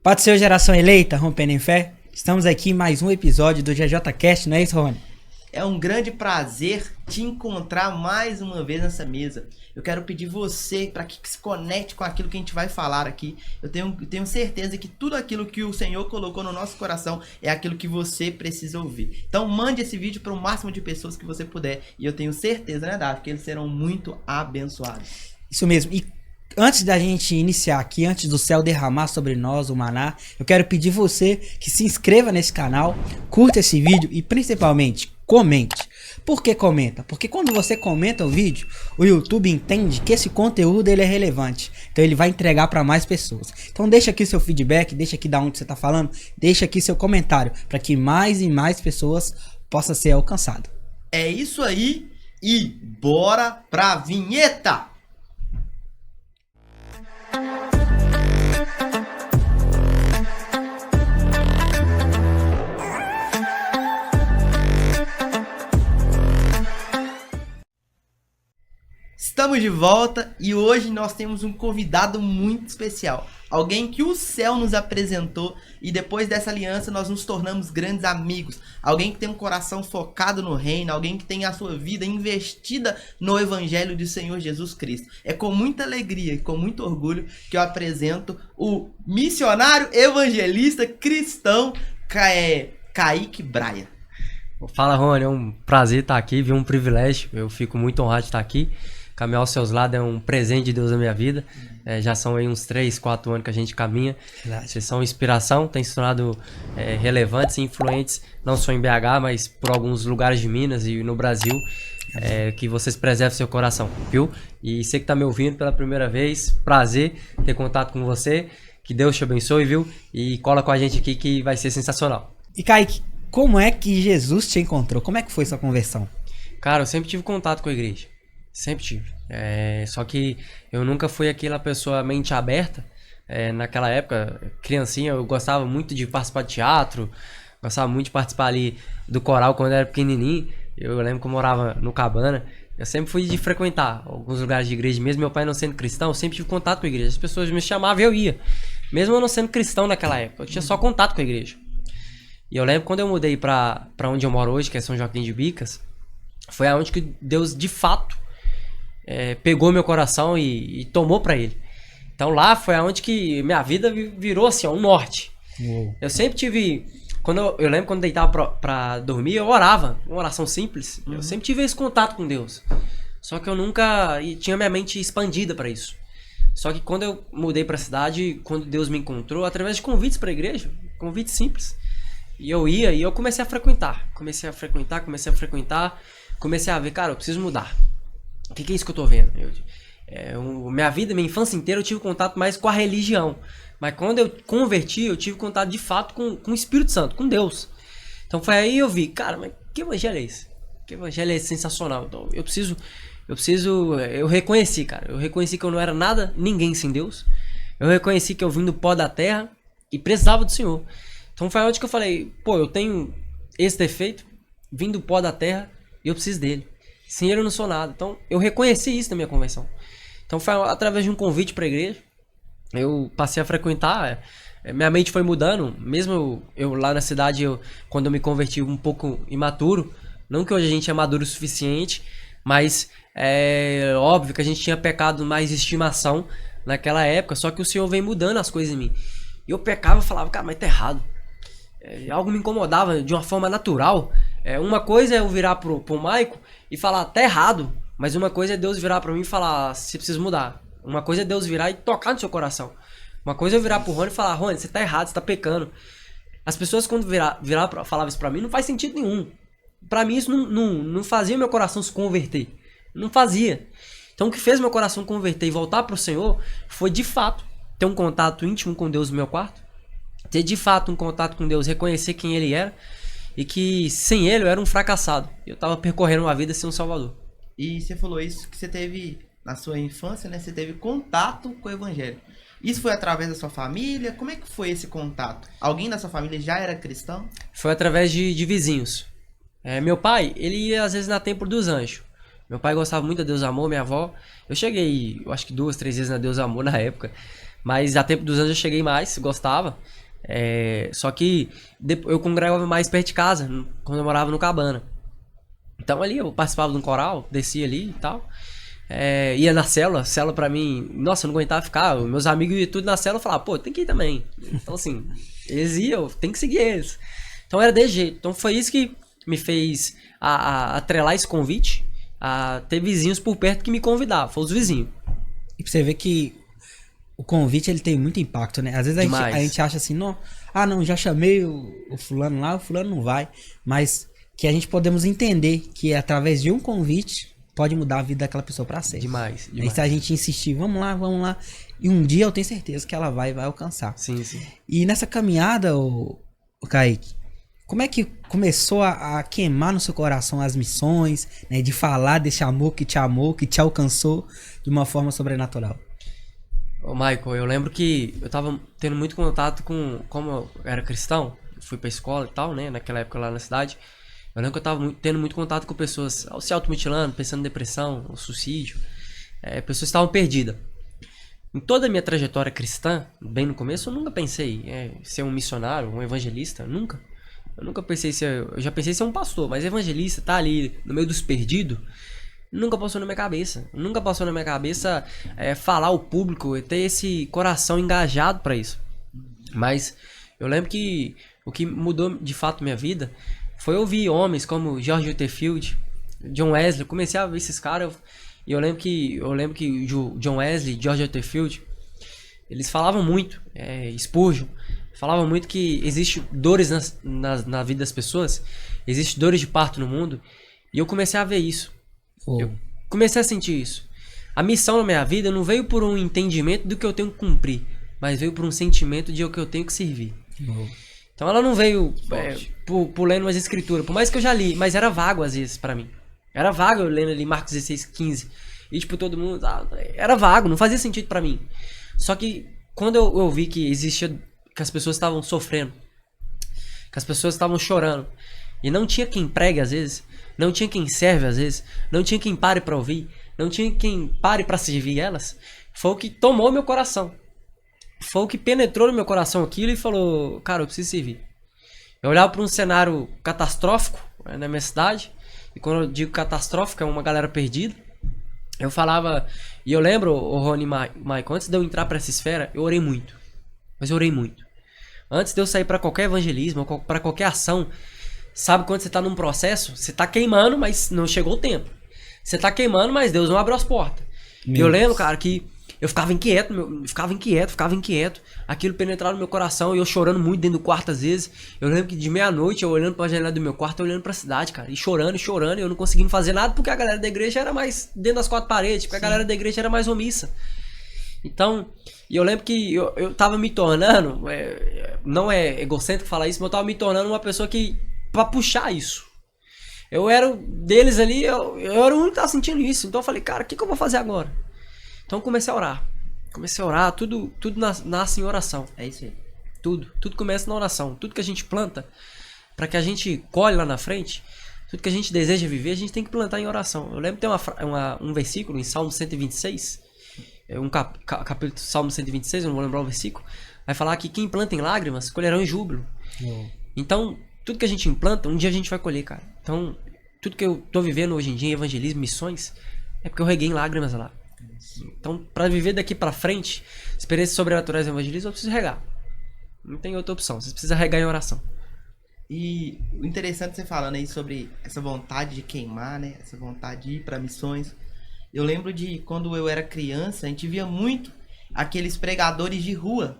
Pode ser geração eleita, rompendo em fé? Estamos aqui em mais um episódio do GJCast, não é isso, Rony? É um grande prazer te encontrar mais uma vez nessa mesa. Eu quero pedir você para que se conecte com aquilo que a gente vai falar aqui. Eu tenho certeza que tudo aquilo que o Senhor colocou no nosso coração é aquilo que você precisa ouvir. Então mande esse vídeo para o máximo de pessoas que você puder. E eu tenho certeza, né, Davi, que eles serão muito abençoados. Isso mesmo. E antes da gente iniciar aqui, antes do céu derramar sobre nós o maná, eu quero pedir você que se inscreva nesse canal, curta esse vídeo e principalmente comente. Por que comenta? Porque quando você comenta o vídeo, o YouTube entende que esse conteúdo ele é relevante. Então ele vai entregar para mais pessoas. Então deixa aqui seu feedback, deixa aqui da onde você está falando, deixa aqui seu comentário para que mais e mais pessoas possam ser alcançadas. É isso aí e bora pra vinheta! Estamos de volta e hoje nós temos um convidado muito especial. Alguém que o céu nos apresentou e depois dessa aliança nós nos tornamos grandes amigos. Alguém que tem um coração focado no reino, alguém que tem a sua vida investida no evangelho do Senhor Jesus Cristo. É com muita alegria e com muito orgulho que eu apresento o missionário evangelista cristão Kaique Braia. Fala, Rony, é um prazer estar aqui, viu? Um privilégio, eu fico muito honrado de estar aqui. Caminhar aos seus lados é um presente de Deus na minha vida. Já são aí uns 3, 4 anos que a gente caminha. Verdade. Vocês são inspiração, têm se tornado relevantes e influentes, não só em BH, mas por alguns lugares de Minas e no Brasil. Que vocês preservem seu coração, viu? E você que está me ouvindo pela primeira vez, prazer ter contato com você. Que Deus te abençoe, viu? E cola com a gente aqui que vai ser sensacional. E Kaique, como é que Jesus te encontrou? Como é que foi sua conversão? Cara, eu sempre tive contato com a igreja. Sempre tive. Só que eu nunca fui aquela pessoa mente aberta. Naquela época, criancinha, eu gostava muito de participar de teatro. Gostava muito de participar ali do coral quando eu era pequenininho. Eu lembro que eu morava no Cabana. Eu sempre fui de frequentar alguns lugares de igreja. Mesmo meu pai não sendo cristão, eu sempre tive contato com a igreja. As pessoas me chamavam e eu ia. Mesmo eu não sendo cristão naquela época, eu tinha só contato com a igreja. E eu lembro quando eu mudei pra onde eu moro hoje, que é São Joaquim de Bicas. Foi aonde que Deus, de fato, pegou meu coração e tomou pra ele. Então lá foi aonde que minha vida virou assim, ó, um norte. Eu sempre tive... Eu lembro quando eu deitava pra dormir, eu orava. Uma oração simples. Eu sempre tive esse contato com Deus. Só que eu nunca tinha minha mente expandida pra isso. Só que quando eu mudei pra cidade, quando Deus me encontrou, através de convites pra igreja, convites simples. E eu ia e eu comecei a frequentar. Comecei a ver, cara, eu preciso mudar. O que é isso que eu tô vendo? Minha vida, minha infância inteira eu tive contato mais com a religião. Mas quando eu converti, eu tive contato de fato com o Espírito Santo, com Deus. Então foi aí eu vi, cara, mas que evangelho é esse? Que evangelho é esse sensacional? Então eu reconheci, cara. Eu reconheci que eu não era nada, ninguém sem Deus. Eu reconheci que eu vim do pó da terra e precisava do Senhor. Então foi onde que eu falei, eu tenho esse defeito, vim do pó da terra e eu preciso dele. Sem ele eu não sou nada. Então eu reconheci isso na minha conversão. Então foi através de um convite para a igreja. Eu passei a frequentar. Minha mente foi mudando. Mesmo eu lá na cidade, quando eu me converti um pouco imaturo. Não que hoje a gente é maduro o suficiente. Mas é óbvio que a gente tinha pecado mais de estimação naquela época. Só que o Senhor vem mudando as coisas em mim. E eu pecava e falava, cara, mas tá errado. Algo me incomodava de uma forma natural. Uma coisa é eu virar pro Maico e falar, tá errado. Mas uma coisa é Deus virar pra mim e falar, você precisa mudar. Uma coisa é Deus virar e tocar no seu coração. Uma coisa é eu virar pro Rony e falar, Rony, você tá errado, você tá pecando. As pessoas quando falavam isso pra mim, não faz sentido nenhum. Pra mim isso não fazia meu coração se converter. Não fazia. Então o que fez meu coração converter e voltar pro Senhor foi de fato ter um contato íntimo com Deus no meu quarto. Ter de fato um contato com Deus, reconhecer quem Ele era. E que sem Ele eu era um fracassado. Eu tava percorrendo uma vida sem um Salvador. E você falou isso, que você teve, na sua infância, né? Você teve contato com o Evangelho. Isso foi através da sua família? Como é que foi esse contato? Alguém da sua família já era cristão? Foi através de vizinhos. Meu pai, ele ia às vezes na Templo dos Anjos. Meu pai gostava muito da Deus Amor, minha avó. Eu cheguei, eu acho que 2, 3 vezes na Deus Amor na época. Mas a tempo dos anos eu cheguei mais, gostava. Só que eu congregava mais perto de casa, quando eu morava no Cabana. Então ali eu participava de um coral, descia ali e tal. Ia na célula pra mim, nossa, eu não aguentava ficar. Meus amigos iam tudo na célula, eu falava, pô, tem que ir também. Então assim, eles iam, tem que seguir eles. Então era desse jeito. Então foi isso que me fez atrelar esse convite, a ter vizinhos por perto que me convidavam, foram os vizinhos. E pra você ver que o convite ele tem muito impacto, né? Às vezes a gente acha assim, não, já chamei o fulano lá, o fulano não vai. Mas que a gente podemos entender que através de um convite pode mudar a vida daquela pessoa pra sempre. Demais. E se a gente insistir, vamos lá. E um dia eu tenho certeza que ela vai alcançar. Sim. E nessa caminhada, o Kaique, como é que começou a queimar no seu coração as missões, né? De falar desse amor, que te alcançou de uma forma sobrenatural? Ô Michael, eu lembro que eu tava tendo muito contato como eu era cristão, fui pra escola e tal, né, naquela época lá na cidade. Eu lembro que eu tava tendo muito contato com pessoas se automutilando, pensando em depressão, ou suicídio. Pessoas que estavam perdidas. Em toda a minha trajetória cristã, bem no começo, eu nunca pensei em ser um missionário, um evangelista, nunca. Eu nunca pensei eu já pensei em ser um pastor, mas evangelista, tá ali no meio dos perdidos, nunca passou na minha cabeça. Nunca passou na minha cabeça falar ao público, ter esse coração engajado pra isso. Mas eu lembro que o que mudou de fato minha vida foi ouvir homens como George Whitefield, John Wesley. Eu comecei a ver esses caras e eu lembro que John Wesley, George Whitefield, eles falavam muito, Spurgeon, falavam muito que existe dores na vida das pessoas, existe dores de parto no mundo, e eu comecei a ver isso. Eu comecei a sentir isso. A missão na minha vida não veio por um entendimento do que eu tenho que cumprir, mas veio por um sentimento de que eu tenho que servir. Então ela não veio por lendo umas escrituras, por mais que eu já li, mas era vago às vezes pra mim. Era vago eu lendo ali Marcos 16:15. E tipo, todo mundo... era vago, não fazia sentido pra mim. Só que quando eu vi que existia... que as pessoas estavam sofrendo, que as pessoas estavam chorando, e não tinha quem pregue às vezes, não tinha quem serve às vezes, não tinha quem pare pra ouvir, não tinha quem pare pra servir elas, foi o que tomou meu coração. Foi o que penetrou no meu coração aquilo e falou, cara, eu preciso servir. Eu olhava para um cenário catastrófico na minha cidade, e quando eu digo catastrófico, é uma galera perdida. Eu falava, e eu lembro, o Rony e Michael, antes de eu entrar para essa esfera, eu orei muito. Mas eu orei muito. Antes de eu sair para qualquer evangelismo, para qualquer ação, sabe quando você tá num processo, você tá queimando, mas não chegou o tempo. Você tá queimando, mas Deus não abriu as portas. E eu lembro, cara, que eu ficava inquieto, aquilo penetrava no meu coração e eu chorando muito dentro do quarto às vezes. Eu lembro que de meia-noite eu olhando pra janela do meu quarto, olhando pra cidade, cara, e chorando, e eu não conseguindo fazer nada porque a galera da igreja era mais dentro das quatro paredes, porque a galera da igreja era mais omissa. Então, e eu lembro que eu tava me tornando, não é egocêntrico falar isso, mas eu tava me tornando uma pessoa que, pra puxar isso. Eu era deles ali, eu era o único que tava sentindo isso. Então eu falei, cara, o que eu vou fazer agora? Então eu comecei a orar, tudo nasce em oração. É isso aí. Tudo começa na oração. Tudo que a gente planta, para que a gente colhe lá na frente, tudo que a gente deseja viver, a gente tem que plantar em oração. Eu lembro que tem um versículo em Salmo 126, um capítulo de Salmo 126, eu não vou lembrar o versículo, vai falar que quem planta em lágrimas, colherão em júbilo. Então, tudo que a gente implanta, um dia a gente vai colher, cara. Então, tudo que eu tô vivendo hoje em dia, evangelismo, missões, é porque eu reguei em lágrimas lá. Então, para viver daqui para frente, experiências sobrenaturais e evangelismo, eu preciso regar. Não tem outra opção. Você precisa regar em oração. E o interessante você falando aí sobre essa vontade de queimar, né? Essa vontade de ir para missões. Eu lembro de quando eu era criança, a gente via muito aqueles pregadores de rua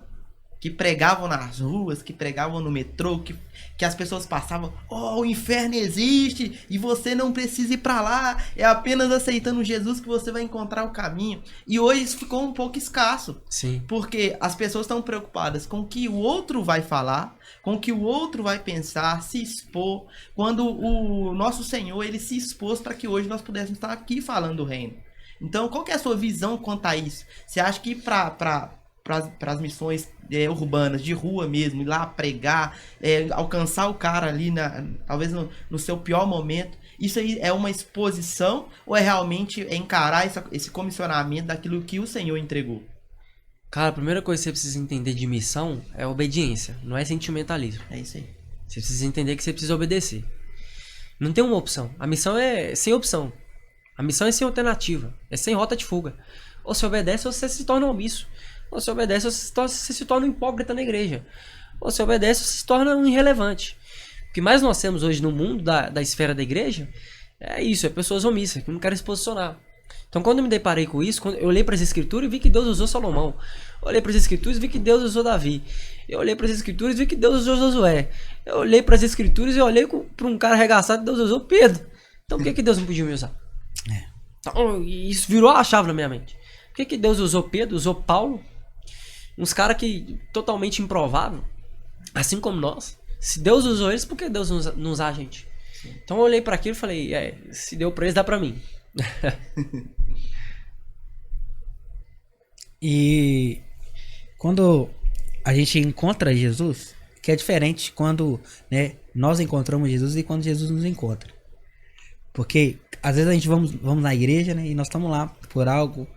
que pregavam nas ruas, que pregavam no metrô, que as pessoas passavam, o inferno existe e você não precisa ir pra lá, é apenas aceitando Jesus que você vai encontrar o caminho. E hoje isso ficou um pouco escasso. Sim. Porque as pessoas estão preocupadas com o que o outro vai falar, com o que o outro vai pensar, se expor, quando o nosso Senhor, ele se expôs para que hoje nós pudéssemos estar aqui falando do reino. Então, qual que é a sua visão quanto a isso? Você acha que para as missões urbanas, de rua mesmo, ir lá pregar, alcançar o cara ali, talvez no seu pior momento, isso aí é uma exposição ou é realmente encarar esse comissionamento daquilo que o Senhor entregou? Cara, a primeira coisa que você precisa entender de missão é obediência, não é sentimentalismo. É isso aí. Você precisa entender que você precisa obedecer. Não tem uma opção. A missão é sem opção. A missão é sem alternativa. É sem rota de fuga. Ou você obedece ou você se torna omisso. Ou você obedece ou você se torna um hipócrita na igreja. Ou você obedece ou você se torna um irrelevante. O que mais nós temos hoje no mundo da esfera da igreja é isso, é pessoas omissas, que não querem se posicionar. Então quando eu me deparei com isso, quando eu olhei para as escrituras e vi que Deus usou Salomão. Eu olhei para as escrituras e vi que Deus usou Davi. Eu olhei para as escrituras e vi que Deus usou Josué. Eu olhei para as escrituras e olhei para um cara arregaçado e Deus usou Pedro. Então por que Deus não podia me usar? Então, isso virou a chave na minha mente. Por que Deus usou Pedro, usou Paulo? Uns caras que totalmente improvável, assim como nós. Se Deus usou eles, por que Deus não usa a gente? Então eu olhei para aquilo e falei, se deu pra eles, dá pra mim. E quando a gente encontra Jesus, que é diferente quando, né, nós encontramos Jesus e quando Jesus nos encontra. Porque às vezes a gente vamos na igreja, né, e nós estamos lá por algo,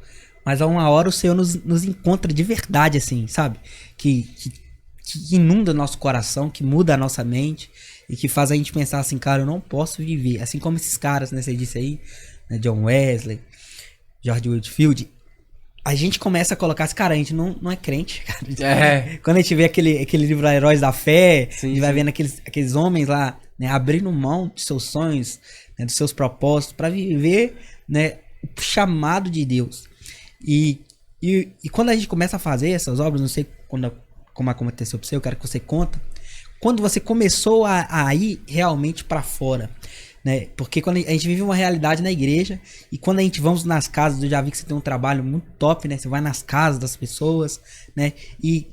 mas a uma hora o Senhor nos encontra de verdade, assim, sabe? Que inunda o nosso coração, que muda a nossa mente e que faz a gente pensar assim, cara, eu não posso viver. Assim como esses caras, né, você disse aí, né, John Wesley, George Whitefield, a gente começa a colocar assim, cara, a gente não é crente, cara. Quando a gente vê aquele livro Heróis da Fé, a gente vai vendo aqueles homens lá, né, abrindo mão de seus sonhos, né, dos seus propósitos, para viver, né, o chamado de Deus. E quando a gente começa a fazer essas obras, não sei como aconteceu pra você, eu quero que você conta, quando você começou a ir realmente para fora, né? Porque quando a gente vive uma realidade na igreja e quando a gente vamos nas casas, eu já vi que você tem um trabalho muito top, né? Você vai nas casas das pessoas, né? E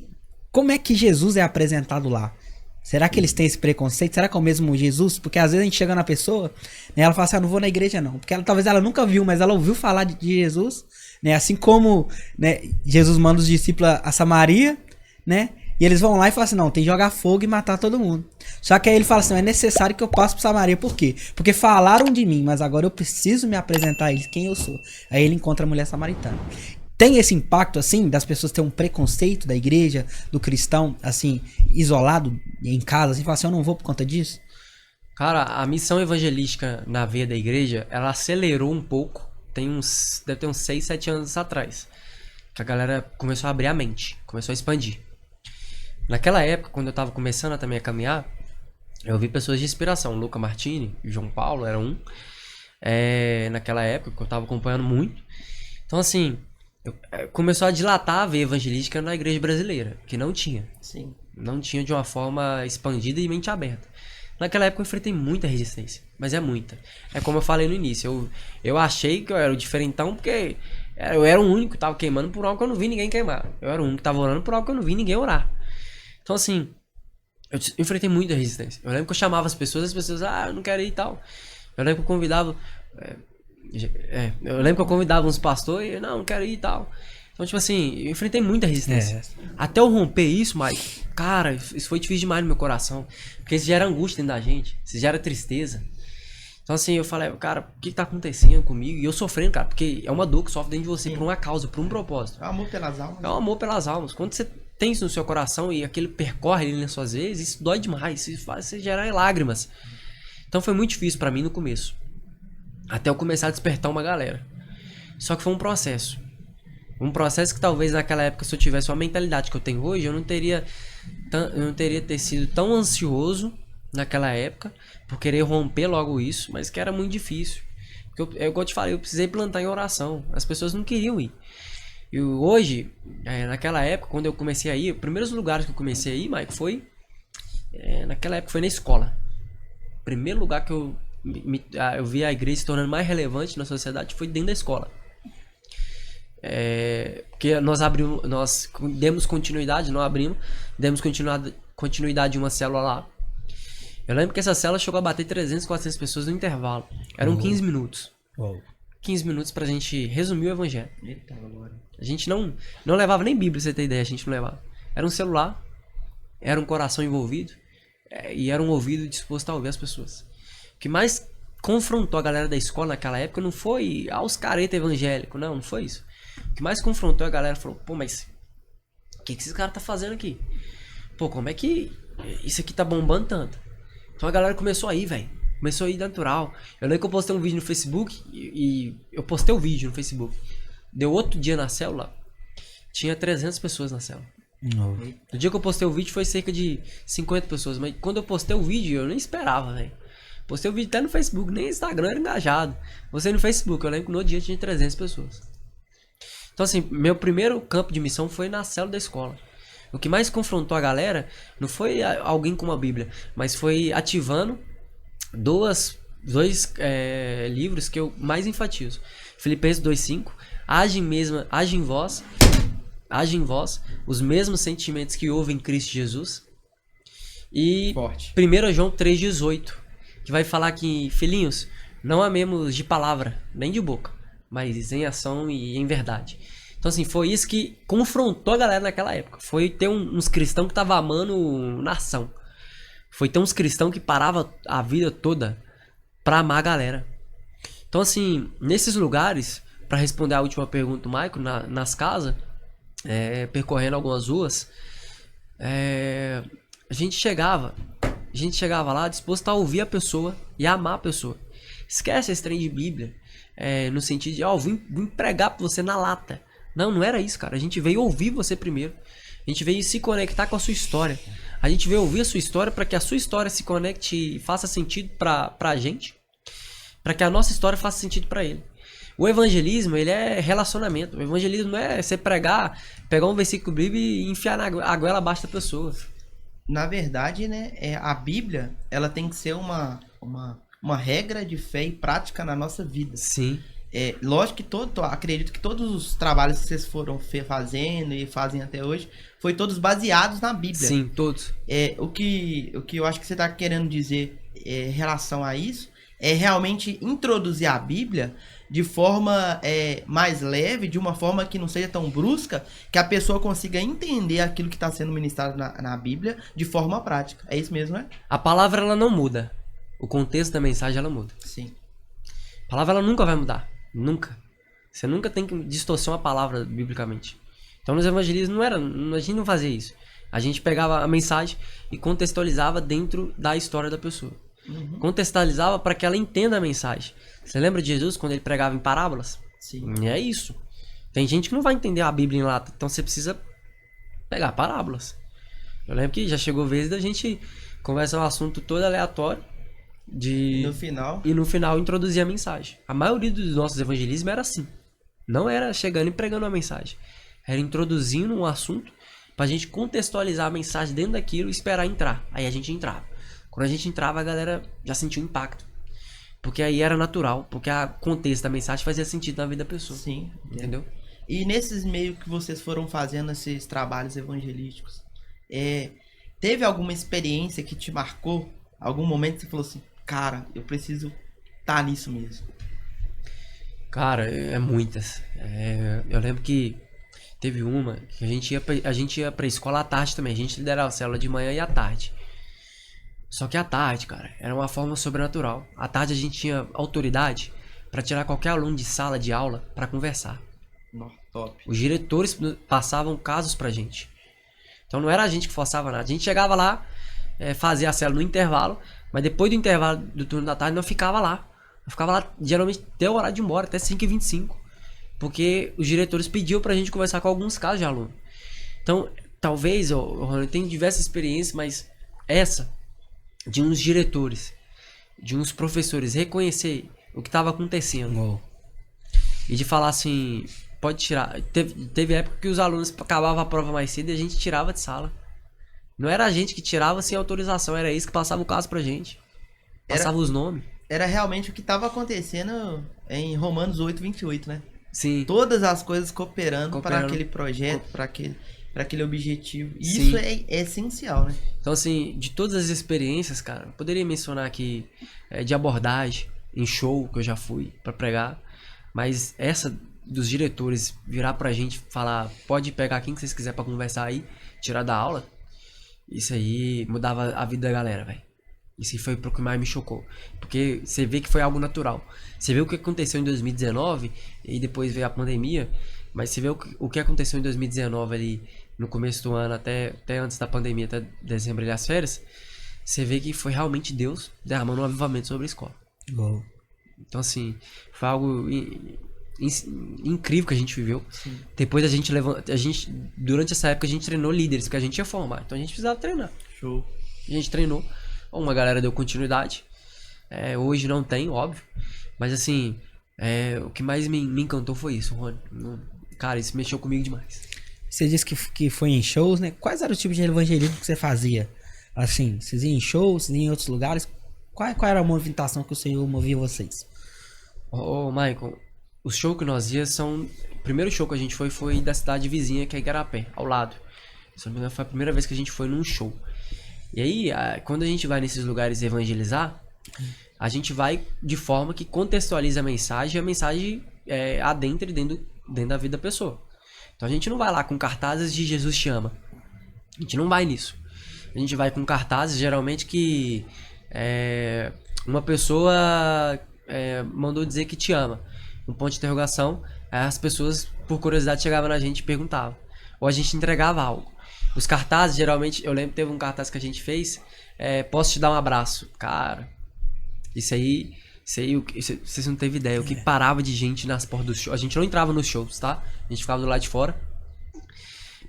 como é que Jesus é apresentado lá? Será que eles têm esse preconceito? Será que é o mesmo Jesus? Porque às vezes a gente chega na pessoa, né, ela fala assim, não vou na igreja não. Porque talvez ela nunca viu, mas ela ouviu falar de Jesus, né? Assim como, né, Jesus manda os discípulos a Samaria, né? E eles vão lá e falam assim, não, tem que jogar fogo e matar todo mundo. Só que aí ele fala assim, é necessário que eu passe por Samaria. Por quê? Porque falaram de mim, mas agora eu preciso me apresentar a eles, quem eu sou. Aí ele encontra a mulher samaritana. Tem esse impacto, assim, das pessoas terem um preconceito da igreja, do cristão, assim, isolado em casa, assim, fala assim, eu não vou por conta disso? Cara, a missão evangelística na veia da igreja, ela acelerou um pouco, deve ter uns 6, 7 anos atrás. Que a galera começou a abrir a mente, começou a expandir. Naquela época, quando eu tava começando também a caminhar, eu vi pessoas de inspiração. Luca Martini, João Paulo era um. Naquela época, que eu tava acompanhando muito. Então, assim, começou a dilatar a veia evangelística na igreja brasileira, que não tinha. Sim. Não tinha de uma forma expandida e mente aberta. Naquela época eu enfrentei muita resistência, mas é muita. É como eu falei no início, eu achei que eu era o diferentão porque eu era o único que tava queimando por algo que eu não vi ninguém queimar. Eu era o único que tava orando por algo que eu não vi ninguém orar. Então, assim, eu enfrentei muita resistência. Eu lembro que eu chamava as pessoas, eu não quero ir e tal. Eu lembro que eu convidava... eu lembro que eu convidava uns pastores e não quero ir e tal. Então, tipo assim, eu enfrentei muita resistência. Até eu romper isso, Mike, cara, isso foi difícil demais no meu coração. Porque isso gera angústia dentro da gente, isso gera tristeza. Então, assim, eu falei, cara, o que tá acontecendo comigo? E eu sofrendo, cara, porque é uma dor que sofre dentro de você por uma causa, por um propósito. É o amor pelas almas. É o amor pelas almas. Quando você tem isso no seu coração e aquele percorre ele nas suas vezes, isso dói demais, isso faz você gerar lágrimas. Então foi muito difícil pra mim no começo. Até eu começar a despertar uma galera. Só que foi um processo. Um processo que talvez naquela época, se eu tivesse uma mentalidade que eu tenho hoje, eu não teria ter sido tão ansioso naquela época, por querer romper logo isso, mas que era muito difícil. Porque igual eu te falei, eu precisei plantar em oração. As pessoas não queriam ir. E hoje, naquela época, quando eu comecei a ir, os primeiros lugares que eu comecei a ir, Mike, foi... naquela época foi na escola. O primeiro lugar que eu vi a igreja se tornando mais relevante na sociedade foi dentro da escola. Porque nós demos continuidade, não abrimos, demos continuidade em uma célula lá. Eu lembro que essa célula chegou a bater 300, 400 pessoas no intervalo. Eram 15 minutos. 15 minutos pra gente resumir o evangelho. A gente não levava nem Bíblia, pra você ter ideia, a gente não levava. Era um celular, era um coração envolvido e era um ouvido disposto a ouvir as pessoas. O que mais confrontou a galera da escola naquela época não foi os careta evangélicos, não foi isso. O que mais confrontou a galera falou, pô, mas que esses caras tá fazendo aqui? Pô, como é que isso aqui tá bombando tanto? Então a galera começou a ir, velho. Começou a ir natural. Eu lembro que eu postei um vídeo no Facebook e eu postei o vídeo no Facebook. Deu outro dia na célula, tinha 300 pessoas na célula. No dia que eu postei o vídeo foi cerca de 50 pessoas, mas quando eu postei o vídeo eu nem esperava, velho. Postei o vídeo até no Facebook, nem Instagram era engajado. Postei no Facebook, eu lembro que no dia tinha 300 pessoas. Então assim, meu primeiro campo de missão foi na célula da escola. O que mais confrontou a galera não foi alguém com uma Bíblia, mas foi ativando dois livros que eu mais enfatizo. Filipenses 2:5, age em vós os mesmos sentimentos que houve em Cristo Jesus. E Forte. 1 João 3:18, que vai falar que, filhinhos, não amemos de palavra, nem de boca, mas em ação e em verdade. Então assim, foi isso que confrontou a galera naquela época. Foi ter uns cristãos que estavam amando nação. Foi ter uns cristãos que paravam a vida toda pra amar a galera. Então assim, nesses lugares, pra responder a última pergunta do Michael, nas casas, percorrendo algumas ruas, a gente chegava lá disposto a ouvir a pessoa e a amar a pessoa. Esquece esse trem de Bíblia, no sentido de, vim pregar pra você na lata. Não era isso, cara. A gente veio ouvir você primeiro. A gente veio se conectar com a sua história. A gente veio ouvir a sua história para que a sua história se conecte e faça sentido pra gente. Para que a nossa história faça sentido pra ele. O evangelismo, ele é relacionamento. O evangelismo não é você pegar um versículo bíblico e enfiar a goela abaixo da pessoa. Na verdade, né, a Bíblia, ela tem que ser uma regra de fé e prática na nossa vida. Sim. Lógico que acredito que todos os trabalhos que vocês foram fazendo e fazem até hoje, foi todos baseados na Bíblia. Sim, todos. O que eu acho que você está querendo dizer em relação a isso, é realmente introduzir a Bíblia de forma mais leve, de uma forma que não seja tão brusca, que a pessoa consiga entender aquilo que está sendo ministrado na Bíblia de forma prática. É isso mesmo, né? A palavra, ela não muda. O contexto da mensagem, ela muda. Sim. A palavra, ela nunca vai mudar. Nunca. Você nunca tem que distorcer uma palavra biblicamente. Então, nos evangelismos, a gente não fazia isso. A gente pegava a mensagem e contextualizava dentro da história da pessoa. Uhum. Contextualizava para que ela entenda a mensagem. Você lembra de Jesus quando ele pregava em parábolas? Sim. É isso. Tem gente que não vai entender a Bíblia em lata, então você precisa pegar parábolas. Eu lembro que já chegou vezes da gente conversar um assunto todo aleatório e no final introduzir a mensagem. A maioria dos nossos evangelismos era assim. Não era chegando e pregando uma mensagem. Era introduzindo um assunto pra gente contextualizar a mensagem dentro daquilo e esperar entrar. Aí a gente entrava. Quando a gente entrava, a galera já sentiu um impacto. Porque aí era natural. Porque o contexto da mensagem fazia sentido na vida da pessoa. Sim. Entendeu? E nesses meios que vocês foram fazendo esses trabalhos evangelísticos, teve alguma experiência que te marcou? Algum momento que você falou assim, cara, eu preciso estar nisso mesmo? Cara, muitas. Eu lembro que teve uma que a gente ia pra escola à tarde também. A gente liderava a célula de manhã e à tarde. Só que à tarde, cara, era uma forma sobrenatural. À tarde a gente tinha autoridade pra tirar qualquer aluno de sala de aula pra conversar. Top. Os diretores passavam casos pra gente. Então não era a gente que forçava nada. A gente chegava lá, fazia a célula no intervalo, mas depois do intervalo do turno da tarde não ficava lá. Eu ficava lá geralmente até o horário de ir embora, até 5h25. Porque os diretores pediam pra gente conversar com alguns casos de aluno. Então, talvez, eu tenho diversas experiências, mas essa, de uns diretores, de uns professores reconhecer o que estava acontecendo. E de falar assim, pode tirar. Teve época que os alunos acabavam a prova mais cedo e a gente tirava de sala. Não era a gente que tirava sem autorização, era isso que passava o caso pra gente. Passava os nomes. Era realmente o que estava acontecendo em Romanos 8:28, né? Sim. Todas as coisas cooperando para aquele projeto, para aquele objetivo. E Sim. isso é essencial, né? Então, assim, de todas as experiências, cara, eu poderia mencionar aqui de abordagem, em show que eu já fui pra pregar, mas essa dos diretores virar pra gente falar, pode pegar quem que vocês quiserem pra conversar aí, tirar da aula, isso aí mudava a vida da galera, velho. Isso foi o que mais me chocou. Porque você vê que foi algo natural. Você vê o que aconteceu em 2019 e depois veio a pandemia. Mas você vê o que aconteceu em 2019 ali no começo do ano, até antes da pandemia, até dezembro ali as férias, você vê que foi realmente Deus derramando um avivamento sobre a escola. Uou. Então, assim, foi algo incrível que a gente viveu. Sim. Depois durante essa época a gente treinou líderes, porque a gente ia formar, então a gente precisava treinar. Show. A gente treinou, uma galera deu continuidade, hoje não tem, óbvio, mas assim, o que mais me encantou foi isso, Rony. Cara, isso mexeu comigo demais. Você disse que foi em shows, né? Quais eram os tipos de evangelismo que você fazia? Assim, vocês iam em shows, vocês iam em outros lugares? Qual era a movimentação que o Senhor movia vocês? Michael, os shows que nós íamos o primeiro show que a gente foi da cidade vizinha, que é Igarapé, ao lado. Se não me engano, foi a primeira vez que a gente foi num show. E aí, quando a gente vai nesses lugares evangelizar, a gente vai de forma que contextualiza a mensagem e a mensagem adentre dentro da vida da pessoa. Então a gente não vai lá com cartazes de Jesus te ama. A gente não vai nisso. A gente vai com cartazes, geralmente, que uma pessoa mandou dizer que te ama. Um ponto de interrogação, as pessoas, por curiosidade, chegavam na gente e perguntavam. Ou a gente entregava algo. Os cartazes, geralmente, eu lembro que teve um cartaz que a gente fez, posso te dar um abraço. Cara, isso aí, vocês não teve ideia. O que parava de gente nas portas dos shows. A gente não entrava nos shows, tá? A gente ficava do lado de fora.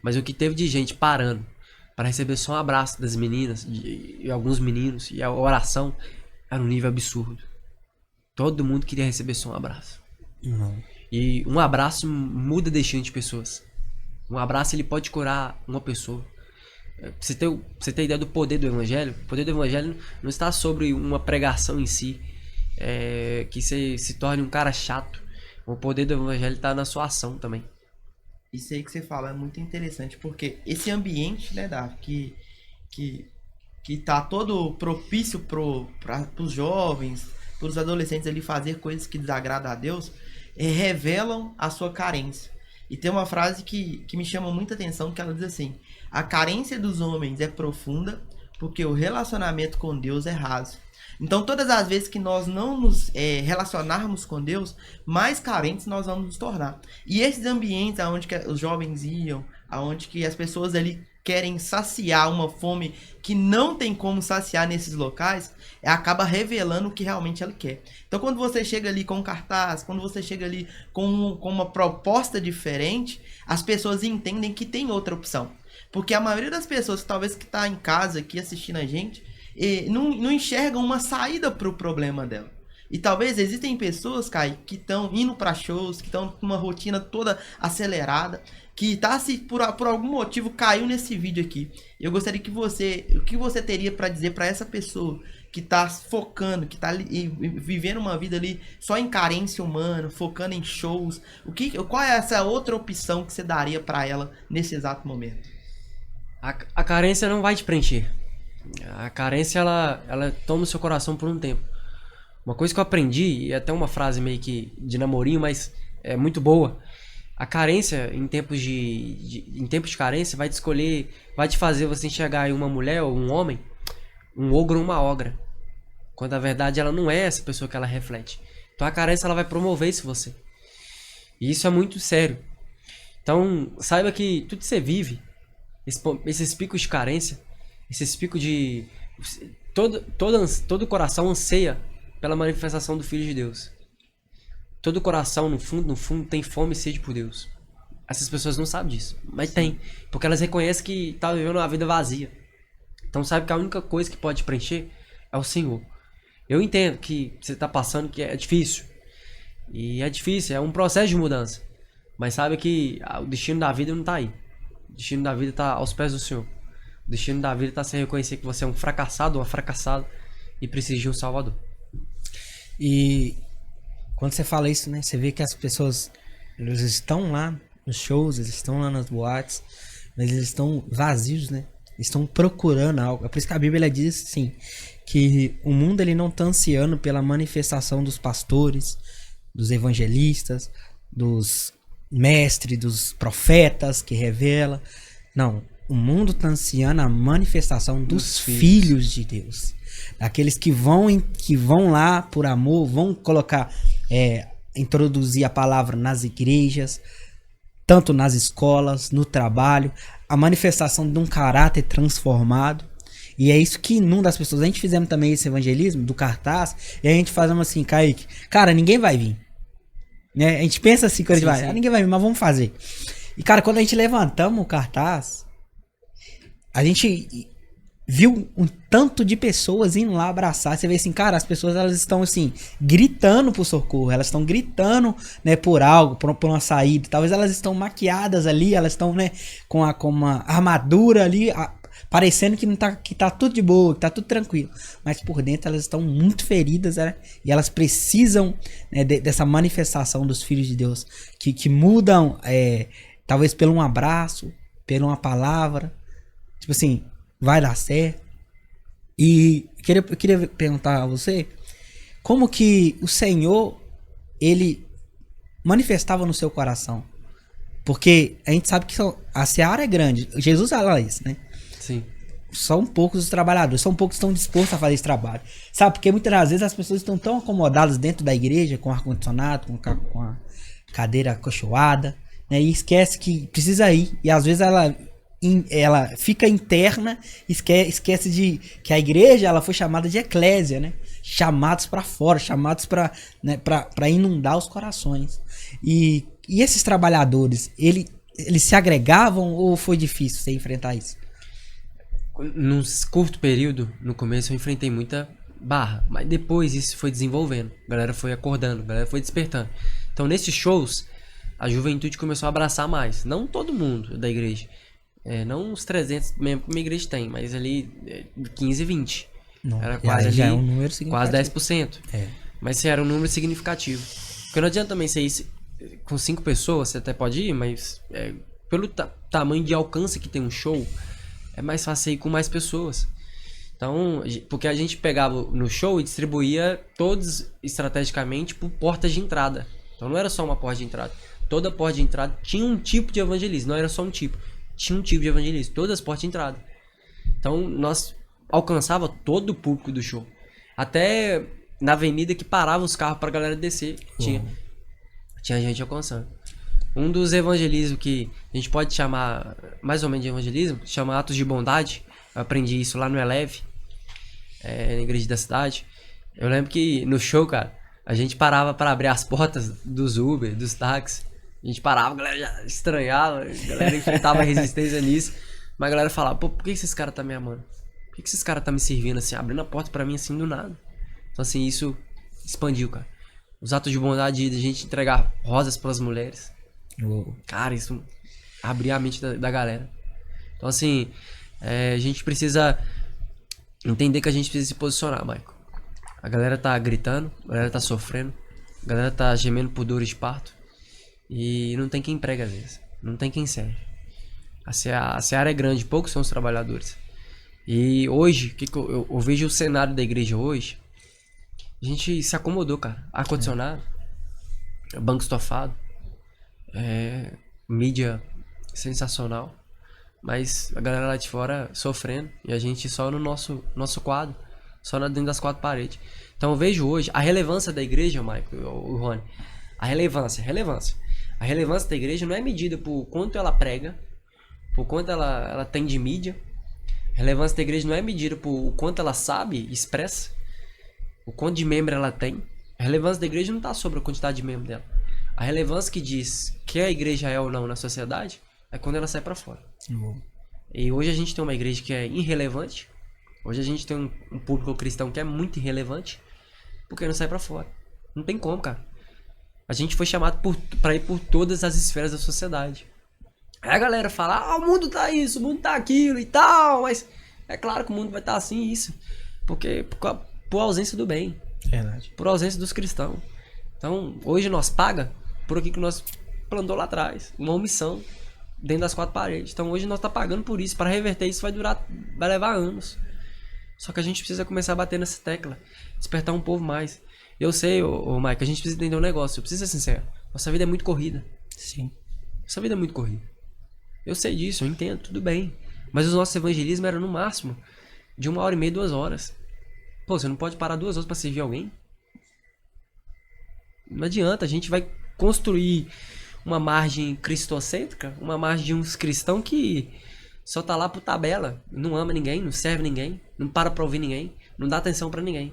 Mas o que teve de gente parando para receber só um abraço das meninas e alguns meninos, e a oração era um nível absurdo. Todo mundo queria receber só um abraço. Não. E um abraço muda destino de pessoas. Um abraço, ele pode curar uma pessoa. Você ter ideia do poder do evangelho? O poder do evangelho não está sobre uma pregação em si, que você se torne um cara chato. O poder do evangelho está na sua ação também. Isso aí que você fala é muito interessante, porque esse ambiente, né, Davi, que tá todo propício pros jovens, pros adolescentes ali fazer coisas que desagradam a Deus, revelam a sua carência. E tem uma frase que me chama muita atenção, que ela diz assim: a carência dos homens é profunda, porque o relacionamento com Deus é raso. Então, todas as vezes que nós não nos relacionarmos com Deus, mais carentes nós vamos nos tornar. E esses ambientes aonde que os jovens iam, aonde que as pessoas ali querem saciar uma fome que não tem como saciar nesses locais, acaba revelando o que realmente ela quer. Então, quando você chega ali com um cartaz, quando você chega ali com uma proposta diferente, as pessoas entendem que tem outra opção. Porque a maioria das pessoas, talvez que está em casa aqui assistindo a gente, não enxergam uma saída para o problema dela. E talvez existem pessoas, Kai, que estão indo para shows, que estão com uma rotina toda acelerada, que por algum motivo caiu nesse vídeo aqui. Eu gostaria que o que você teria para dizer para essa pessoa que está focando, que está vivendo uma vida ali só em carência humana, focando em shows, qual é essa outra opção que você daria para ela nesse exato momento? A carência não vai te preencher. A carência, ela toma o seu coração por um tempo. Uma coisa que eu aprendi, e até uma frase meio que de namorinho, mas é muito boa. A carência, em tempos de carência, vai te fazer você enxergar em uma mulher ou um homem, um ogro ou uma ogra. Quando na verdade ela não é essa pessoa que ela reflete. Então a carência, ela vai promover isso em você. E isso é muito sério. Então saiba que tudo que você vive, esses picos de carência, esses picos de... Todo coração anseia pela manifestação do Filho de Deus. Todo coração, no fundo, tem fome e sede por Deus. Essas pessoas não sabem disso, mas tem. Porque elas reconhecem que estão vivendo uma vida vazia. Então sabe que a única coisa que pode preencher é o Senhor. Eu entendo que você está passando, que é difícil. E é difícil, é um processo de mudança. Mas sabe que o destino da vida não está aí. O destino da vida está aos pés do Senhor. O destino da vida está sem reconhecer que você é um fracassado ou uma fracassada e precisa de um Salvador. E quando você fala isso, né, você vê que as pessoas, eles estão lá nos shows, eles estão lá nas boates, mas eles estão vazios, né? Eles estão procurando algo. É por isso que a Bíblia diz assim, que o mundo ele não está ansiando pela manifestação dos pastores, dos evangelistas, dos mestres, dos profetas que revela. Não, o mundo está ansiando a manifestação dos filhos de Deus. Daqueles que vão lá por amor, vão colocar, introduzir a palavra nas igrejas, tanto nas escolas, no trabalho. a manifestação de um caráter transformado. E é isso que inunda as pessoas. A gente fizemos também esse evangelismo do cartaz. E a gente fazemos assim, Kaique, cara, ninguém vai vir. Né? A gente pensa assim quando a gente vai, ninguém vai vir, mas vamos fazer. E cara, quando a gente levantamos o cartaz, a gente viu um tanto de pessoas indo lá abraçar. Você vê assim, cara, as pessoas elas estão assim, gritando por socorro. Elas estão gritando, né, por algo, por uma saída. Talvez elas estão maquiadas ali, elas estão, né, com uma armadura ali, parecendo que tá tudo de boa, que tá tudo tranquilo. Mas por dentro elas estão muito feridas, né? E elas precisam, né, dessa manifestação dos filhos de Deus. Que mudam, talvez pelo um abraço, pela uma palavra. Tipo assim, vai dar certo. E eu queria perguntar a você, como que o Senhor, ele manifestava no seu coração? Porque a gente sabe que a seara é grande. Jesus fala isso, né? Sim. São poucos os trabalhadores, são poucos que estão dispostos a fazer esse trabalho. Sabe, porque muitas das vezes as pessoas estão tão acomodadas dentro da igreja, com ar-condicionado, com a cadeira acolchoada, né? E esquece que precisa ir. E às vezes ela fica interna, esquece de que a igreja ela foi chamada de eclésia, né? Chamados para fora, chamados para, né, para inundar os corações. E esses trabalhadores, eles se agregavam ou foi difícil você enfrentar isso? Num curto período, no começo eu enfrentei muita barra, mas depois isso foi desenvolvendo, a galera foi acordando, a galera foi despertando. Então nesses shows, a juventude começou a abraçar mais, não todo mundo da igreja, não uns 300 mesmo que uma igreja tem, mas ali 15, 20. Não, era quase já ali, é um número significativo. quase 10%. É. Mas era um número significativo. Porque não adianta também ser isso com 5 pessoas, você até pode ir, mas pelo tamanho de alcance que tem um show, é mais fácil ir com mais pessoas. Então, porque a gente pegava no show e distribuía todos estrategicamente por portas de entrada. Então não era só uma porta de entrada. Toda porta de entrada tinha um tipo de evangelismo, não era só um tipo. Tinha um tipo de evangelismo, todas as portas de entrada. Então nós alcançava todo o público do show. Até na avenida que parava os carros pra galera descer, tinha gente alcançando. Um dos evangelismos que a gente pode chamar, mais ou menos de evangelismo, chama Atos de Bondade. Eu aprendi isso lá no Eleve, na igreja da cidade. Eu lembro que no show, cara, a gente parava para abrir as portas dos Uber, dos táxis. A gente parava, a galera já estranhava, a galera enfrentava resistência nisso. Mas a galera falava, pô, por que esses caras tá me amando? Por que esses caras tá me servindo assim, abrindo a porta pra mim assim do nada? Então assim, isso expandiu, cara. Os atos de bondade de a gente entregar rosas pras mulheres. Cara, isso abria a mente da galera. Então assim, a gente precisa entender que a gente precisa se posicionar, Michael. A galera tá gritando, a galera tá sofrendo, a galera tá gemendo por dores de parto. E não tem quem prega às vezes, não tem quem serve. A seara é grande, poucos são os trabalhadores. E hoje, que eu vejo o cenário da igreja hoje, a gente se acomodou, cara. Ar-condicionado, banco estofado, mídia sensacional, mas a galera lá de fora sofrendo e a gente só no nosso quadro, só dentro das 4 paredes. Então eu vejo hoje a relevância da igreja, Michael, o Rony, a relevância da igreja não é medida por quanto ela prega, por quanto ela tem de mídia. A relevância da igreja não é medida por quanto ela sabe e expressa, o quanto de membro ela tem. A relevância da igreja não está sobre a quantidade de membro dela. A relevância que diz que a igreja é ou não na sociedade é quando ela sai para fora. E hoje a gente tem uma igreja que é irrelevante. Hoje a gente tem um público cristão que é muito irrelevante porque não sai para fora. Não tem como, cara. A gente foi chamado para ir por todas as esferas da sociedade. Aí a galera fala, o mundo tá isso, o mundo tá aquilo e tal, mas é claro que o mundo vai estar assim e isso. Porque por ausência do bem. Verdade. Por ausência dos cristãos. Então, hoje nós paga por aquilo que nós plantou lá atrás. Uma omissão dentro das 4 paredes. Então, hoje nós tá pagando por isso. Para reverter isso vai levar anos. Só que a gente precisa começar a bater nessa tecla. Despertar um povo mais. Eu sei, Mike, a gente precisa entender um negócio. Eu preciso ser sincero. Nossa vida é muito corrida. Sim. Nossa vida é muito corrida. Eu sei disso, eu entendo, tudo bem. Mas o nosso evangelismo era no máximo de 1h30, 2 horas. Pô, você não pode parar 2 horas para servir alguém? Não adianta, a gente vai construir uma margem cristocêntrica, uma margem de uns cristãos que só tá lá por tabela, não ama ninguém, não serve ninguém, não para pra ouvir ninguém, não dá atenção pra ninguém.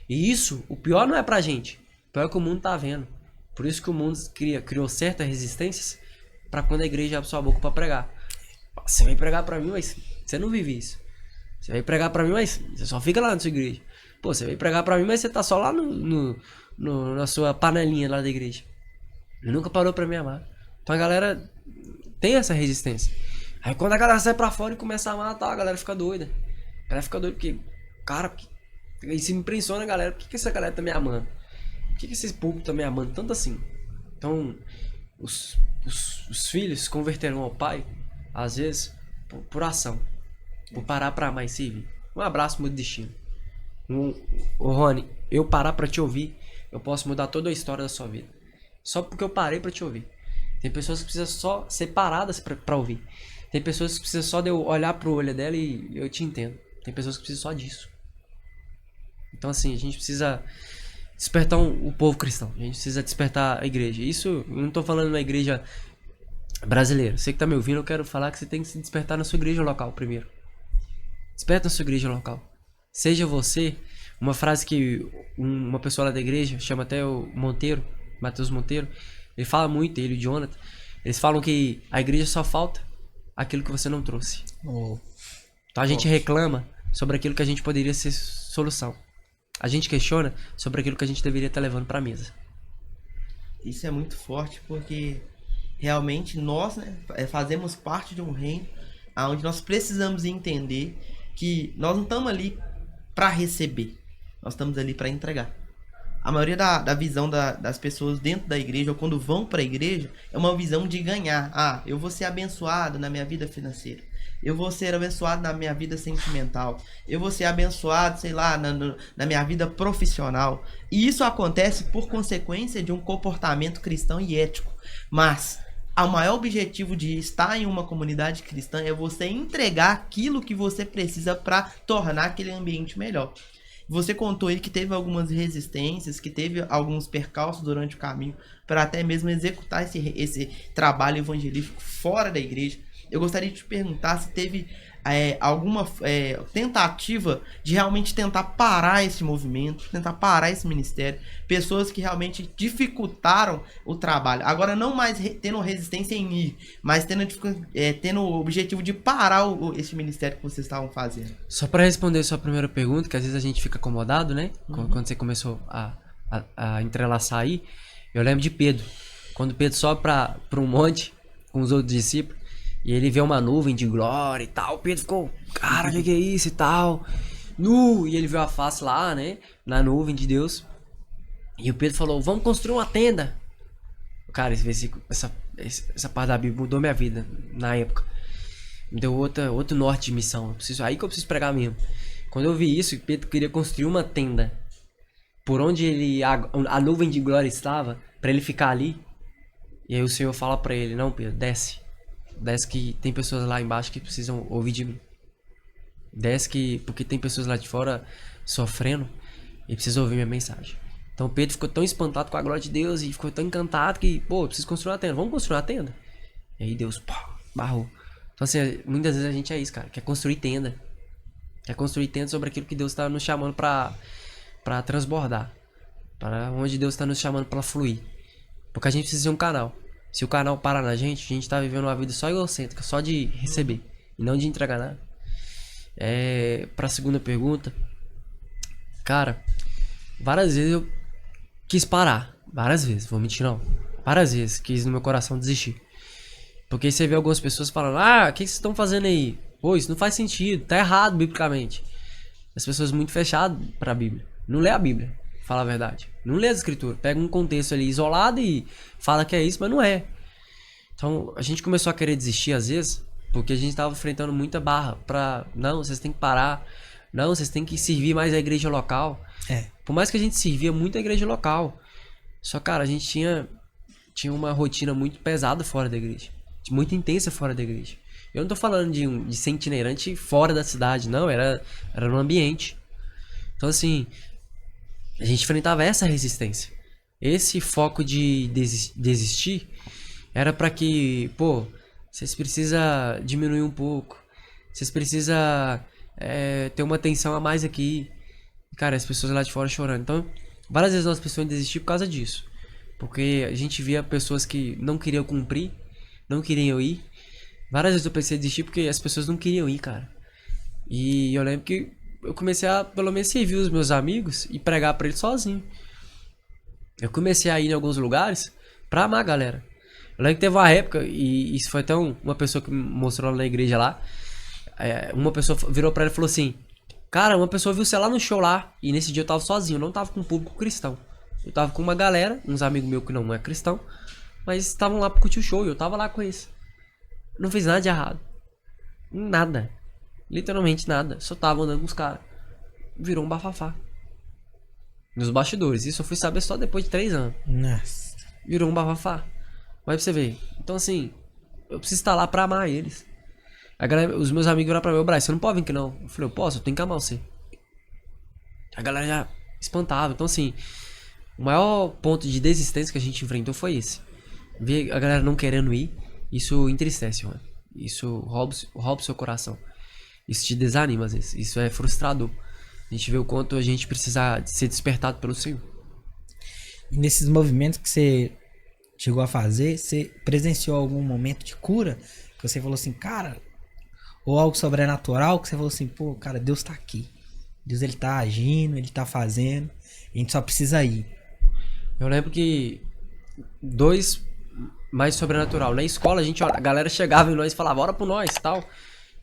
E isso, o pior não é pra gente, o pior é que o mundo tá vendo. Por isso que o mundo criou certas resistências pra quando a igreja abre sua boca pra pregar. Você vem pregar pra mim, mas você não vive isso. Você vem pregar pra mim, mas você só fica lá na sua igreja. Pô, você vem pregar pra mim, mas você tá só lá na sua panelinha lá da igreja. E nunca parou pra me amar. Então a galera tem essa resistência. Aí quando a galera sai pra fora e começa a amar, tá, a galera fica doida. A galera fica doida porque, cara, isso me impressiona a galera. Por que essa galera tá me amando? Por que esse público tá me amando tanto assim? Então, os filhos se converterão ao pai, às vezes, por ação. Por parar pra amar e servir. Um abraço, meu destino. Ô Rony, eu parar pra te ouvir, eu posso mudar toda a história da sua vida. Só porque eu parei pra te ouvir. Tem pessoas que precisam só ser paradas pra ouvir. Tem pessoas que precisam só de eu olhar pro olho dela e eu te entendo. Tem pessoas que precisam só disso. Então assim, a gente precisa despertar o povo cristão. A gente precisa despertar a igreja. Isso, eu não tô falando na igreja brasileira. Você que tá me ouvindo, eu quero falar que você tem que se despertar na sua igreja local primeiro. Desperta na sua igreja local. Seja você, uma frase que uma pessoa lá da igreja, chama até o Monteiro, Matheus Monteiro, ele fala muito, ele e o Jonathan, eles falam que a igreja só falta aquilo que você não trouxe. Então a gente reclama sobre aquilo que a gente poderia ser solução. A gente questiona sobre aquilo que a gente deveria estar levando pra mesa. Isso é muito forte porque realmente nós, né, fazemos parte de um reino onde nós precisamos entender que nós não estamos ali para receber, nós estamos ali para entregar. A maioria da visão das pessoas dentro da igreja ou quando vão para a igreja é uma visão de ganhar. Ah, eu vou ser abençoado na minha vida financeira. Eu vou ser abençoado na minha vida sentimental. Eu vou ser abençoado, sei lá, na minha vida profissional. E isso acontece por consequência de um comportamento cristão e ético. Mas o maior objetivo de estar em uma comunidade cristã é você entregar aquilo que você precisa para tornar aquele ambiente melhor. Você contou aí que teve algumas resistências, que teve alguns percalços durante o caminho para até mesmo executar esse trabalho evangelístico fora da igreja. Eu gostaria de te perguntar se teve alguma tentativa de realmente tentar parar esse movimento, tentar parar esse ministério, pessoas que realmente dificultaram o trabalho. Agora não mais tendo resistência em ir, mas tendo o objetivo de parar esse ministério que vocês estavam fazendo. Só para responder a sua primeira pergunta, que às vezes a gente fica acomodado, né? Quando você começou a entrelaçar aí, eu lembro de Pedro. Quando Pedro sobe para um monte com os outros discípulos, e ele vê uma nuvem de glória e tal. O Pedro ficou, cara, o que é isso e tal? E ele viu a face lá, né? Na nuvem de Deus. E o Pedro falou, vamos construir uma tenda. Cara, esse versículo, essa parte da Bíblia mudou minha vida na época. Me deu outro norte de missão. Aí que eu preciso pregar mesmo. Quando eu vi isso, Pedro queria construir uma tenda. Por onde a nuvem de glória estava, para ele ficar ali. E aí o Senhor fala para ele, não, Pedro, desce que tem pessoas lá embaixo que precisam ouvir de mim. Porque tem pessoas lá de fora sofrendo e precisam ouvir minha mensagem. Então Pedro ficou tão espantado com a glória de Deus e ficou tão encantado que, eu preciso construir uma tenda. Vamos construir uma tenda? E aí Deus, barrou. Então assim, muitas vezes a gente é isso, cara. Quer construir tenda. Quer construir tenda sobre aquilo que Deus está nos chamando pra transbordar. Para onde Deus está nos chamando para fluir. Porque a gente precisa de um canal. Se o canal parar na gente tá vivendo uma vida só egocêntrica, só de receber e não de entregar nada. Pra segunda pergunta, cara, várias vezes eu quis parar. Várias vezes, vou mentir não. Várias vezes quis no meu coração desistir. Porque você vê algumas pessoas falando, o que vocês estão fazendo aí? Pô, isso não faz sentido, tá errado biblicamente. As pessoas muito fechadas pra Bíblia. Não lê a Bíblia. Fala a verdade. Não lê as escrituras. Pega um contexto ali isolado e fala que é isso, mas não é. Então, a gente começou a querer desistir às vezes, porque a gente tava enfrentando muita barra pra... Não, vocês têm que parar. Não, vocês têm que servir mais a igreja local. Por mais que a gente servia muito a igreja local. Só, cara, a gente tinha uma rotina muito pesada fora da igreja. Muito intensa fora da igreja. Eu não tô falando de ser itinerante fora da cidade, não. Era no ambiente. Então, assim... A gente enfrentava essa resistência. Esse foco de desistir era pra que, vocês precisam diminuir um pouco. Vocês precisam ter uma atenção a mais aqui. Cara, as pessoas lá de fora chorando. Então, várias vezes nós pensamos em desistir por causa disso. Porque a gente via pessoas que não queriam cumprir, não queriam ir. Várias vezes eu pensei em desistir porque as pessoas não queriam ir, cara. E eu lembro que eu comecei a, pelo menos, servir os meus amigos e pregar pra eles sozinho. Eu comecei a ir em alguns lugares pra amar a galera. Eu lembro que teve uma época, e isso foi até uma pessoa que me mostrou lá na igreja lá. Uma pessoa virou pra ele e falou assim: cara, uma pessoa viu você lá no show lá. E nesse dia eu tava sozinho, eu não tava com um público cristão. Eu tava com uma galera, uns amigos meus que não é cristão, mas estavam lá pra curtir o show e eu tava lá com eles. Não fiz nada de errado. Nada. Literalmente nada. Só tava andando com os caras. Virou um bafafá. Nos bastidores. Isso eu fui saber só depois de 3 anos. Nossa. Virou um bafafá. Mas pra você ver. Então assim, eu preciso estar lá pra amar eles. A galera, os meus amigos viraram pra mim: ô Braz, você não pode vir aqui não. Eu falei: eu posso, eu tenho que amar você. A galera já espantava. Então assim, o maior ponto de desistência que a gente enfrentou foi esse. Ver a galera não querendo ir, isso entristece, mano. Isso rouba o seu coração. Isso te desanima às vezes. Isso é frustrador. A gente vê o quanto a gente precisa ser despertado pelo Senhor. E nesses movimentos que você chegou a fazer, você presenciou algum momento de cura? Que você falou assim, cara... Ou algo sobrenatural que você falou assim, pô, cara, Deus tá aqui. Deus, ele tá agindo, ele tá fazendo. A gente só precisa ir. Eu lembro que 2 mais sobrenatural. Na escola, a galera chegava em nós e falava: ora por nós, tal.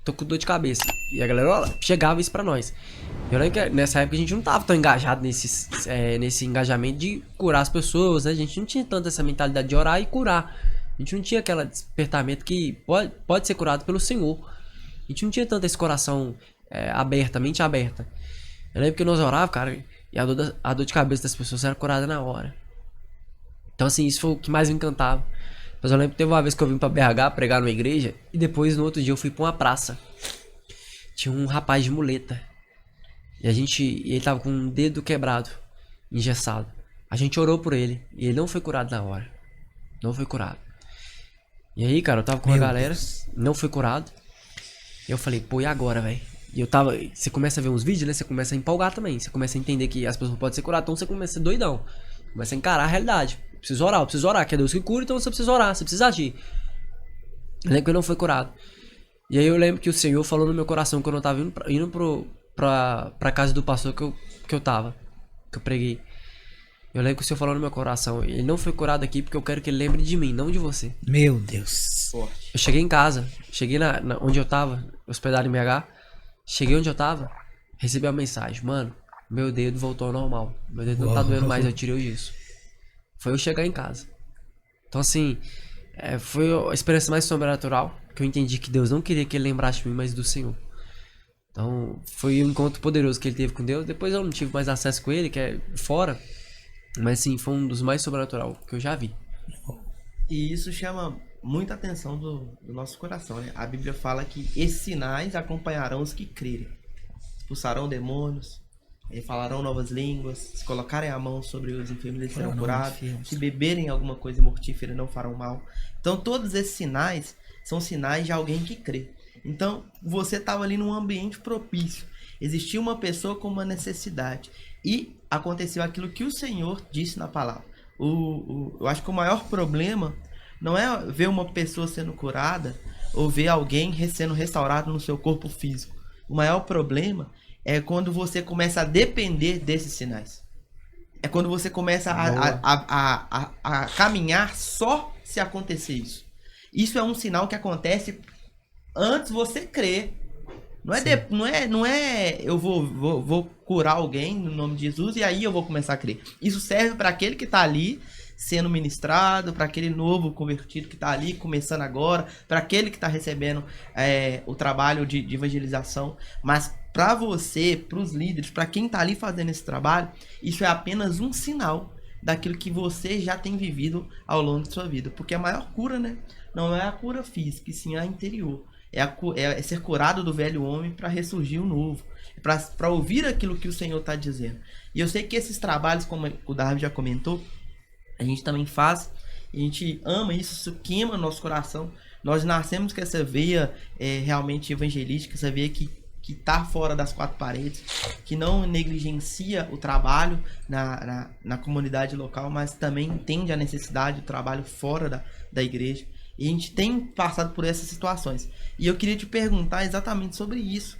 Tô com dor de cabeça. E a galera chegava isso pra nós. Eu lembro que nessa época a gente não tava tão engajado nesse engajamento de curar as pessoas, né? A gente não tinha tanto essa mentalidade de orar e curar. A gente não tinha aquele despertamento que pode ser curado pelo Senhor. A gente não tinha tanto esse coração aberto, a mente aberta. Eu lembro que nós orávamos, cara, e a dor de cabeça das pessoas era curada na hora. Então assim, isso foi o que mais me encantava. Mas eu lembro que teve uma vez que eu vim pra BH pregar numa igreja, e depois no outro dia eu fui pra uma praça. Tinha um rapaz de muleta. E ele tava com um dedo quebrado, engessado. A gente orou por ele, e ele não foi curado na hora. Não foi curado. E aí, cara, eu tava com uma galera, não foi curado. Eu falei, pô, e agora, velho? E você começa a ver uns vídeos, né? Você começa a empolgar também. Você começa a entender que as pessoas podem ser curadas, então você começa a ser doidão. Começa a encarar a realidade. Eu preciso orar, que é Deus que cura, então você precisa orar, você precisa agir. Eu lembro que eu não fui curado. E aí eu lembro que o Senhor falou no meu coração quando eu tava indo pra casa do pastor que eu preguei. Eu lembro que o Senhor falou no meu coração: ele não foi curado aqui porque eu quero que ele lembre de mim, não de você. Meu Deus. Eu cheguei em casa, cheguei onde eu tava, hospedado em BH. Cheguei onde eu tava, recebi a mensagem: mano, meu dedo voltou ao normal. Meu dedo não tá doendo mais, eu tirei o gesso. Foi eu chegar em casa. Então assim, foi a experiência mais sobrenatural, que eu entendi que Deus não queria que ele lembrasse de mim, mas do Senhor. Então foi um encontro poderoso que ele teve com Deus. Depois eu não tive mais acesso com ele, que é fora. Mas sim, foi um dos mais sobrenatural que eu já vi. E isso chama muita atenção do nosso coração, né? A Bíblia fala que esses sinais acompanharão os que crerem. Expulsarão demônios, falarão novas línguas, se colocarem a mão sobre os enfermos eles serão curados, se beberem alguma coisa mortífera não farão mal. Então todos esses sinais são sinais de alguém que crê. Então você estava ali num ambiente propício. Existia uma pessoa com uma necessidade. E aconteceu aquilo que o Senhor disse na palavra. Eu acho que o maior problema não é ver uma pessoa sendo curada ou ver alguém sendo restaurado no seu corpo físico. O maior problema é quando você começa a depender desses sinais. É quando você começa a caminhar só se acontecer isso. Isso é um sinal que acontece antes você crer. Não é eu vou curar alguém no nome de Jesus e aí eu vou começar a crer. Isso serve para aquele que está ali sendo ministrado, para aquele novo convertido que está ali começando agora, para aquele que está recebendo o trabalho de evangelização. Mas para você, para os líderes, para quem está ali fazendo esse trabalho, isso é apenas um sinal daquilo que você já tem vivido ao longo de sua vida. Porque a maior cura, né, não é a cura física, e sim a interior. É ser curado do velho homem para ressurgir o novo. Para ouvir aquilo que o Senhor está dizendo. E eu sei que esses trabalhos, como o Darby já comentou, a gente também faz. A gente ama isso, isso queima no nosso coração. Nós nascemos com essa veia realmente evangelística, essa veia que tá fora das quatro paredes, que não negligencia o trabalho na comunidade local, mas também entende a necessidade do trabalho fora da igreja. E a gente tem passado por essas situações. E eu queria te perguntar exatamente sobre isso.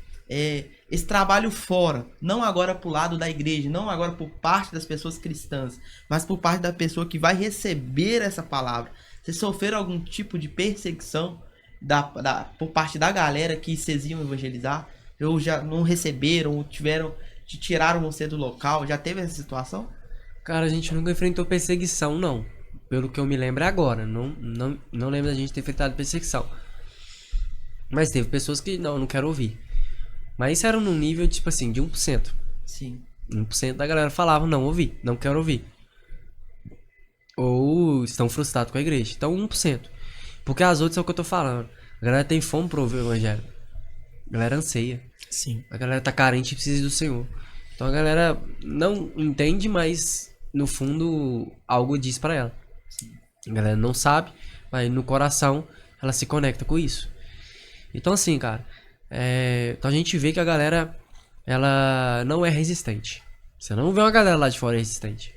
Esse trabalho fora, não agora pro lado da igreja, não agora por parte das pessoas cristãs, mas por parte da pessoa que vai receber essa palavra. Vocês sofreram algum tipo de perseguição por parte da galera que vocês iam evangelizar? Ou já não receberam, ou tiraram você do local? Já teve essa situação? Cara, a gente nunca enfrentou perseguição, não. Pelo que eu me lembro agora. Não lembro da gente ter enfrentado perseguição. Mas teve pessoas que não quero ouvir. Mas isso era num nível, tipo assim, de 1%. Sim. 1% da galera falava, não ouvi, não quero ouvir. Ou estão frustrados com a igreja. Então 1%. Porque as outras é o que eu tô falando. A galera tem fome pra ouvir o evangelho. A galera anseia. Sim. A galera tá carente e precisa do Senhor. Então a galera não entende, mas no fundo algo diz pra ela. A galera não sabe, mas no coração ela se conecta com isso. Então assim, cara, então a gente vê que a galera, ela não é resistente. Você não vê uma galera lá de fora resistente.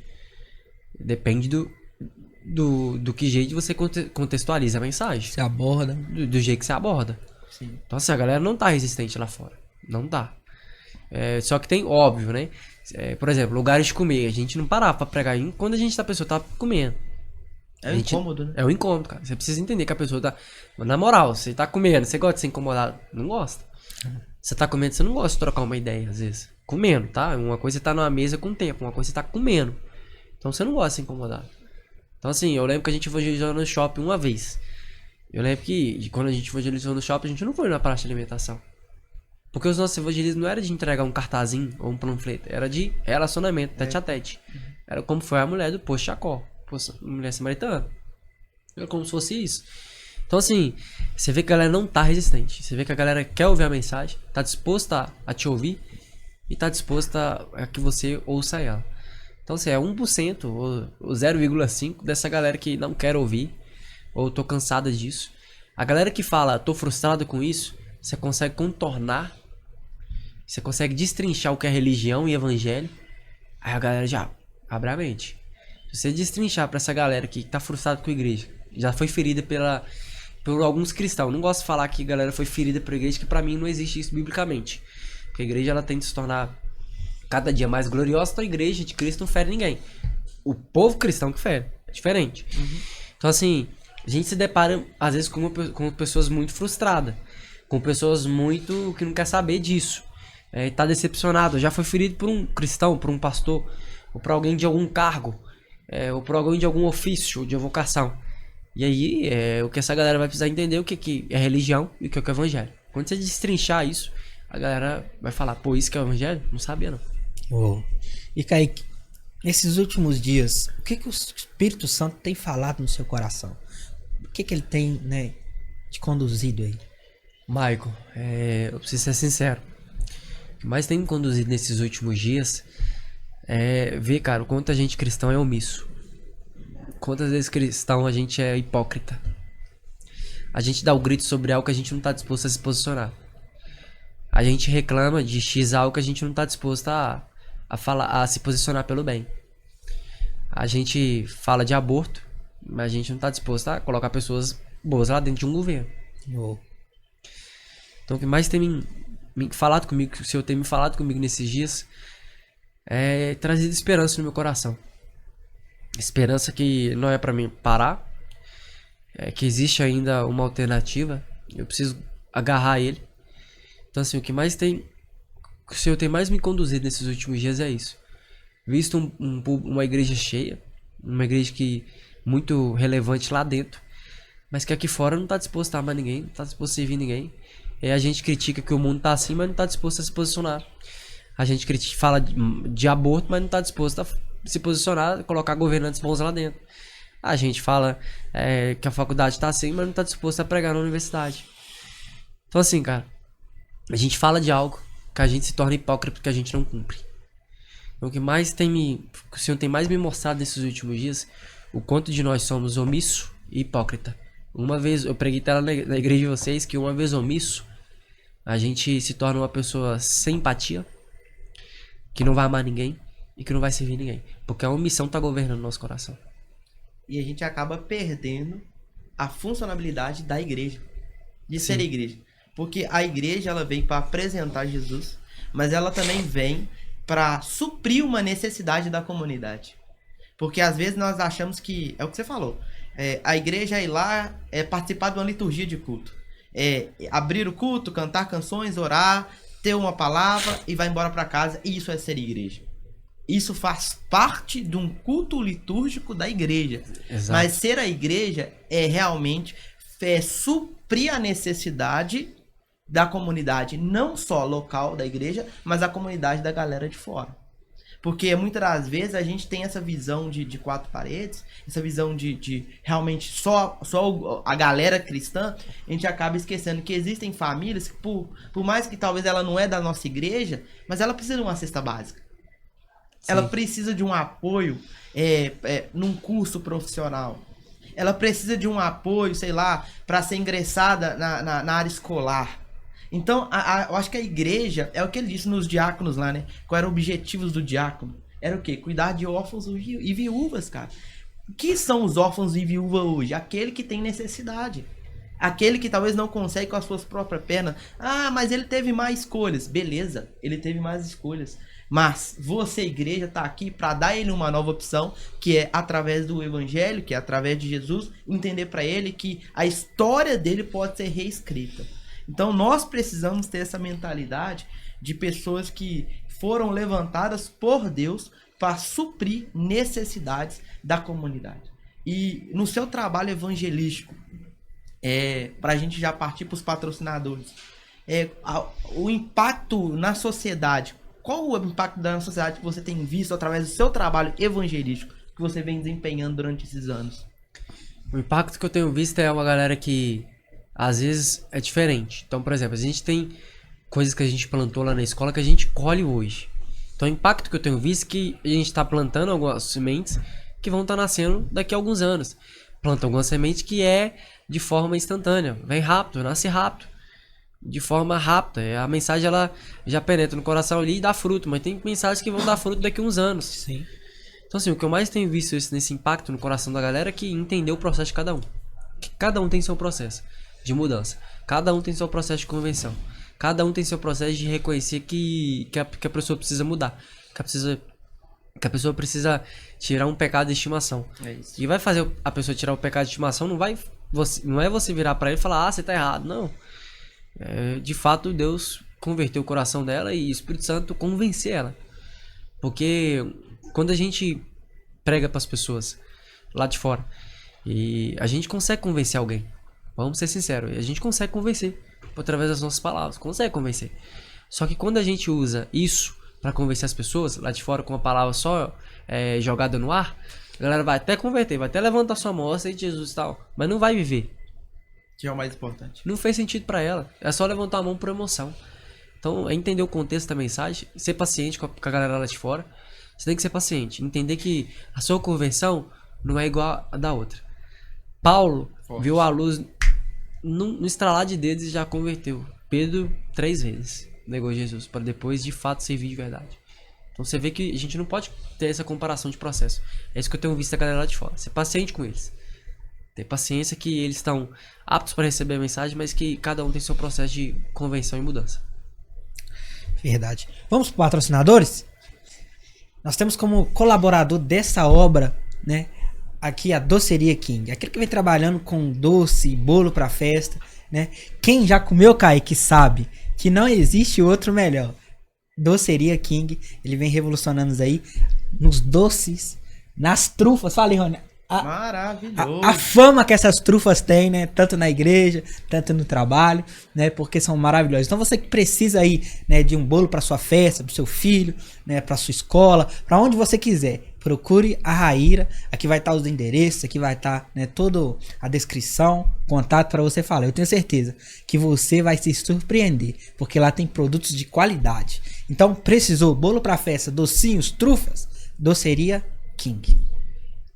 Depende do que jeito você contextualiza a mensagem. Você aborda. Do jeito que você aborda. Sim. Então assim, a galera não tá resistente lá fora. Não tá. Só que tem, óbvio, né? Por exemplo, lugares de comer. A gente não parava pra pregar quando a pessoa tá comendo. É um incômodo, né? É um incômodo, cara. Você precisa entender que a pessoa tá... Na moral, você tá comendo, você gosta de ser incomodado? Não gosta. Você tá comendo, você não gosta de trocar uma ideia, às vezes. Comendo, tá? Uma coisa é tá numa mesa com tempo, uma coisa é tá comendo. Então você não gosta de ser incomodado. Então assim, eu lembro que a gente evangelizou no shopping uma vez. Eu lembro que quando a gente evangelizou no shopping, a gente não foi na praça de alimentação. Porque os nossos evangelismos não era de entregar um cartazinho ou um panfleto. Era de relacionamento, tete a tete. Era como foi a mulher do posto Jacó. Mulher samaritana. Era como se fosse isso. Então assim, você vê que a galera não tá resistente. Você vê que a galera quer ouvir a mensagem, tá disposta a te ouvir e tá disposta a que você ouça ela. Então assim, é 1% ou 0,5% dessa galera que não quer ouvir ou tô cansada disso. A galera que fala, tô frustrado com isso, você consegue contornar, você consegue destrinchar o que é religião e evangelho, aí a galera já abre a mente. Se você destrinchar pra essa galera que tá frustrada com a igreja, já foi ferida por alguns cristãos. Não gosto de falar que a galera foi ferida pela igreja, que pra mim não existe isso biblicamente. Porque a igreja ela tem de se tornar cada dia mais gloriosa, então a igreja de Cristo não fere ninguém. O povo cristão que fere, é diferente. Então assim, a gente se depara às vezes com pessoas muito frustradas, com pessoas muito que não quer saber disso, tá decepcionado, já foi ferido por um cristão, por um pastor, ou por alguém de algum cargo, ou por alguém de algum ofício, de vocação. E aí, o que essa galera vai precisar entender o que é religião e o que é o evangelho. Quando você destrinchar isso, a galera vai falar, pô, isso que é o evangelho? Não sabia, não. Oh. E Kaique, nesses últimos dias, o que o Espírito Santo tem falado no seu coração? O que ele tem, né, te conduzido aí? Michael, eu preciso ser sincero. O que mais tem me conduzido nesses últimos dias é ver, cara, o quanto a gente cristão é omisso. Quantas vezes cristão a gente é hipócrita. A gente dá o grito sobre algo que a gente não está disposto a se posicionar. A gente reclama de X algo que a gente não está disposto a se posicionar pelo bem. A gente fala de aborto, mas a gente não está disposto a colocar pessoas boas lá dentro de um governo. Oh. Então o que mais tem falado comigo, o Senhor tem me falado comigo nesses dias, é trazido esperança no meu coração. Esperança que não é pra mim parar, que existe ainda uma alternativa, eu preciso agarrar ele. Então assim, o Senhor tem mais me conduzido nesses últimos dias é isso. Visto uma igreja cheia, uma igreja que muito relevante lá dentro, mas que aqui fora não tá disposto a amar ninguém, não tá disposto a servir ninguém. A gente critica que o mundo tá assim, mas não tá disposto a se posicionar. A gente fala de aborto, mas não tá disposto a se posicionar, colocar governantes bons lá dentro. A gente fala que a faculdade tá assim, mas não tá disposto a pregar na universidade. Então assim, cara, a gente fala de algo que a gente se torna hipócrita porque a gente não cumpre. Então, o Senhor tem mais me mostrado nesses últimos dias, o quanto de nós somos omisso e hipócrita Uma vez, eu preguei até lá na igreja de vocês, que uma vez omisso, a gente se torna uma pessoa sem empatia, que não vai amar ninguém e que não vai servir ninguém. Porque a omissão tá governando o nosso coração. E a gente acaba perdendo a funcionalidade da igreja, de ser igreja. Porque a igreja, ela vem para apresentar Jesus, mas ela também vem para suprir uma necessidade da comunidade. Porque às vezes nós achamos que, é o que você falou, a igreja é ir lá, participar de uma liturgia de culto. Abrir o culto, cantar canções, orar, ter uma palavra e vai embora para casa. E isso é ser igreja. Isso faz parte de um culto litúrgico da igreja. Exato. Mas ser a igreja é realmente suprir a necessidade da comunidade, não só local da igreja, mas a comunidade da galera de fora. Porque muitas das vezes a gente tem essa visão de quatro paredes, essa visão de realmente só a galera cristã, a gente acaba esquecendo que existem famílias que, por mais que talvez ela não é da nossa igreja, mas ela precisa de uma cesta básica. Sim. Ela precisa de um apoio num curso profissional. Ela precisa de um apoio, sei lá, para ser ingressada na área escolar. Então, eu acho que a igreja, é o que ele disse nos diáconos lá, né? Quais eram os objetivos do diácono? Era o quê? Cuidar de órfãos e viúvas, cara. O que são os órfãos e viúvas hoje? Aquele que tem necessidade. Aquele que talvez não consegue com as suas próprias pernas. Ah, mas ele teve mais escolhas. Beleza, ele teve mais escolhas. Mas você, igreja, está aqui para dar ele uma nova opção, que é através do evangelho, que é através de Jesus, entender para ele que a história dele pode ser reescrita. Então nós precisamos ter essa mentalidade de pessoas que foram levantadas por Deus para suprir necessidades da comunidade. E no seu trabalho evangelístico, para a gente já partir para os patrocinadores, o impacto na sociedade. Qual o impacto da sociedade que você tem visto através do seu trabalho evangelístico que você vem desempenhando durante esses anos? O impacto que eu tenho visto é uma galera que às vezes é diferente. Então, por exemplo, a gente tem coisas que a gente plantou lá na escola que a gente colhe hoje. Então, o impacto que eu tenho visto é que a gente está plantando algumas sementes que vão estar nascendo daqui a alguns anos. Planta algumas sementes que é de forma instantânea, vem rápido, nasce rápido. De forma rápida, a mensagem ela já penetra no coração ali e dá fruto, mas tem mensagens que vão dar fruto daqui a uns anos. Sim. Então assim, o que eu mais tenho visto nesse impacto no coração da galera é que entender o processo de cada um. Que cada um tem seu processo de mudança, cada um tem seu processo de convenção, cada um tem seu processo de reconhecer que a pessoa precisa mudar, que a pessoa precisa tirar um pecado de estimação. É isso. E vai fazer a pessoa tirar o pecado de estimação, não é você virar pra ele e falar, você tá errado, não. De fato, Deus converteu o coração dela e o Espírito Santo convencer ela. Porque quando a gente prega para as pessoas lá de fora, e a gente consegue convencer alguém, vamos ser sinceros, a gente consegue convencer através das nossas palavras, consegue convencer. Só que quando a gente usa isso para convencer as pessoas lá de fora com uma palavra só jogada no ar, a galera vai até converter, vai até levantar sua mão, aceite Jesus e tal, mas não vai viver. Que é o mais importante. Não fez sentido pra ela. É só levantar a mão por emoção. Então, é entender o contexto da mensagem, ser paciente com a galera lá de fora. Você tem que ser paciente. Entender que a sua conversão não é igual a da outra. Paulo viu a luz no estralar de dedos e já converteu. Pedro 3 vezes negou Jesus para depois de fato servir de verdade. Então você vê que a gente não pode ter essa comparação de processo. É isso que eu tenho visto da galera lá de fora. Ser paciente com eles. Ter paciência que eles estão aptos para receber a mensagem, mas que cada um tem seu processo de convenção e mudança. Verdade. Vamos para patrocinadores? Nós temos como colaborador dessa obra, né, aqui a Doceria King. Aquele que vem trabalhando com doce, bolo para festa, né? Quem já comeu, Kaique, sabe que não existe outro melhor. Doceria King, ele vem revolucionando aí nos doces, nas trufas. Fala aí, Rony. Maravilhoso. A fama que essas trufas têm, né? Tanto na igreja, tanto no trabalho, né? Porque são maravilhosas. Então você que precisa aí, né, de um bolo para sua festa, pro seu filho, né, para sua escola, para onde você quiser, procure a Raíra. Aqui vai estar os endereços, aqui vai estar, né, toda a descrição, contato para você falar. Eu tenho certeza que você vai se surpreender, porque lá tem produtos de qualidade. Então precisou bolo para festa, docinhos, trufas, Doceria King.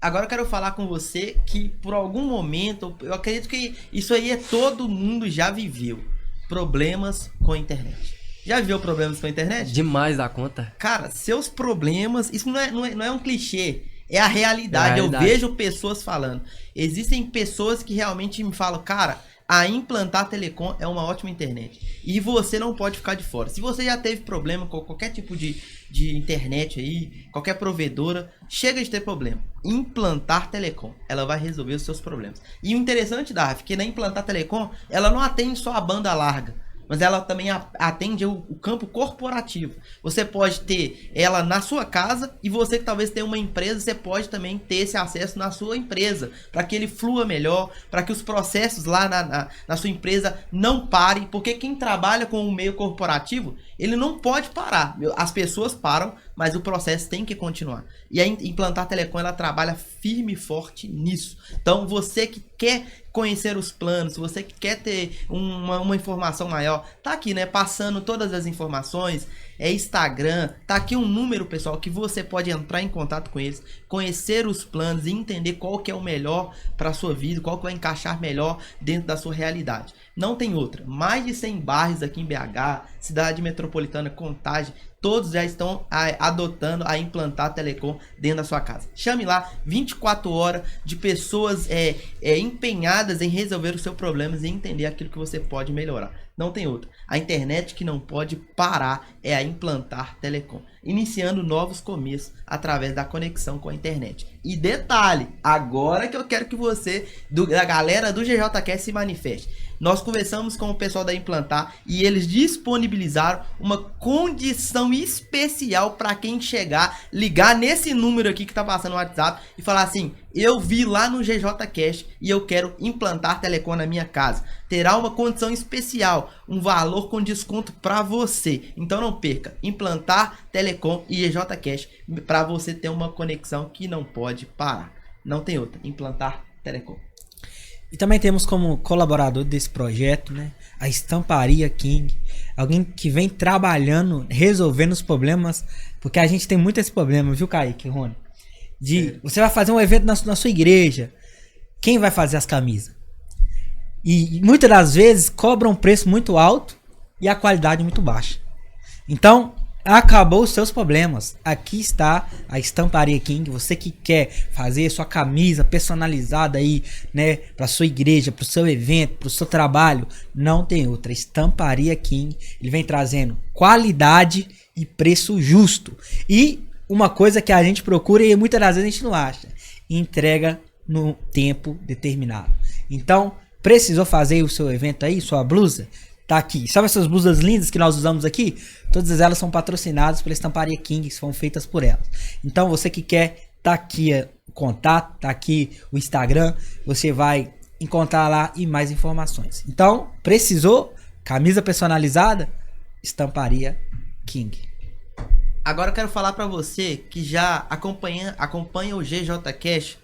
Agora eu quero falar com você que por algum momento, eu acredito que isso aí todo mundo já viveu. Problemas com a internet. Já viveu problemas com a internet? Demais da conta. Cara, seus problemas, isso não é um clichê, é a realidade. Eu vejo pessoas falando. Existem pessoas que realmente me falam, cara, a Implantar Telecom é uma ótima internet. E você não pode ficar de fora. Se você já teve problema com qualquer tipo de internet aí, qualquer provedora, chega de ter problema. Implantar Telecom, ela vai resolver os seus problemas. E o interessante, Darf, que na Implantar Telecom, ela não atende só a banda larga, mas ela também atende o campo corporativo. Você pode ter ela na sua casa e você que talvez tenha uma empresa, você pode também ter esse acesso na sua empresa, para que ele flua melhor, para que os processos lá na sua empresa não parem, porque quem trabalha com o meio corporativo, ele não pode parar. As pessoas param, mas o processo tem que continuar. E a Implantar Telecom, ela trabalha firme e forte nisso. Então, você que quer conhecer os planos, você que quer ter uma informação maior, tá aqui, né, passando todas as informações, Instagram, tá aqui um número, pessoal, que você pode entrar em contato com eles, conhecer os planos e entender qual que é o melhor para sua vida, qual que vai encaixar melhor dentro da sua realidade. Não tem outra. Mais de 100 bairros aqui em BH, cidade metropolitana, Contagem, todos já estão adotando a Implantar Telecom dentro da sua casa. Chame lá, 24 horas de pessoas empenhadas em resolver os seus problemas e entender aquilo que você pode melhorar. Não tem outra. A internet que não pode parar é a Implantar Telecom, iniciando novos começos através da conexão com a internet. E detalhe, agora que eu quero que você, da galera do GJCast, se manifeste. Nós conversamos com o pessoal da Implantar e eles disponibilizaram uma condição especial para quem chegar, ligar nesse número aqui que tá passando no WhatsApp e falar assim: eu vi lá no GJCast e eu quero implantar Telecom na minha casa. Terá uma condição especial, um valor com desconto para você. Então não perca, Implantar Telecom e GJCast para você ter uma conexão que não pode parar. Não tem outra, Implantar Telecom. E também temos como colaborador desse projeto, né, a Estamparia King. Alguém que vem trabalhando, resolvendo os problemas, porque a gente tem muito esse problema, viu, Kaique, Rony? Você vai fazer um evento na sua igreja, quem vai fazer as camisas? E muitas das vezes cobram um preço muito alto e a qualidade muito baixa. Então, acabou os seus problemas. Aqui está a Estamparia King. Você que quer fazer sua camisa personalizada aí, né, para sua igreja, para o seu evento, para o seu trabalho, não tem outra. Estamparia King. Ele vem trazendo qualidade e preço justo. E uma coisa que a gente procura e muitas das vezes a gente não acha: entrega no tempo determinado. Então, precisou fazer o seu evento aí, sua blusa? Tá aqui. Sabe essas blusas lindas que nós usamos aqui? Todas elas são patrocinadas pela Estamparia King, que foram feitas por elas. Então, você que quer, tá aqui o contato, tá aqui o Instagram, você vai encontrar lá e mais informações. Então, precisou? Camisa personalizada? Estamparia King. Agora eu quero falar para você que já acompanha o GJCast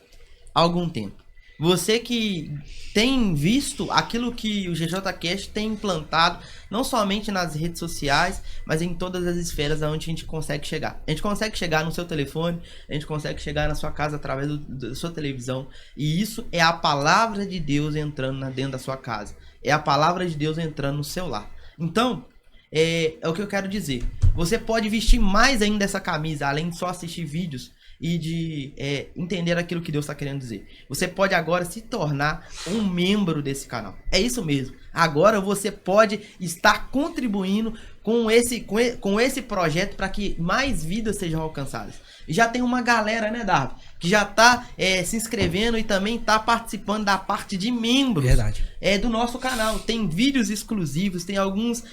há algum tempo. Você que tem visto aquilo que o GJCast tem implantado, não somente nas redes sociais, mas em todas as esferas onde a gente consegue chegar. A gente consegue chegar no seu telefone, a gente consegue chegar na sua casa através da sua televisão. E isso é a palavra de Deus entrando dentro da sua casa. É a palavra de Deus entrando no seu lar. Então, é o que eu quero dizer. Você pode vestir mais ainda essa camisa, além de só assistir vídeos e de entender aquilo que Deus está querendo dizer. Você pode agora se tornar um membro desse canal. É isso mesmo. Agora você pode estar contribuindo com esse projeto para que mais vidas sejam alcançadas. E já tem uma galera, né, Davi, que já está se inscrevendo e também está participando da parte de membros. Verdade. Do nosso canal. Tem vídeos exclusivos, tem alguns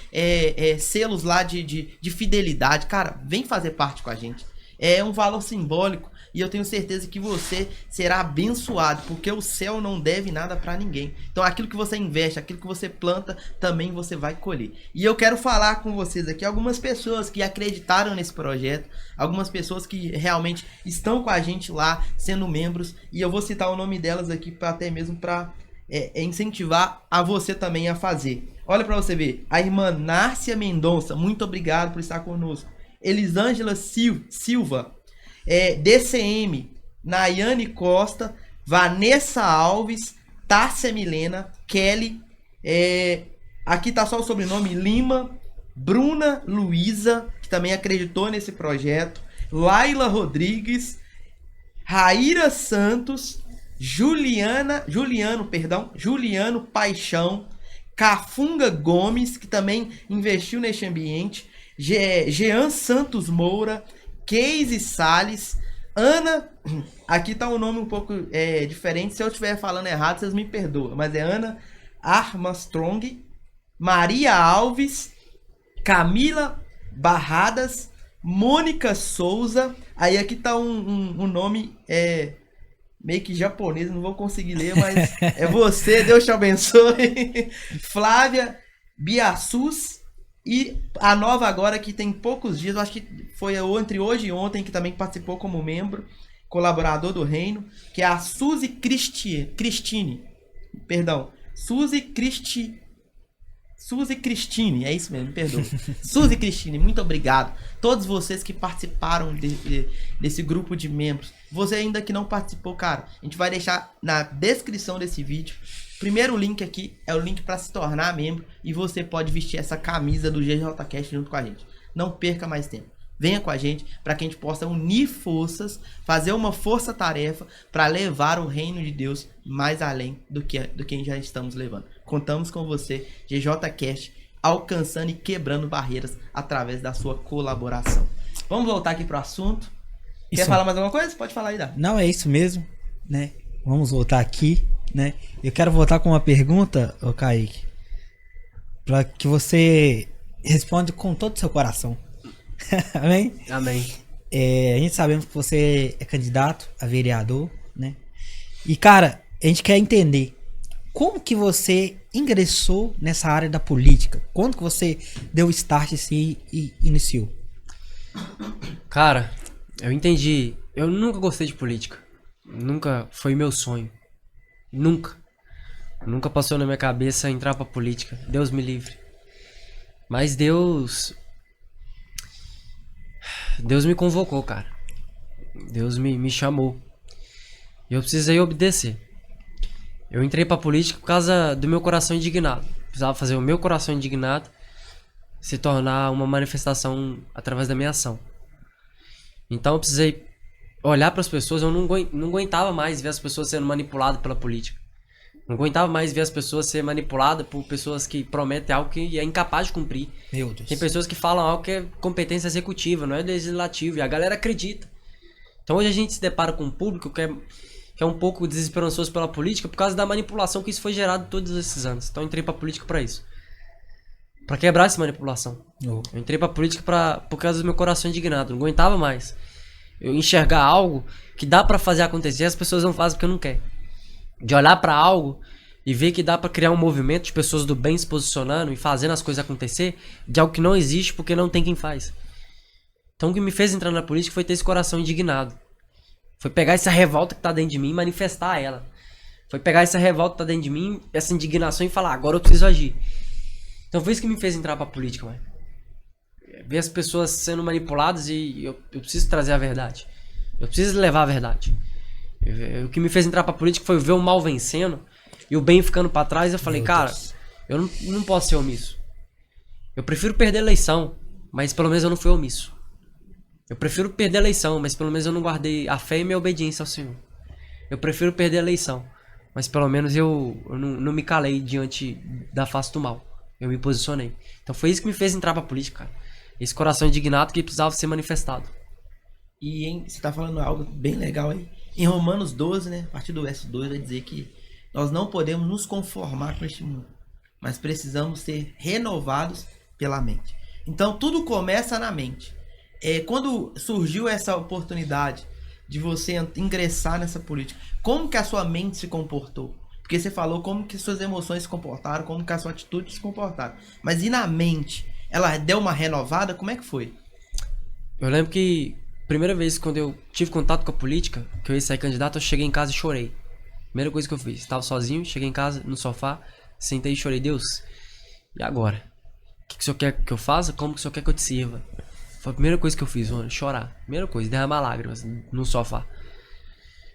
selos lá de fidelidade. Cara, vem fazer parte com a gente. É um valor simbólico e eu tenho certeza que você será abençoado, porque o céu não deve nada para ninguém. Então aquilo que você investe, aquilo que você planta, também você vai colher. E eu quero falar com vocês aqui algumas pessoas que acreditaram nesse projeto, algumas pessoas que realmente estão com a gente lá, sendo membros, e eu vou citar o nome delas aqui até mesmo para incentivar a você também a fazer. Olha para você ver, a irmã Nárcia Mendonça, muito obrigado por estar conosco. Elisângela Silva, DCM, Nayane Costa, Vanessa Alves, Tássia Milena, Kelly, aqui tá só o sobrenome, Lima, Bruna Luiza, que também acreditou nesse projeto, Laila Rodrigues, Raíra Santos, Juliano Paixão, Cafunga Gomes, que também investiu neste ambiente, Jean Santos Moura, Casey Salles, Ana, aqui tá um nome um pouco diferente, se eu estiver falando errado, vocês me perdoam, mas é Ana Armstrong, Maria Alves, Camila Barradas, Mônica Souza, aí aqui tá um nome meio que japonês, não vou conseguir ler, mas é você, Deus te abençoe. Flávia Biassus e a nova agora que tem poucos dias, eu acho que foi entre hoje e ontem, que também participou como membro, colaborador do reino, que é a Suzy Cristine, Suzy Cristine, é isso mesmo, me perdoa. Suzy Cristine, muito obrigado. Todos vocês que participaram desse grupo de membros. Você ainda que não participou, cara, a gente vai deixar na descrição desse vídeo. Primeiro link aqui é o link para se tornar membro e você pode vestir essa camisa do GJCast junto com a gente. Não perca mais tempo. Venha com a gente para que a gente possa unir forças, fazer uma força-tarefa para levar o reino de Deus mais além do que já estamos levando. Contamos com você, GJCast, alcançando e quebrando barreiras através da sua colaboração. Vamos voltar aqui pro assunto. Quer falar mais alguma coisa? Pode falar aí, Dá. Não, é isso mesmo, né? Vamos voltar aqui, né? Eu quero voltar com uma pergunta, ô Kaique, para que você responda com todo o seu coração. Amém? Amém. A gente sabemos que você é candidato a vereador, né? E, cara, a gente quer entender como que você ingressou nessa área da política? Quando que você deu o start assim e iniciou? Cara, eu entendi. Eu nunca gostei de política. Nunca foi meu sonho. Nunca. Nunca passou na minha cabeça entrar pra política. Deus me livre. Mas Deus me convocou, cara. Deus me chamou. E eu precisei obedecer. Eu entrei pra política por causa do meu coração indignado. Precisava fazer o meu coração indignado se tornar uma manifestação através da minha ação. Então eu precisei olhar para as pessoas. Eu não aguentava mais ver as pessoas sendo manipuladas pela política. Não aguentava mais ver as pessoas serem manipuladas por pessoas que prometem algo que é incapaz de cumprir. Meu Deus. Tem pessoas que falam algo que é competência executiva, não é legislativo, e a galera acredita. Então hoje a gente se depara com um público que é um pouco desesperançoso pela política por causa da manipulação que isso foi gerado todos esses anos. Então eu entrei pra política pra isso. Pra quebrar essa manipulação. Eu entrei pra política por causa do meu coração indignado. Não aguentava mais eu enxergar algo que dá pra fazer acontecer, as pessoas não fazem porque não quer. De olhar pra algo e ver que dá pra criar um movimento de pessoas do bem se posicionando e fazendo as coisas acontecer, de algo que não existe porque não tem quem faz. Então o que me fez entrar na política foi ter esse coração indignado. Foi pegar essa revolta que tá dentro de mim e manifestar ela. Foi pegar essa revolta que tá dentro de mim, essa indignação e falar, agora eu preciso agir. Então foi isso que me fez entrar pra política, mano. Ver as pessoas sendo manipuladas e eu preciso trazer a verdade. Eu preciso levar a verdade. O que me fez entrar pra política foi ver o mal vencendo e o bem ficando pra trás. Eu falei, cara, eu não posso ser omisso. Eu prefiro perder a eleição, mas pelo menos eu não fui omisso. Eu prefiro perder a eleição, mas pelo menos eu não guardei a fé e minha obediência ao Senhor. Eu prefiro perder a eleição, mas pelo menos eu não me calei diante da face do mal. Eu me posicionei. Então foi isso que me fez entrar pra política, cara. Esse coração indignado que precisava ser manifestado. E você tá falando algo bem legal aí. Em Romanos 12, né, a partir do verso 2, vai dizer que nós não podemos nos conformar com este mundo, mas precisamos ser renovados pela mente. Então tudo começa na mente. Quando surgiu essa oportunidade de você ingressar nessa política, como que a sua mente se comportou? Porque você falou como que suas emoções se comportaram, como que a sua atitude se comportaram. Mas e na mente? Ela deu uma renovada? Como é que foi? Eu lembro que primeira vez quando eu tive contato com a política, que eu ia sair candidato, eu cheguei em casa e chorei. Primeira coisa que eu fiz, estava sozinho, cheguei em casa, no sofá, sentei e chorei. Deus, e agora? O que o Senhor quer que eu faça? Como que o Senhor quer que eu te sirva? Foi a primeira coisa que eu fiz, mano, chorar. Primeira coisa, derramar lágrimas no sofá.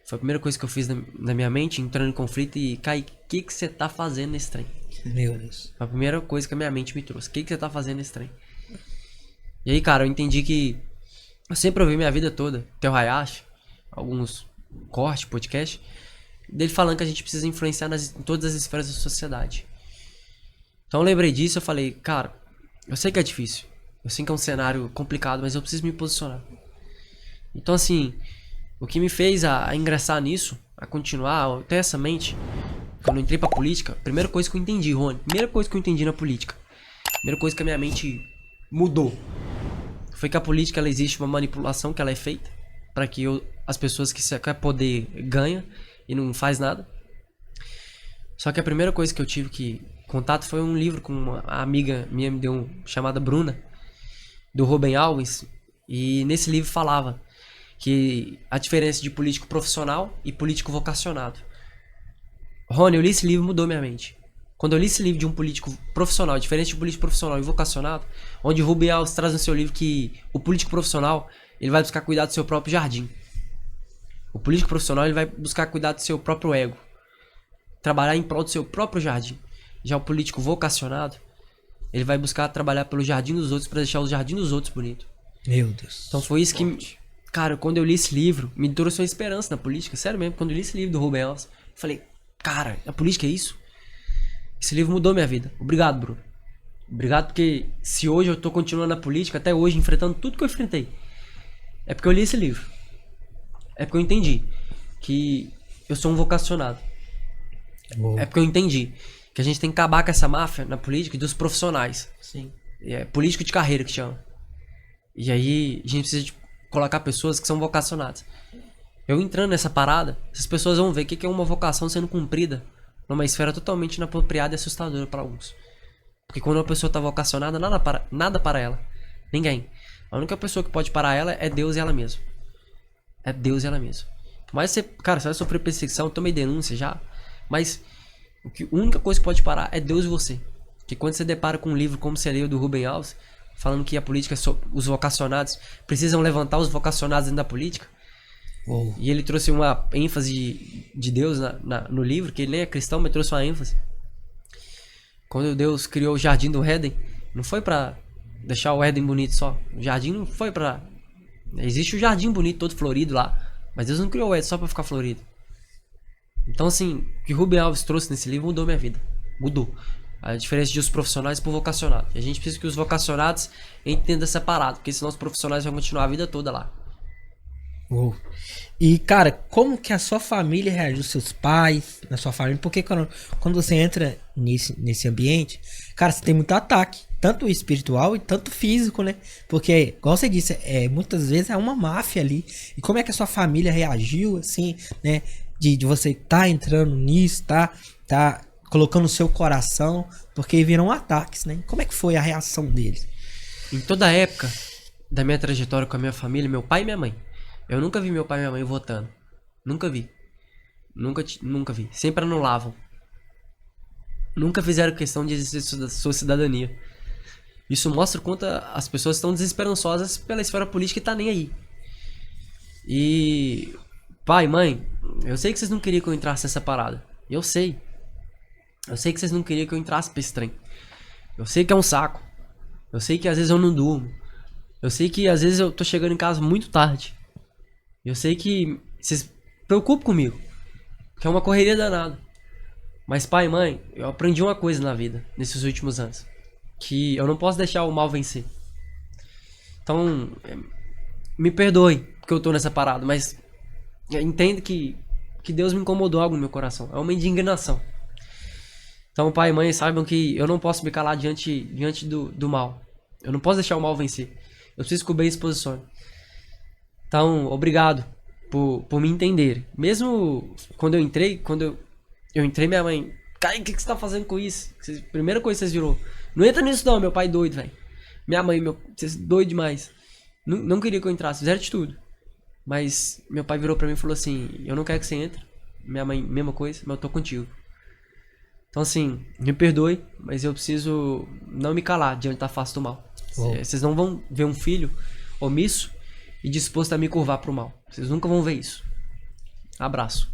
Foi a primeira coisa que eu fiz na minha mente, entrando em conflito e... Kaique, o que você tá fazendo nesse trem? Meu Deus. Foi a primeira coisa que a minha mente me trouxe. O que você tá fazendo nesse trem? E aí, cara, eu entendi que... Eu sempre ouvi minha vida toda, Theo Hayashi, alguns cortes, podcast, dele falando que a gente precisa influenciar em todas as esferas da sociedade. Então eu lembrei disso e eu falei, cara, eu sei que é difícil. Eu sei que é um cenário complicado, mas eu preciso me posicionar. Então assim, o que me fez a ingressar nisso, a continuar, a ter essa mente, quando eu entrei pra política, a primeira coisa que eu entendi, Rony, primeira coisa que eu entendi na política, primeira coisa que a minha mente mudou, foi que a política, ela existe uma manipulação que ela é feita para que as pessoas que querem poder ganham e não faz nada. Só que a primeira coisa que eu tive contato foi um livro com uma amiga minha me deu chamada Bruna, do Rubem Alves, e nesse livro falava que a diferença de político profissional e político vocacionado. Rony, eu li esse livro e mudou minha mente. Quando eu li esse livro de um político profissional, diferente de político profissional e vocacionado, onde o Rubem Alves traz no seu livro que o político profissional ele vai buscar cuidar do seu próprio jardim. O político profissional ele vai buscar cuidar do seu próprio ego. Trabalhar em prol do seu próprio jardim. Já o político vocacionado, ele vai buscar trabalhar pelo jardim dos outros para deixar o jardim dos outros bonito. Meu Deus. Então foi isso que... Cara, quando eu li esse livro, me trouxe uma esperança na política. Sério mesmo, quando eu li esse livro do Rubem Alves, eu falei, cara, a política é isso? Esse livro mudou minha vida. Obrigado, Bruno. Obrigado porque se hoje eu tô continuando na política, até hoje, enfrentando tudo que eu enfrentei, é porque eu li esse livro. É porque eu entendi que eu sou um vocacionado. É porque eu entendi que a gente tem que acabar com essa máfia na política dos profissionais. Sim. É político de carreira que chama. E aí a gente precisa de colocar pessoas que são vocacionadas. Eu entrando nessa parada, essas pessoas vão ver o que é uma vocação sendo cumprida numa esfera totalmente inapropriada e assustadora para alguns. Porque quando uma pessoa está vocacionada, nada para ela. Ninguém. A única pessoa que pode parar ela é Deus e ela mesma. É Deus e ela mesma. Mas você, cara, você vai sofrer perseguição, tomei denúncia já. Mas a única coisa que pode parar é Deus e você. Que quando você depara com um livro como você leu do Rubem Alves, falando que a política, os vocacionados precisam levantar os vocacionados dentro da política. E ele trouxe uma ênfase de Deus no livro, que ele nem é cristão, mas trouxe uma ênfase. Quando Deus criou o jardim do Éden, não foi pra deixar o Éden bonito só. O jardim não foi pra... Existe o jardim bonito, todo florido lá, mas Deus não criou o Éden só pra ficar florido. Então assim, o que Rubem Alves trouxe nesse livro mudou minha vida. Mudou. A diferença de os profissionais pro vocacionado. E a gente precisa que os vocacionados entendam essa parada, porque senão os profissionais vão continuar a vida toda lá. E, cara, como que a sua família reagiu, seus pais, na sua família? Porque quando você entra nesse ambiente, cara, você tem muito ataque, tanto espiritual e tanto físico, né? Porque, igual você disse, muitas vezes é uma máfia ali. E como é que a sua família reagiu, assim, né? De você tá entrando nisso, tá colocando o seu coração, porque viram ataques, né? Como é que foi a reação deles? Em toda a época da minha trajetória com a minha família, meu pai e minha mãe, eu nunca vi meu pai e minha mãe votando. Nunca vi. Nunca vi. Sempre anulavam. Nunca fizeram questão de exercer sua cidadania. Isso mostra o quanto as pessoas estão desesperançosas pela esfera política e tá nem aí. E... Pai, mãe, eu sei que vocês não queriam que eu entrasse nessa parada. Eu sei. Eu sei que vocês não queriam que eu entrasse pra esse trem. Eu sei que é um saco. Eu sei que às vezes eu não durmo. Eu sei que às vezes eu tô chegando em casa muito tarde. Eu sei que vocês se preocupam comigo, que é uma correria danada. Mas pai e mãe, eu aprendi uma coisa na vida, nesses últimos anos. Que eu não posso deixar o mal vencer. Então, me perdoe porque eu tô nessa parada, mas entendo que Deus me incomodou algo no meu coração. É uma indignação. Então pai e mãe saibam que eu não posso me calar diante do mal. Eu não posso deixar o mal vencer. Eu preciso que o bem se posicione. Então, obrigado por me entender. Mesmo quando eu entrei, minha mãe... Cara, o que você tá fazendo com isso? Primeira coisa que vocês virou. Não entra nisso não, meu pai doido, velho. Minha mãe, vocês doido demais. Não queria que eu entrasse, fizeram de tudo. Mas meu pai virou pra mim e falou assim, eu não quero que você entre. Minha mãe, mesma coisa, mas eu tô contigo. Então assim, me perdoe, mas eu preciso não me calar diante da face do mal. Vocês não vão ver um filho omisso e disposto a me curvar pro mal. Vocês nunca vão ver isso. Abraço.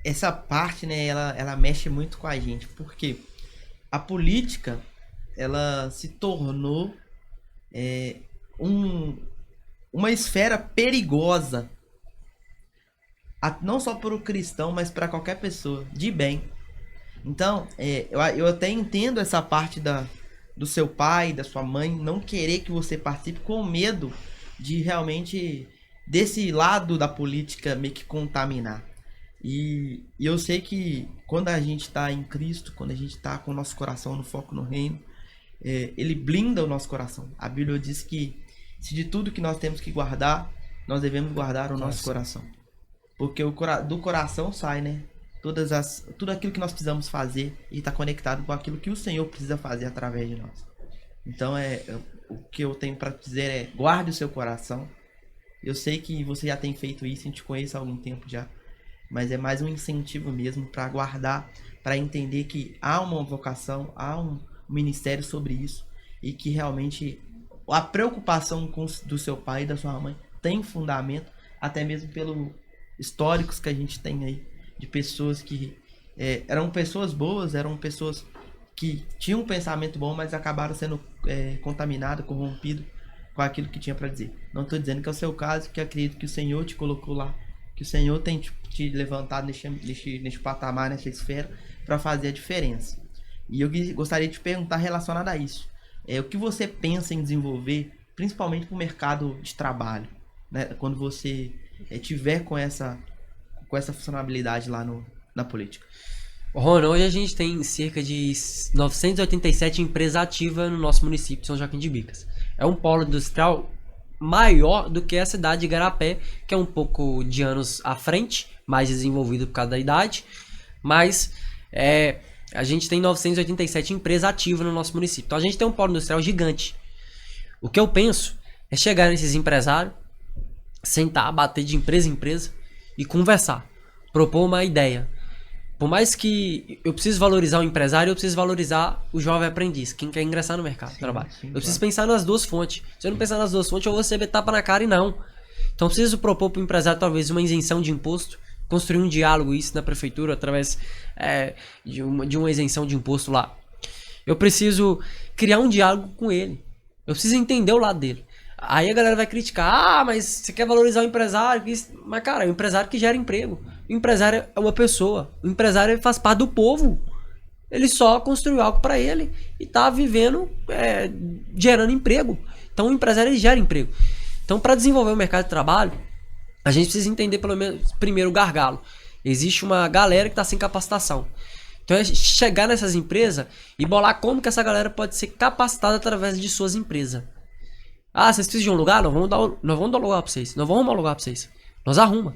Essa parte, né, ela mexe muito com a gente, porque a política, ela se tornou uma esfera perigosa, não só para o cristão, mas para qualquer pessoa de bem. Então, eu até entendo essa parte do seu pai, da sua mãe, não querer que você participe com medo de realmente desse lado da política meio que contaminar. E eu sei que quando a gente está em Cristo, quando a gente está com o nosso coração no foco no reino, ele blinda o nosso coração. A Bíblia diz que se de tudo que nós temos que guardar, nós devemos guardar o nosso coração. Porque do coração sai, né? Tudo aquilo que nós precisamos fazer e está conectado com aquilo que o Senhor precisa fazer através de nós. Então, o que eu tenho para dizer é: guarde o seu coração. Eu sei que você já tem feito isso, a gente conhece há algum tempo já. Mas é mais um incentivo mesmo para guardar, para entender que há uma vocação, há um ministério sobre isso. E que realmente a preocupação do seu pai e da sua mãe tem fundamento, até mesmo pelos históricos que a gente tem aí, de pessoas que eram pessoas boas, eram pessoas que tinham um pensamento bom, mas acabaram sendo contaminadas, corrompidas com aquilo que tinha para dizer. Não estou dizendo que é o seu caso, que acredito que o Senhor te colocou lá, que o Senhor tem te levantado neste patamar, nessa esfera, para fazer a diferença. E eu gostaria de te perguntar relacionado a isso. O que você pensa em desenvolver, principalmente para o mercado de trabalho, né? Quando você tiver com essa funcionalidade lá na política? Rona, hoje a gente tem cerca de 987 empresas ativas no nosso município de São Joaquim de Bicas. É um polo industrial maior do que a cidade de Igarapé, que é um pouco de anos à frente, mais desenvolvido por causa da idade, mas a gente tem 987 empresas ativas no nosso município. Então a gente tem um polo industrial gigante. O que eu penso é chegar nesses empresários, sentar, bater de empresa em empresa e conversar, propor uma ideia. Por mais que eu preciso valorizar o empresário, eu preciso valorizar o jovem aprendiz, quem quer ingressar no mercado de trabalho. Eu preciso pensar nas duas fontes. Se eu não pensar nas duas fontes, eu vou receber tapa na cara e não. Então eu preciso propor para o empresário talvez uma isenção de imposto, construir um diálogo isso na prefeitura através de uma isenção de imposto lá. Eu preciso criar um diálogo com ele. Eu preciso entender o lado dele. Aí a galera vai criticar: mas você quer valorizar o empresário? Mas cara, é o empresário que gera emprego. O empresário é uma pessoa. O empresário faz parte do povo. Ele só construiu algo para ele e tá vivendo, gerando emprego. Então o empresário ele gera emprego. Então, para desenvolver o mercado de trabalho, a gente precisa entender pelo menos primeiro o gargalo. Existe uma galera que está sem capacitação. Então é chegar nessas empresas e bolar como que essa galera pode ser capacitada através de suas empresas. Ah, vocês precisam de um lugar? Nós vamos dar um lugar para vocês. Nós vamos arrumar um lugar para vocês. Nós arruma.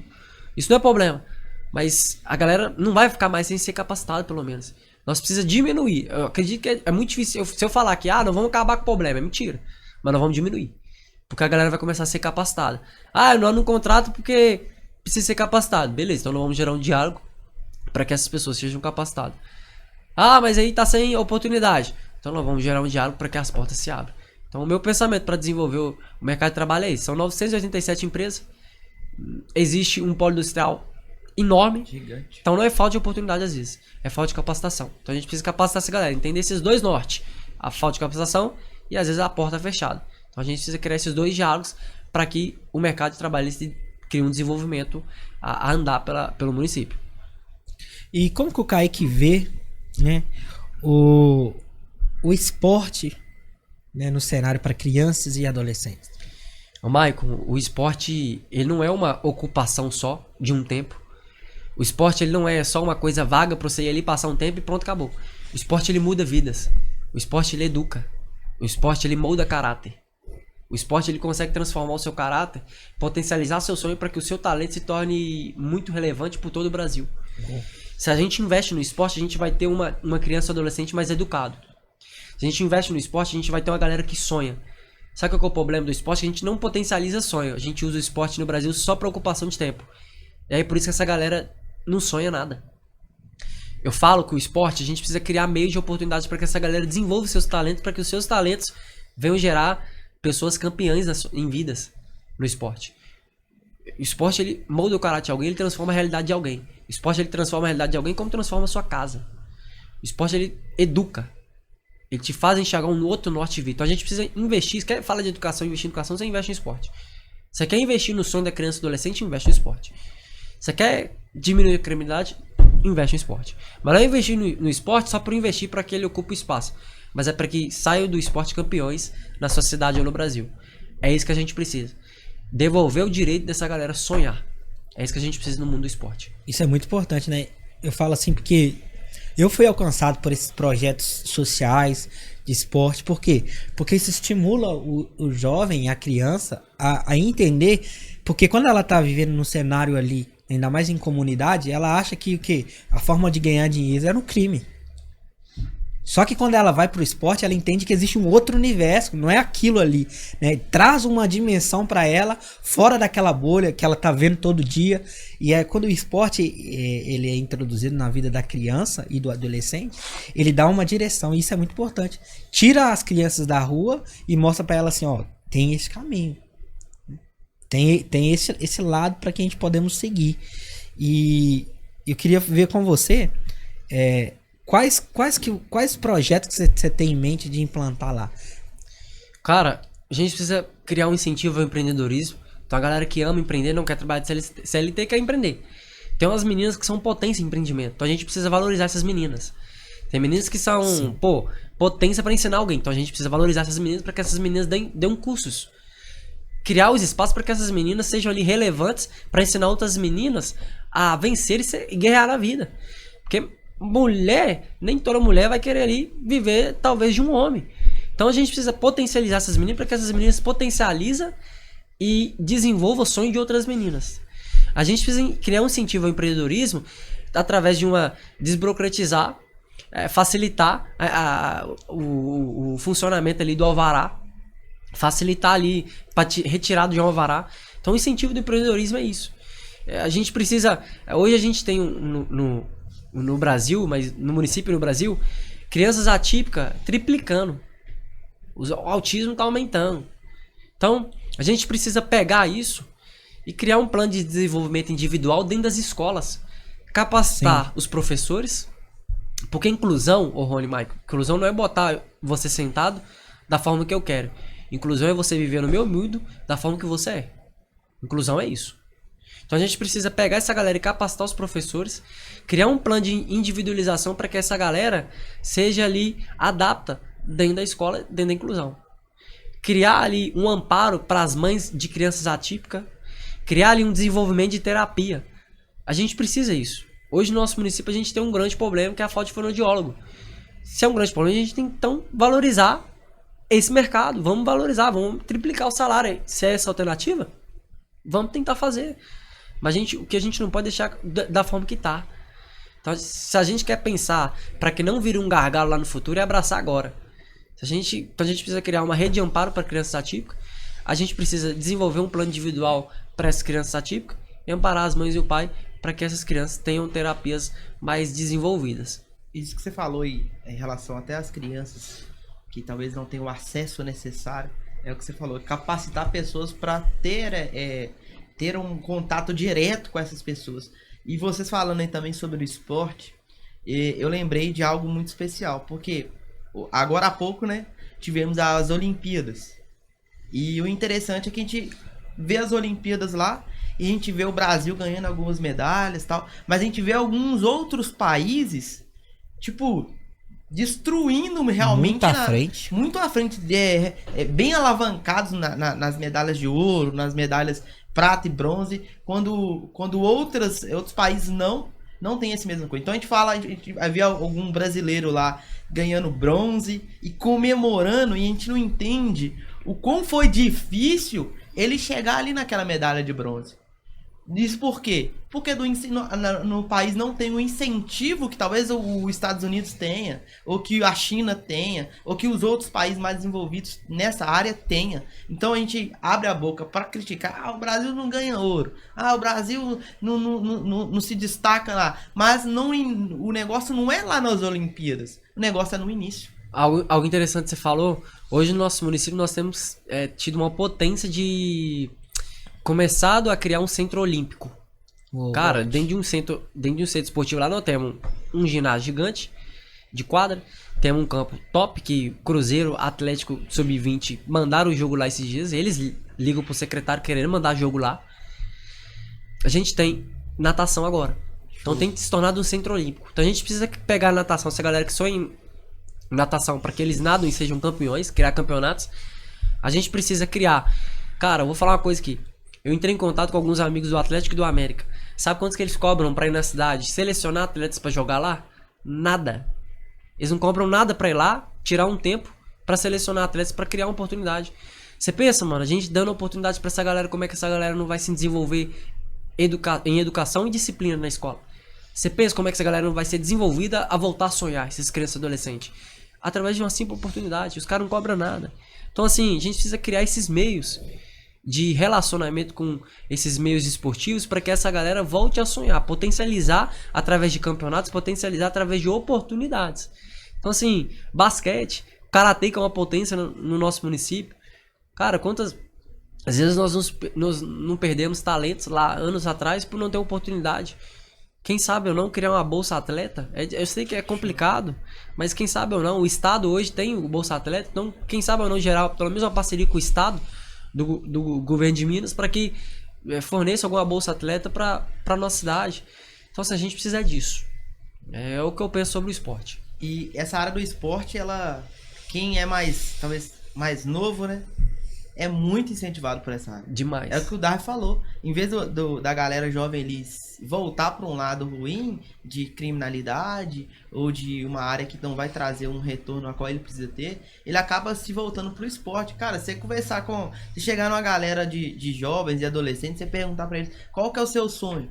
Isso não é problema. Mas a galera não vai ficar mais sem ser capacitada, pelo menos. Nós precisamos diminuir. Eu acredito que é muito difícil. Se eu falar que nós vamos acabar com o problema, é mentira. Mas nós vamos diminuir. Porque a galera vai começar a ser capacitada. Eu não contrato porque precisa ser capacitado. Beleza, então nós vamos gerar um diálogo para que essas pessoas sejam capacitadas. Mas aí tá sem oportunidade. Então nós vamos gerar um diálogo para que as portas se abram. Então o meu pensamento para desenvolver o mercado de trabalho é isso. São 987 empresas. Existe um polo industrial enorme. Gigante. Então não é falta de oportunidade às vezes. É falta de capacitação. Então a gente precisa capacitar essa galera. Entender esses dois nortes. A falta de capacitação e às vezes a porta fechada. Então a gente precisa criar esses dois diálogos para que o mercado de trabalho crie um desenvolvimento a andar pelo município. E como que o Kaique vê, né, o esporte, né, no cenário para crianças e adolescentes? Maicon, o esporte ele não é uma ocupação só de um tempo. O esporte ele não é só uma coisa vaga para você ir ali passar um tempo e pronto, acabou. O esporte ele muda vidas. O esporte ele educa. O esporte ele molda caráter. O esporte ele consegue transformar o seu caráter, potencializar seu sonho para que o seu talento se torne muito relevante por todo o Brasil. Se a gente investe no esporte, a gente vai ter uma criança ou adolescente mais educado. Se a gente investe no esporte, a gente vai ter uma galera que sonha. Sabe qual é o problema do esporte? A gente não potencializa sonho. A gente usa o esporte no Brasil só para ocupação de tempo. E aí por isso que essa galera não sonha nada. Eu falo que o esporte, a gente precisa criar meios de oportunidades para que essa galera desenvolva seus talentos, para que os seus talentos venham gerar pessoas campeãs em vidas no esporte. O esporte, ele molda o caráter de alguém, ele transforma a realidade de alguém. O esporte, ele transforma a realidade de alguém como transforma a sua casa. O esporte, ele educa. Ele te faz enxergar um outro norte de vida. Então a gente precisa investir. Se quer falar de educação, investir em educação, você investe em esporte. Você quer investir no sonho da criança e adolescente, investe no esporte. Você quer diminuir a criminalidade, investe no esporte. Mas não é investir no esporte só para investir para que ele ocupe o espaço. Mas é para que saiam do esporte campeões na sua cidade ou no Brasil. É isso que a gente precisa. Devolver o direito dessa galera sonhar. É isso que a gente precisa no mundo do esporte. Isso é muito importante, né? Eu falo assim porque eu fui alcançado por esses projetos sociais de esporte. Por quê? Porque isso estimula o jovem, a criança, a entender. Porque quando ela tá vivendo no cenário ali, ainda mais em comunidade, ela acha que o quê? A forma de ganhar dinheiro é no crime. Só que quando ela vai pro esporte, ela entende que existe um outro universo, não é aquilo ali, né? Traz uma dimensão para ela, fora daquela bolha que ela tá vendo todo dia. E é quando o esporte ele é introduzido na vida da criança e do adolescente, ele dá uma direção, e isso é muito importante. Tira as crianças da rua e mostra para elas assim, ó, tem esse caminho. Tem esse lado para que a gente podemos seguir. E eu queria ver com você... Quais projetos que você tem em mente de implantar lá? Cara, a gente precisa criar um incentivo ao empreendedorismo. Então a galera que ama empreender, não quer trabalhar de CLT, quer empreender. Tem umas meninas que são potência em empreendimento. Então a gente precisa valorizar essas meninas. Tem meninas que são, potência para ensinar alguém. Então a gente precisa valorizar essas meninas para que essas meninas deem cursos. Criar os espaços para que essas meninas sejam ali relevantes para ensinar outras meninas a vencer e guerrear na vida. Porque mulher, nem toda mulher vai querer ali viver talvez de um homem. Então a gente precisa potencializar essas meninas para que essas meninas potencializem e desenvolvam o sonho de outras meninas. A gente precisa criar um incentivo ao empreendedorismo através de desburocratizar, facilitar o funcionamento ali do alvará, facilitar ali para retirado de um alvará. Então o incentivo do empreendedorismo é isso. A gente precisa, hoje a gente tem no Brasil, mas no município no Brasil, crianças atípicas triplicando. O autismo está aumentando. Então, a gente precisa pegar isso e criar um plano de desenvolvimento individual dentro das escolas. Capacitar os professores. Porque inclusão, Rony, Michael, inclusão não é botar você sentado da forma que eu quero. Inclusão é você viver no meu mundo da forma que você é. Inclusão é isso. Então a gente precisa pegar essa galera e capacitar os professores, criar um plano de individualização para que essa galera seja ali, adapta dentro da escola, dentro da inclusão. Criar ali um amparo para as mães de crianças atípicas, criar ali um desenvolvimento de terapia. A gente precisa disso. Hoje no nosso município a gente tem um grande problema que é a falta de fonoaudiólogo. Se é um grande problema, a gente tem que então valorizar esse mercado. Vamos valorizar, vamos triplicar o salário. Se é essa a alternativa, vamos tentar fazer. Mas o que a gente não pode deixar da forma que tá. Então, se a gente quer pensar para que não vire um gargalo lá no futuro, é abraçar agora. Então a gente precisa criar uma rede de amparo para crianças atípicas. A gente precisa desenvolver um plano individual para essas crianças atípicas e amparar as mães e o pai para que essas crianças tenham terapias mais desenvolvidas. Isso que você falou aí, em relação até às crianças que talvez não tenham o acesso necessário, é o que você falou, capacitar pessoas para ter um contato direto com essas pessoas. E vocês falando aí também sobre o esporte, eu lembrei de algo muito especial, porque agora há pouco, né, tivemos as Olimpíadas. E o interessante é que a gente vê as Olimpíadas lá, e a gente vê o Brasil ganhando algumas medalhas e tal, mas a gente vê alguns outros países, tipo, destruindo realmente muito à frente, bem alavancados nas medalhas de ouro, nas medalhas prata e bronze, quando outros países não tem esse mesmo coisa. Então a gente vai ver algum brasileiro lá ganhando bronze e comemorando, e a gente não entende o quão foi difícil ele chegar ali naquela medalha de bronze. Isso por quê? Porque no país não tem o incentivo que talvez os Estados Unidos tenha, ou que a China tenha, ou que os outros países mais desenvolvidos nessa área tenha. Então a gente abre a boca para criticar, o Brasil não ganha ouro, o Brasil não se destaca lá, mas o negócio não é lá nas Olimpíadas, o negócio é no início. Algo interessante que você falou, hoje no nosso município nós temos tido uma potência de começado a criar um centro olímpico. Cara, Ótimo. dentro de um centro esportivo lá nós temos um ginásio gigante de quadra, temos um campo top que Cruzeiro, Atlético Sub-20 mandaram o jogo lá esses dias, eles ligam pro secretário querendo mandar jogo lá. A gente tem natação agora. Então tem que se tornar um centro olímpico. Então a gente precisa pegar a natação, essa galera que sonha em natação para que eles nadam e sejam campeões, criar campeonatos. A gente precisa criar. Cara, eu vou falar uma coisa aqui. Eu entrei em contato com alguns amigos do Atlético e do América. Sabe quantos que eles cobram pra ir na cidade? Selecionar atletas pra jogar lá? Nada. Eles não cobram nada pra ir lá, tirar um tempo pra selecionar atletas, pra criar uma oportunidade. Você pensa, mano, a gente dando oportunidade pra essa galera, como é que essa galera não vai se desenvolver em educação e disciplina na escola? Você pensa como é que essa galera não vai ser desenvolvida a voltar a sonhar, esses crianças e adolescentes? Através de uma simples oportunidade. Os caras não cobram nada. Então, assim, a gente precisa criar esses meios de relacionamento com esses meios esportivos para que essa galera volte a sonhar, potencializar através de campeonatos, potencializar através de oportunidades. Então, assim, basquete, karatê, que é uma potência no nosso município. Cara, quantas às vezes nós não perdemos talentos lá anos atrás por não ter oportunidade. Quem sabe ou não criar uma Bolsa Atleta? Eu sei que é complicado, mas quem sabe ou não, o Estado hoje tem o Bolsa Atleta, então quem sabe ou não gerar pelo menos uma parceria com o Estado do governo de Minas para que forneça alguma Bolsa Atleta para a nossa cidade. Então, assim, a gente precisa disso. É o que eu penso sobre o esporte. E essa área do esporte, ela, quem é mais, talvez, mais novo, né? É muito incentivado por essa área. Demais. É o que o Dar falou. Em vez da galera jovem eles voltar para um lado ruim de criminalidade ou de uma área que não vai trazer um retorno a qual ele precisa ter, ele acaba se voltando pro esporte. Cara, você conversar com... Se chegar numa galera de jovens e adolescentes, você perguntar para eles qual que é o seu sonho.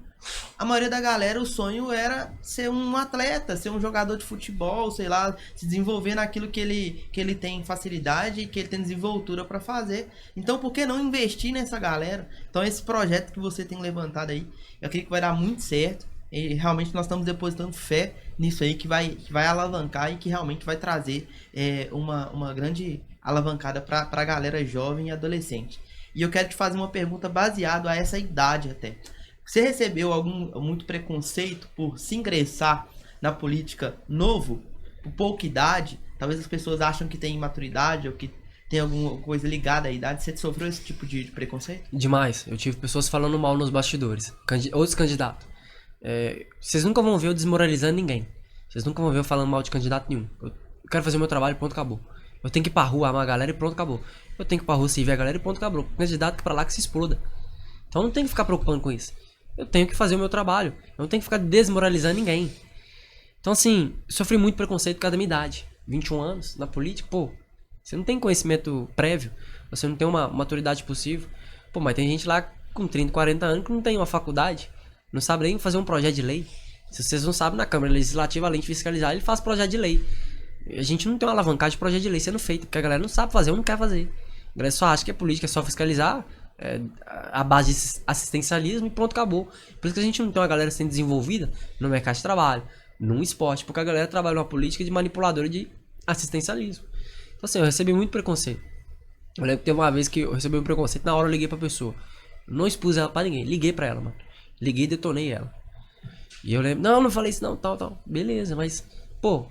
A maioria da galera, o sonho era ser um atleta, ser um jogador de futebol, sei lá, se desenvolver naquilo que ele tem facilidade e que ele tem desenvoltura para fazer. Então, por que não investir nessa galera? Então, esse projeto que você tem levantado aí, eu acredito que vai dar muito certo. E realmente nós estamos depositando fé nisso aí, que vai alavancar e que realmente vai trazer uma grande alavancada para a galera jovem e adolescente. E eu quero te fazer uma pergunta baseada a essa idade até. Você recebeu muito preconceito por se ingressar na política novo, por pouca idade? Talvez as pessoas acham que tem imaturidade ou que tem alguma coisa ligada à idade. Você sofreu esse tipo de preconceito? Demais. Eu tive pessoas falando mal nos bastidores. Outros candidatos. Vocês nunca vão ver eu desmoralizando ninguém. Vocês nunca vão ver eu falando mal de candidato nenhum. Eu quero fazer o meu trabalho e pronto, acabou. Eu tenho que ir pra rua amar a galera e pronto, acabou. Eu tenho que ir pra rua servir a galera e pronto, acabou. O candidato que pra lá que se exploda. Então eu não tenho que ficar preocupando com isso. Eu tenho que fazer o meu trabalho. Eu não tenho que ficar desmoralizando ninguém. Então, assim, sofri muito preconceito por causa da minha idade. 21 anos na política, pô. Você não tem conhecimento prévio. Você não tem uma maturidade possível. Pô, mas tem gente lá com 30, 40 anos que não tem uma faculdade. Não sabe nem fazer um projeto de lei. Se vocês não sabem, na Câmara Legislativa, além de fiscalizar, ele faz projeto de lei. A gente não tem uma alavancagem de projeto de lei sendo feito. Porque a galera não sabe fazer ou não quer fazer. A galera só acha que é política, é só fiscalizar. A base de assistencialismo e pronto, acabou. Por isso que a gente não tem uma galera sendo desenvolvida no mercado de trabalho, no esporte, porque a galera trabalha numa política de manipuladora de assistencialismo. Então, assim, eu recebi muito preconceito. Eu lembro que teve uma vez que eu recebi um preconceito, na hora eu liguei pra pessoa. Eu não expus ela pra ninguém, liguei pra ela, mano. Liguei e detonei ela. E eu lembro, não falei isso não, tal. Beleza, mas, pô,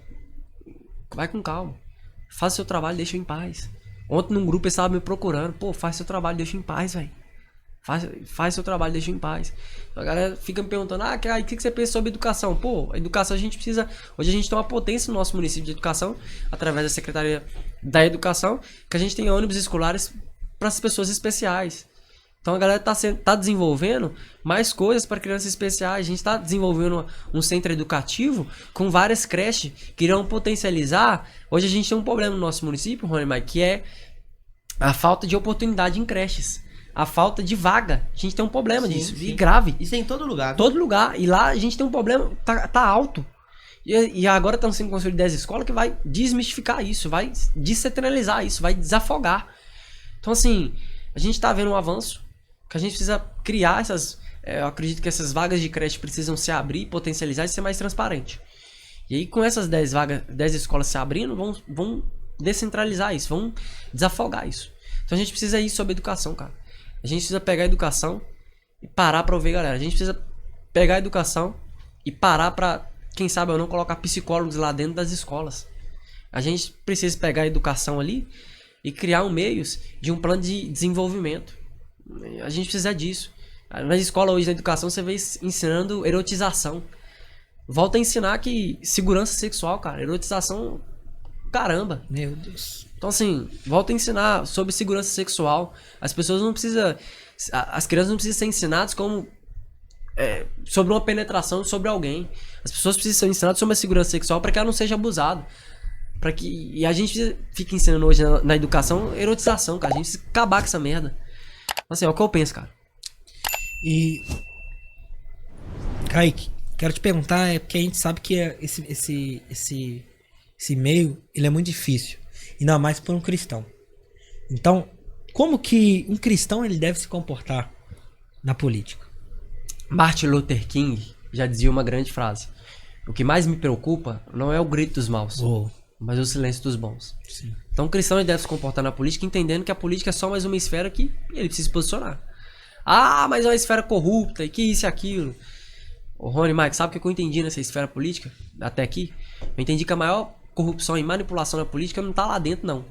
vai com calma. Faça seu trabalho, deixa eu em paz. Ontem num grupo eles estavam me procurando. Pô, faz seu trabalho, deixa em paz, velho. Faz seu trabalho, deixa em paz. A galera fica me perguntando, o que você pensa sobre educação? Pô, a educação a gente precisa... Hoje a gente tem uma potência no nosso município de educação, através da Secretaria da Educação, que a gente tem ônibus escolares para as pessoas especiais. Então a galera tá desenvolvendo mais coisas para crianças especiais. A gente está desenvolvendo um centro educativo com várias creches que irão potencializar. Hoje a gente tem um problema no nosso município, Rony Mike, que é a falta de oportunidade em creches. A falta de vaga. A gente tem um problema disso. Sim. E grave. Isso é em todo lugar. Todo lugar. E lá a gente tem um problema, tá alto. E agora estão sendo construídas 10 escolas que vai desmistificar isso, vai descentralizar isso, vai desafogar. Então assim, a gente tá vendo um avanço. Que a gente precisa criar essas... eu acredito que essas vagas de creche precisam se abrir, potencializar e ser mais transparente. E aí com essas 10 escolas se abrindo, vão descentralizar isso, vão desafogar isso. Então a gente precisa ir sobre educação, cara. A gente precisa pegar a educação e parar pra ouvir a galera. A gente precisa pegar a educação e parar pra, quem sabe ou não, colocar psicólogos lá dentro das escolas. A gente precisa pegar a educação ali e criar meios de um plano de desenvolvimento. A gente precisa disso. Na escola hoje, na educação, você vê ensinando erotização. Volta a ensinar que segurança sexual, cara, erotização, caramba. Meu Deus. Então assim, volta a ensinar sobre segurança sexual. As pessoas não precisam, as crianças não precisam ser ensinadas como sobre uma penetração sobre alguém. As pessoas precisam ser ensinadas sobre a segurança sexual para que ela não seja abusada. E a gente fica ensinando hoje na educação erotização, cara. A gente precisa acabar com essa merda. Assim, é o que eu penso, cara. E Kaique, quero te perguntar, porque a gente sabe que esse meio, ele é muito difícil, ainda mais para um cristão. Então, como que um cristão ele deve se comportar na política? Martin Luther King já dizia uma grande frase: o que mais me preocupa não é o grito dos maus, mas o silêncio dos bons. Sim. Então o cristão ele deve se comportar na política entendendo que a política é só mais uma esfera que ele precisa se posicionar. Ah, mas é uma esfera corrupta, e que isso e aquilo. Ô Rony, Mike, sabe o que eu entendi nessa esfera política? Até aqui? Eu entendi que a maior corrupção e manipulação na política não tá lá dentro, não.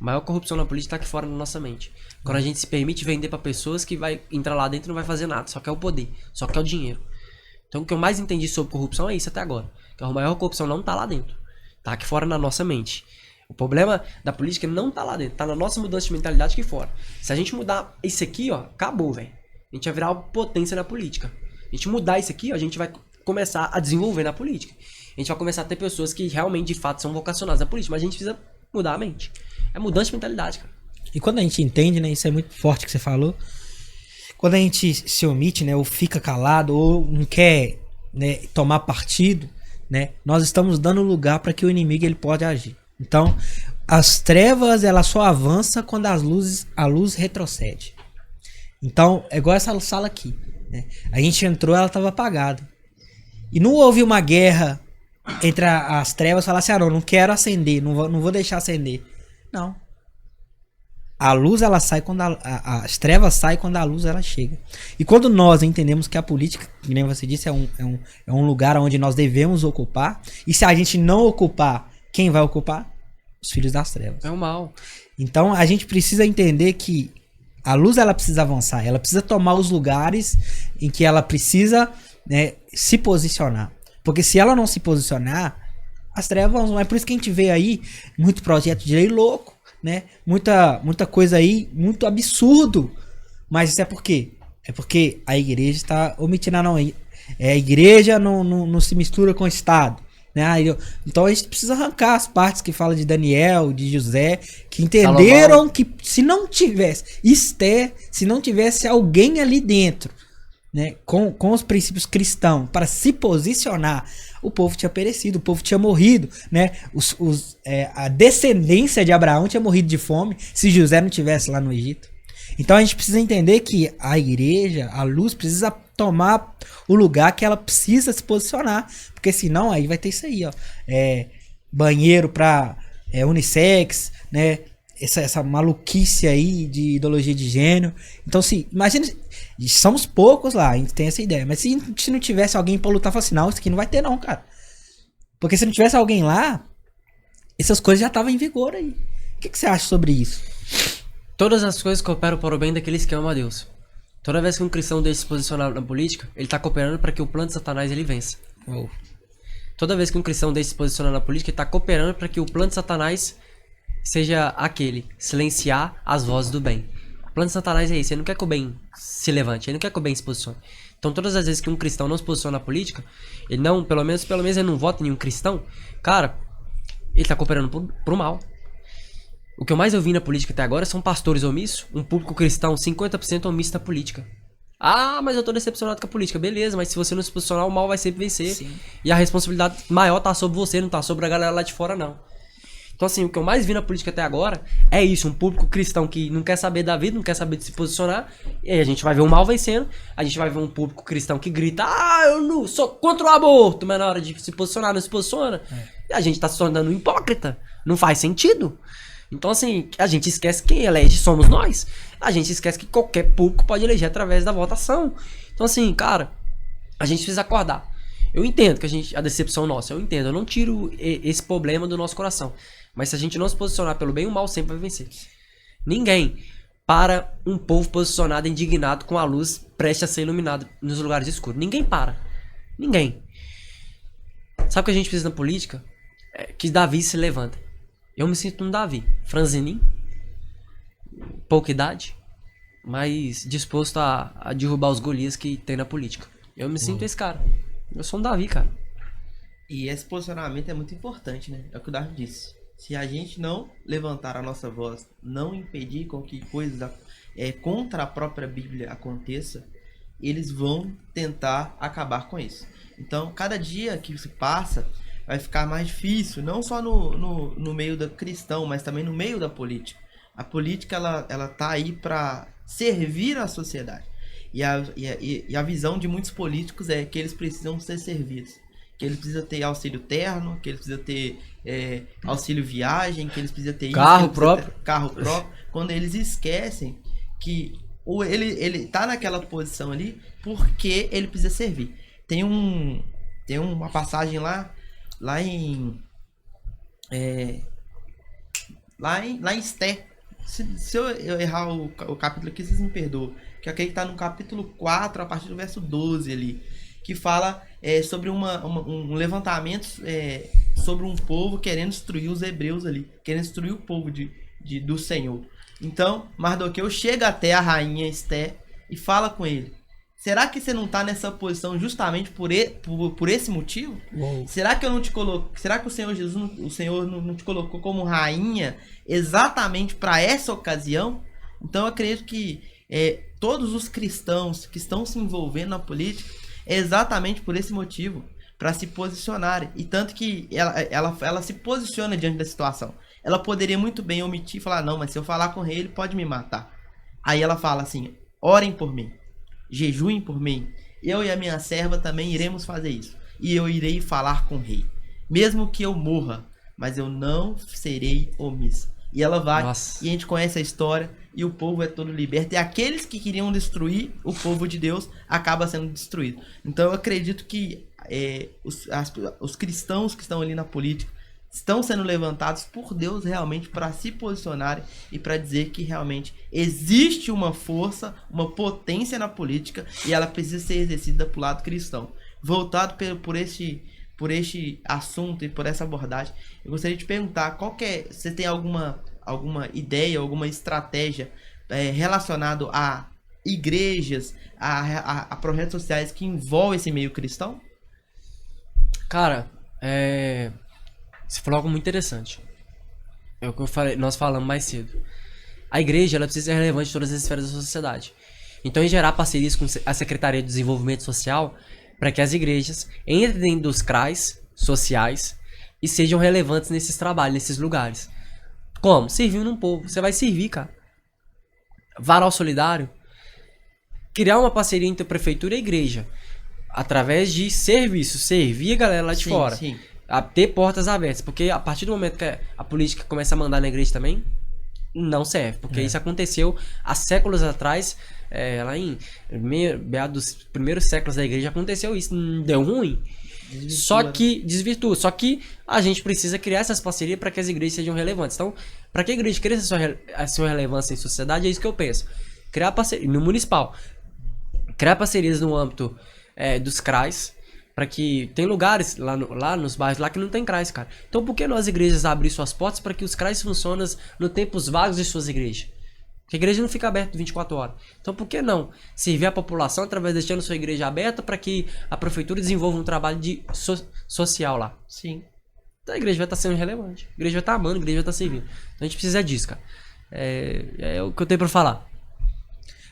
A maior corrupção na política tá aqui fora na nossa mente. Quando a gente se permite vender pra pessoas que vai entrar lá dentro e não vai fazer nada, só quer o poder, só quer o dinheiro. Então o que eu mais entendi sobre corrupção é isso até agora. Que a maior corrupção não tá lá dentro. Tá aqui fora na nossa mente. O problema da política não tá lá dentro, tá na nossa mudança de mentalidade aqui fora. Se a gente mudar isso aqui, ó, acabou, velho. A gente vai virar uma potência na política. A gente mudar isso aqui, ó, a gente vai começar a desenvolver na política. A gente vai começar a ter pessoas que realmente, de fato, são vocacionadas na política, mas a gente precisa mudar a mente. É mudança de mentalidade, cara. E quando a gente entende, né, isso é muito forte que você falou, quando a gente se omite, né, ou fica calado, ou não quer, né, tomar partido, né, nós estamos dando lugar para que o inimigo ele pode agir. Então, as trevas ela só avança quando a luz retrocede. Então, é igual essa sala aqui, né? A gente entrou, ela estava apagada. E não houve uma guerra entre as trevas, falar assim, não quero acender, não vou deixar acender. Não. A luz ela sai quando as trevas saem quando a luz ela chega. E quando nós entendemos que a política, como você disse, é um lugar onde nós devemos ocupar. E se a gente não ocupar, quem vai ocupar? Os filhos das trevas. É o mal. Então a gente precisa entender que a luz ela precisa avançar, ela precisa tomar os lugares em que ela precisa, né, se posicionar. Porque se ela não se posicionar, as trevas vão. É por isso que a gente vê aí muito projeto de lei louco, né? Muita coisa aí, muito absurdo. Mas isso é por quê? É porque a igreja está omitindo, a igreja não se mistura com o Estado. Né? Então a gente precisa arrancar as partes que fala de Daniel, de José, que entenderam Salomão. Que se não tivesse Esther, se não tivesse alguém ali dentro, né, com os princípios cristãos para se posicionar, o povo tinha perecido, o povo tinha morrido, né? A descendência de Abraão tinha morrido de fome se José não tivesse lá no Egito. Então a gente precisa entender que a igreja, a luz, precisa tomar o lugar que ela precisa se posicionar, porque senão aí vai ter isso aí, ó, banheiro para unissex, né? Essa maluquice aí de ideologia de gênero. Então, se imagina, somos poucos lá, a gente tem essa ideia. Mas se não tivesse alguém pra lutar, fala assim, não, isso aqui não vai ter não, cara. Porque se não tivesse alguém lá, essas coisas já estavam em vigor aí. O que você acha sobre isso? Todas as coisas cooperam para o bem daqueles que amam a Deus. Toda vez que um cristão deixa se posicionar na política, ele tá cooperando para que o plano de Satanás ele vença. Oh. Toda vez que um cristão deixa se posicionar na política, ele tá cooperando para que o plano de Satanás seja aquele, silenciar as vozes do bem. O plano de Satanás é esse, ele não quer que o bem se levante, ele não quer que o bem se posicione. Então todas as vezes que um cristão não se posiciona na política, ele não, pelo menos ele não vota em um cristão, cara, ele tá cooperando pro mal. O que eu mais ouvi na política até agora são pastores omissos, um público cristão 50% omisso da política. Ah, mas eu tô decepcionado com a política. Beleza, mas se você não se posicionar, o mal vai sempre vencer. Sim. E a responsabilidade maior tá sobre você, não tá sobre a galera lá de fora, não. Então, assim, o que eu mais vi na política até agora é isso, um público cristão que não quer saber da vida, não quer saber de se posicionar, e aí a gente vai ver o mal vencendo, a gente vai ver um público cristão que grita, eu não sou contra o aborto, mas na hora de se posicionar não se posiciona, e a gente tá se tornando um hipócrita, não faz sentido. Então, assim, a gente esquece que quem elege somos nós. A gente esquece que qualquer público pode eleger através da votação. Então, assim, cara, a gente precisa acordar. Eu entendo que a decepção nossa, eu entendo. Eu não tiro esse problema do nosso coração. Mas se a gente não se posicionar pelo bem, o mal sempre vai vencer. Ninguém para um povo posicionado, indignado, com a luz prestes a ser iluminado nos lugares escuros. Ninguém para. Ninguém. Sabe o que a gente precisa na política? É que Davi se levanta. Eu me sinto um Davi. Franzininho. Pouca idade. Mas disposto a derrubar os Golias que tem na política. Eu me sinto esse cara. Eu sou um Davi, cara. E esse posicionamento é muito importante, né? É o que o Davi disse. Se a gente não levantar a nossa voz, não impedir com que coisas contra a própria Bíblia aconteça, eles vão tentar acabar com isso. Então, cada dia que se passa, vai ficar mais difícil, não só no meio do cristão, mas também no meio da política. A política, ela tá aí para servir a sociedade. E a visão de muitos políticos é que eles precisam ser servidos. Que eles precisam ter auxílio terno, que eles precisam ter auxílio viagem, que eles precisam ter carro próprio. Carro próprio. Quando eles esquecem que ele tá naquela posição ali porque ele precisa servir. Tem uma passagem lá em Esté. Se eu errar o capítulo aqui, vocês me perdoam. Que aqui tá no capítulo 4, a partir do verso 12 ali. Que fala sobre um levantamento sobre um povo querendo destruir os hebreus ali. Querendo destruir o povo do Senhor. Então, Mardoqueu chega até a rainha Esté e fala com ele. Será que você não tá nessa posição justamente por esse motivo? Uou. Será que eu não te coloco? Será que o Senhor Jesus, o Senhor não te colocou como rainha exatamente para essa ocasião? Então eu acredito que todos os cristãos que estão se envolvendo na política é exatamente por esse motivo, para se posicionarem. E tanto que ela se posiciona diante da situação. Ela poderia muito bem omitir e falar, não, mas se eu falar com o rei, ele pode me matar. Aí ela fala assim, orem por mim, jejuem por mim, eu e a minha serva também iremos fazer isso. E eu irei falar com o rei, mesmo que eu morra, mas eu não serei omissa. E ela vai, Nossa. E a gente conhece a história, e o povo é todo liberto. E aqueles que queriam destruir o povo de Deus, acaba sendo destruído. Então eu acredito que os cristãos que estão ali na política, estão sendo levantados por Deus realmente para se posicionarem e para dizer que realmente existe uma força, uma potência na política e ela precisa ser exercida pro lado cristão. Voltado por este assunto e por essa abordagem, eu gostaria de perguntar você tem alguma ideia, alguma estratégia relacionado a igrejas, a projetos sociais que envolvem esse meio cristão? Cara, você falou algo muito interessante. É o que nós falamos mais cedo. A igreja, ela precisa ser relevante em todas as esferas da sociedade. Então, em gerar parcerias com a Secretaria de Desenvolvimento Social, para que as igrejas entrem dentro dos CRAs sociais e sejam relevantes nesses trabalhos, nesses lugares. Como? Servindo um povo. Você vai servir, cara. Varal solidário. Criar uma parceria entre a prefeitura e a igreja. Através de serviço. Servir a galera lá de fora. Sim. A ter portas abertas. Porque a partir do momento que a política começa a mandar na igreja também, não serve. Porque isso aconteceu há séculos atrás. Lá em meados dos primeiros séculos da igreja aconteceu isso. Deu ruim. Desvirtua. Só que a gente precisa criar essas parcerias para que as igrejas sejam relevantes. Então, para que a igreja cresça a sua relevância em sociedade, é isso que eu penso. Criar parceria no municipal. Criar parcerias no âmbito dos CRAs, para que tem lugares lá nos bairros lá que não tem CRAs, cara. Então, por que nós igrejas abrir suas portas para que os CRAs funcionem no tempos vagos de suas igrejas? Porque a igreja não fica aberta 24 horas. Então, por que não servir a população através de deixando sua igreja aberta para que a prefeitura desenvolva um trabalho social lá? Sim. Então, a igreja vai estar sendo relevante. A igreja vai estar amando, a igreja vai estar servindo. Então, a gente precisa disso, cara. É o que eu tenho para falar.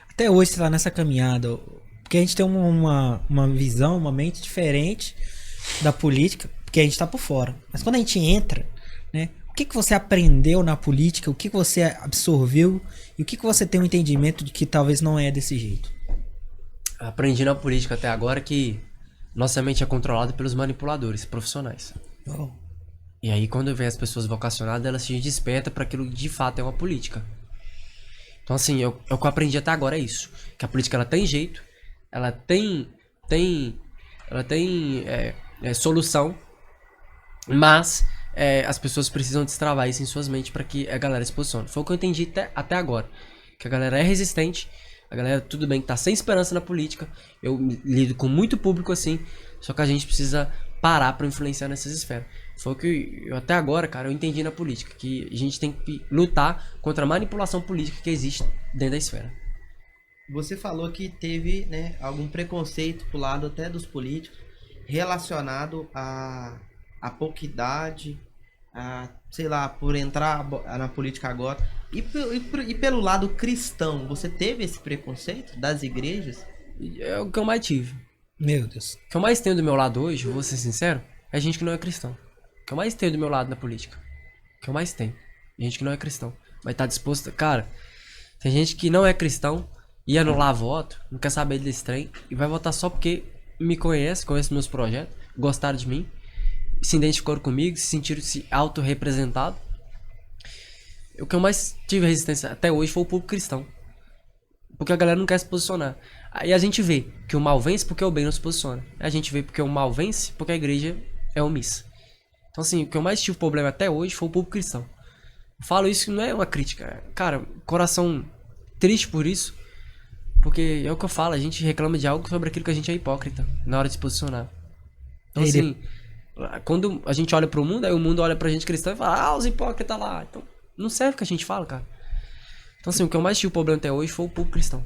Até hoje você tá nessa caminhada, porque a gente tem uma visão, uma mente diferente da política, porque a gente tá por fora. Mas quando a gente entra, né? O que você aprendeu na política, o que você absorveu e o que você tem um entendimento de que talvez não é desse jeito? Aprendi na política até agora que nossa mente é controlada pelos manipuladores profissionais. Oh. E aí, quando vem as pessoas vocacionadas, elas se despertam para aquilo que de fato é uma política. Então, assim, é o que eu aprendi até agora, é isso. Que a política, ela tem jeito, ela tem solução, mas as pessoas precisam destravar isso em suas mentes para que a galera se posicione. Foi o que eu entendi até agora. Que a galera é resistente, a galera, tudo bem, que tá sem esperança na política. Eu lido com muito público assim, só que a gente precisa parar para influenciar nessas esferas. Foi o que eu até agora, cara, eu entendi na política, que a gente tem que lutar contra a manipulação política que existe dentro da esfera. Você falou que teve, né, algum preconceito pro lado até dos políticos relacionado a pouca idade, sei lá, por entrar na política agora. E pelo lado cristão, você teve esse preconceito das igrejas? É o que eu mais tive. Meu Deus. O que eu mais tenho do meu lado hoje, vou ser sincero, é gente que não é cristão. O que eu mais tenho do meu lado na política. O que eu mais tenho. Gente que não é cristão. Vai estar disposto. Cara, tem gente que não é cristão, ia anular voto, não quer saber desse trem, e vai votar só porque me conhece meus projetos, gostaram de mim, se identificaram comigo, se sentiram-se autorrepresentados. O que eu mais tive resistência até hoje foi o público cristão. Porque a galera não quer se posicionar. Aí a gente vê que o mal vence porque o bem não se posiciona. A gente vê porque o mal vence porque a igreja é omissa. Então, assim, o que eu mais tive problema até hoje foi o público cristão. Eu falo isso, não é uma crítica. Cara, coração triste por isso. Porque é o que eu falo, a gente reclama de algo sobre aquilo que a gente é hipócrita na hora de se posicionar. Então, assim, quando a gente olha pro mundo, aí o mundo olha pra gente cristão e fala, os hipócritas lá. Então, não serve o que a gente fala, cara. Então, assim, o que eu mais tive problema até hoje foi o público cristão.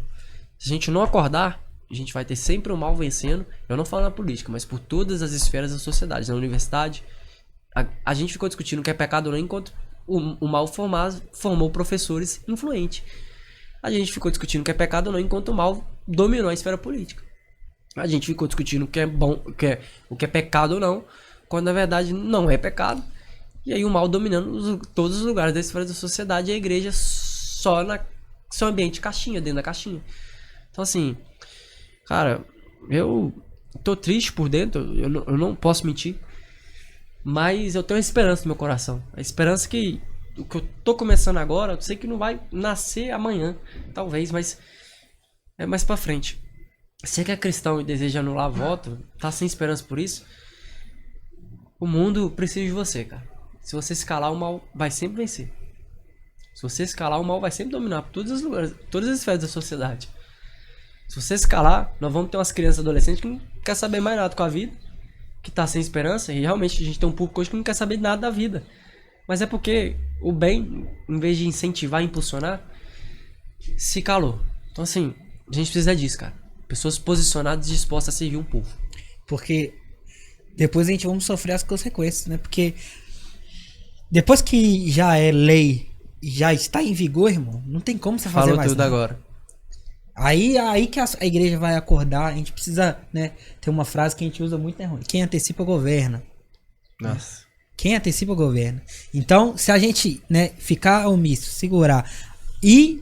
Se a gente não acordar, a gente vai ter sempre o mal vencendo. Eu não falo na política, mas por todas as esferas da sociedade. Na universidade, a gente ficou discutindo o que é pecado ou não, enquanto o mal formou professores influentes. A gente ficou discutindo o que é pecado ou não, enquanto o mal dominou a esfera política. A gente ficou discutindo o que é bom, o que é pecado ou não, quando na verdade não é pecado. E aí o mal dominando todos os lugares da esfera da sociedade e a igreja só no seu ambiente caixinha, dentro da caixinha. Então, assim, cara, eu tô triste por dentro, eu não posso mentir, mas eu tenho esperança no meu coração. A esperança que o que eu tô começando agora, eu sei que não vai nascer amanhã, talvez, mas é mais pra frente. Você que é cristão e deseja anular voto, tá sem esperança por isso, o mundo precisa de você, cara. Se você escalar, o mal vai sempre vencer. Se você escalar, o mal vai sempre dominar por todos os lugares, todas as esferas da sociedade. Se você escalar, nós vamos ter umas crianças e adolescentes que não quer saber mais nada com a vida, que tá sem esperança, e realmente a gente tem um público hoje que não quer saber nada da vida. Mas é porque o bem, em vez de incentivar e impulsionar, se calou. Então, assim, a gente precisa disso, cara. Pessoas posicionadas e dispostas a servir um povo. Porque depois a gente vai sofrer as consequências, né? Porque depois que já é lei, já está em vigor, irmão, não tem como você fazer Falou mais tudo nada. agora. Aí que a igreja vai acordar. A gente precisa, né? Tem uma frase que a gente usa muito, né, Rony? Quem antecipa governa. Nossa. Quem antecipa governa. Então, se a gente, né, ficar omisso, segurar e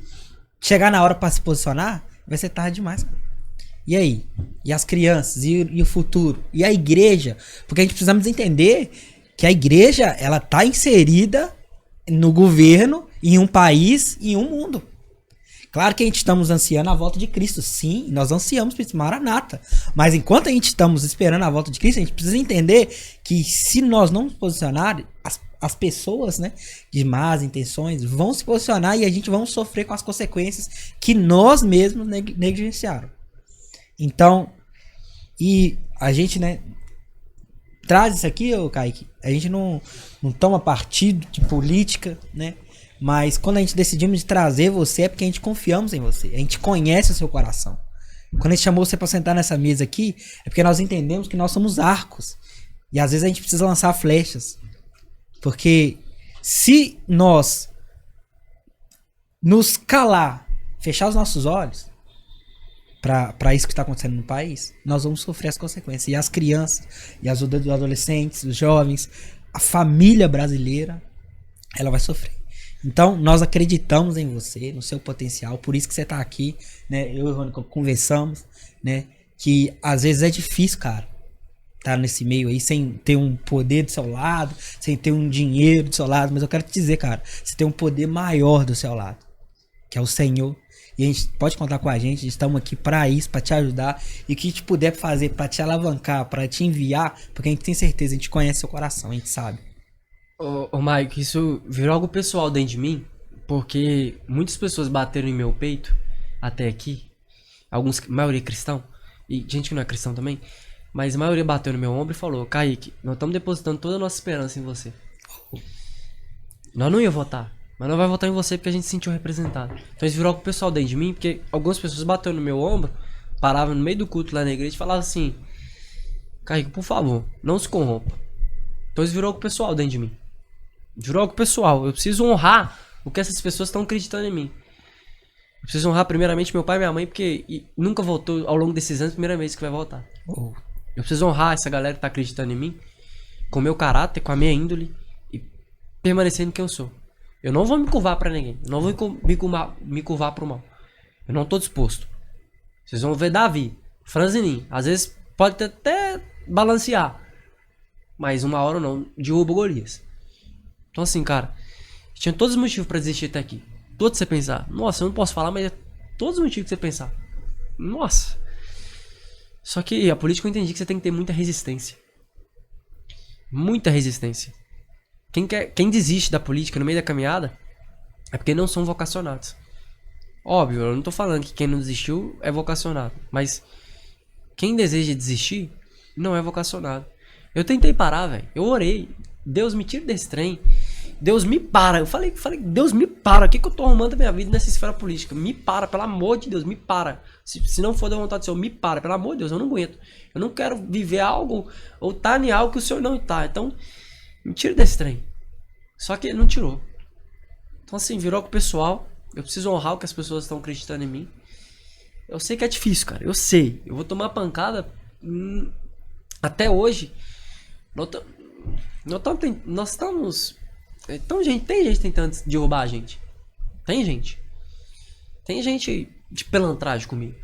chegar na hora para se posicionar, vai ser tarde demais. E aí? E as crianças? E o futuro? E a igreja? Porque a gente precisamos entender que a igreja, ela tá inserida no governo, em um país e em um mundo. Claro que a gente estamos ansiando a volta de Cristo. Sim, nós ansiamos por isso, Maranata. Mas enquanto a gente estamos esperando a volta de Cristo, a gente precisa entender que se nós não nos posicionarmos, as pessoas, né, de más intenções vão se posicionar e a gente vai sofrer com as consequências que nós mesmos negligenciaram. Então, e a gente, né, traz isso aqui, ô Kaique, a gente não toma partido de política, né? Mas quando a gente decidimos de trazer você é porque a gente confiamos em você. A gente conhece o seu coração. Quando a gente chamou você para sentar nessa mesa aqui, é porque nós entendemos que nós somos arcos. E às vezes a gente precisa lançar flechas. Porque se nós nos calar, fechar os nossos olhos para isso que está acontecendo no país, nós vamos sofrer as consequências. E as crianças, e os adolescentes, os jovens, a família brasileira, ela vai sofrer. Então, nós acreditamos em você, no seu potencial, por isso que você tá aqui, né? Eu e o Rony conversamos, né? Que às vezes é difícil, cara. tá nesse meio aí sem ter um poder do seu lado, sem ter um dinheiro do seu lado, mas eu quero te dizer, cara, você tem um poder maior do seu lado, que é o Senhor. E a gente pode contar com a gente, estamos aqui pra isso, pra te ajudar. E o que a gente puder fazer pra te alavancar, pra te enviar, porque a gente tem certeza, a gente conhece seu coração, a gente sabe. Ô Mike, isso virou algo pessoal dentro de mim, porque muitas pessoas bateram em meu peito até aqui, a maioria cristão, e gente que não é cristão também, mas a maioria bateu no meu ombro e falou: Kaique, nós estamos depositando toda a nossa esperança em você. Nós não ia votar, mas nós vai votar em você porque a gente se sentiu representado. Então isso virou algo pessoal dentro de mim, porque algumas pessoas bateram no meu ombro, paravam no meio do culto lá na igreja e falavam assim: Kaique, por favor, não se corrompa. Então isso virou algo pessoal dentro de mim. Virou algo pessoal. Eu preciso honrar o que essas pessoas estão acreditando em mim. Eu preciso honrar primeiramente meu pai e minha mãe, porque nunca voltou ao longo desses anos, primeira vez que vai voltar. Eu preciso honrar essa galera que tá acreditando em mim, com o meu caráter, com a minha índole, e permanecendo quem eu sou. Eu não vou me curvar pra ninguém. Eu não vou me curvar pro mal. Eu não tô disposto. Vocês vão ver Davi, franzininho. Às vezes pode até balancear, mas uma hora não, derruba o Golias. Então assim, cara, tinha todos os motivos pra desistir até aqui. Todos você pensar, nossa, eu não posso falar, mas é todos os motivos que você pensar. Nossa. Só que a política eu entendi que você tem que ter muita resistência. Muita resistência. Quem desiste da política no meio da caminhada é porque não são vocacionados. Óbvio, eu não tô falando que quem não desistiu é vocacionado, mas quem deseja desistir não é vocacionado. Eu tentei parar, velho. Eu orei. Deus me tira desse trem. Deus me para. Eu falei, Deus me para. O que eu tô arrumando a minha vida nessa esfera política? Me para, pelo amor de Deus, me para. Se não for da vontade do Senhor, me para. Pelo amor de Deus, eu não aguento. Eu não quero viver algo ou estar em algo que o Senhor não está. Então, me tira desse trem. Só que ele não tirou. Então assim, virou com o pessoal. Eu preciso honrar o que as pessoas estão acreditando em mim. Eu sei que é difícil, cara. Eu sei. Eu vou tomar pancada. Até hoje. Nós estamos... Então, tem gente tentando derrubar a gente. Tem gente. Tem gente de pelantragem comigo.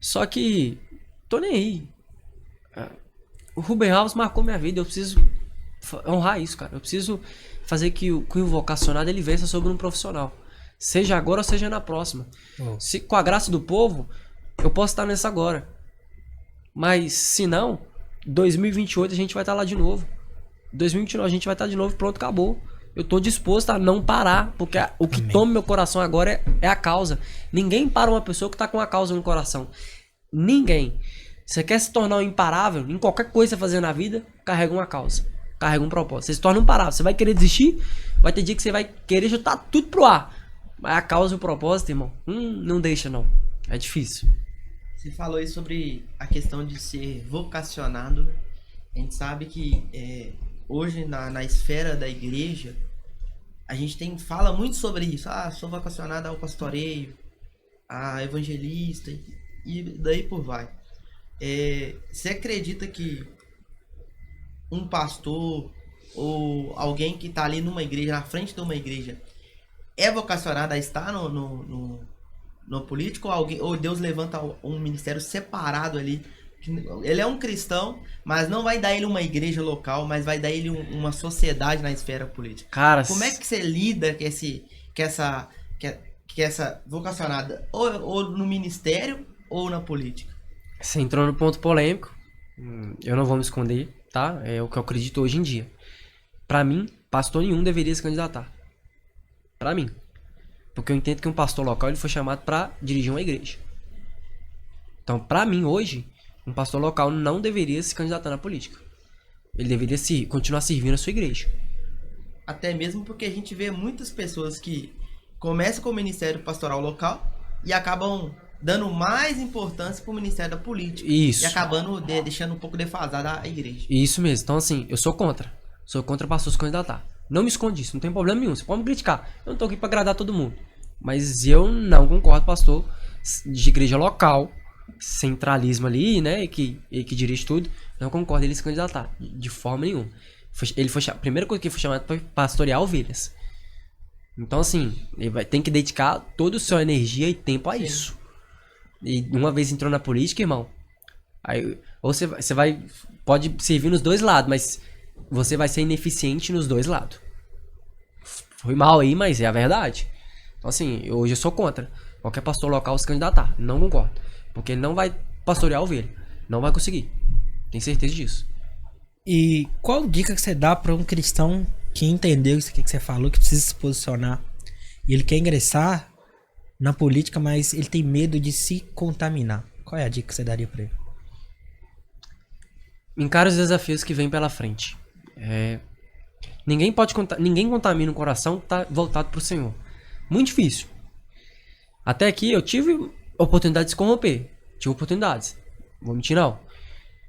Só que... tô nem aí. O Rubem Alves marcou minha vida. Eu preciso honrar isso, cara. Eu preciso fazer que o vocacionado ele vença sobre um profissional. Seja agora ou seja na próxima. Se com a graça do povo, eu posso estar nessa agora. Mas se não, 2028 a gente vai estar lá de novo. 2029 a gente vai estar de novo, pronto, acabou. Eu tô disposto a não parar, porque o que toma meu coração agora é a causa. Ninguém para uma pessoa que tá com a causa no coração. Ninguém. Você quer se tornar um imparável, em qualquer coisa que você fazer na vida, carrega uma causa. Carrega um propósito. Você se torna imparável. Você vai querer desistir, vai ter dia que você vai querer chutar tudo pro ar. Mas a causa e o propósito, irmão, não deixa não. É difícil. Você falou aí sobre a questão de ser vocacionado. A gente sabe que hoje na esfera da igreja, a gente fala muito sobre isso. Sou vocacionado ao pastoreio, a evangelista e daí por vai. Você acredita que um pastor ou alguém que está ali numa igreja, na frente de uma igreja, é vocacionado a estar no político, ou Deus levanta um ministério separado ali? Ele é um cristão, mas não vai dar ele uma igreja local, mas vai dar ele uma sociedade na esfera política. Cara, como é que você lida com essa vocacionada ou no ministério ou na política? Você entrou no ponto polêmico. Eu não vou me esconder, tá? É o que eu acredito hoje em dia. Pra mim, pastor nenhum deveria se candidatar. Pra mim. Porque eu entendo que um pastor local ele foi chamado pra dirigir uma igreja. Então, pra mim, hoje, um pastor local não deveria se candidatar na política. Ele deveria continuar servindo a sua igreja. Até mesmo porque a gente vê muitas pessoas que começam com o ministério pastoral local e acabam dando mais importância pro ministério da política. Isso. E acabando deixando um pouco defasada a igreja. Isso mesmo. Então, assim, eu sou contra. Sou contra pastor se candidatar. Não me esconde disso, não tem problema nenhum. Você pode me criticar. Eu não tô aqui pra agradar todo mundo. Mas eu não concordo, pastor de igreja local, centralismo ali, né, que dirige tudo, não concordo ele se candidatar, de forma nenhuma. A primeira coisa que ele foi chamado foi pastorear ovelhas. Então, assim, ele tem que dedicar toda a sua energia e tempo a isso. E uma vez entrou na política, irmão, Aí, ou você vai, pode servir nos dois lados, mas você vai ser ineficiente nos dois lados. Foi mal aí, mas é a verdade. Então assim, hoje eu sou contra qualquer pastor local se candidatar. Não concordo. Porque ele não vai pastorear a ovelha. Não vai conseguir. Tenho certeza disso. E qual dica que você dá pra um cristão que entendeu isso aqui que você falou, que precisa se posicionar, e ele quer ingressar na política, mas ele tem medo de se contaminar? Qual é a dica que você daria pra ele? Encare os desafios que vêm pela frente. Ninguém contamina o coração que tá voltado pro Senhor. Muito difícil. Até aqui eu tive oportunidade de se corromper. Tive oportunidades. Não vou mentir não.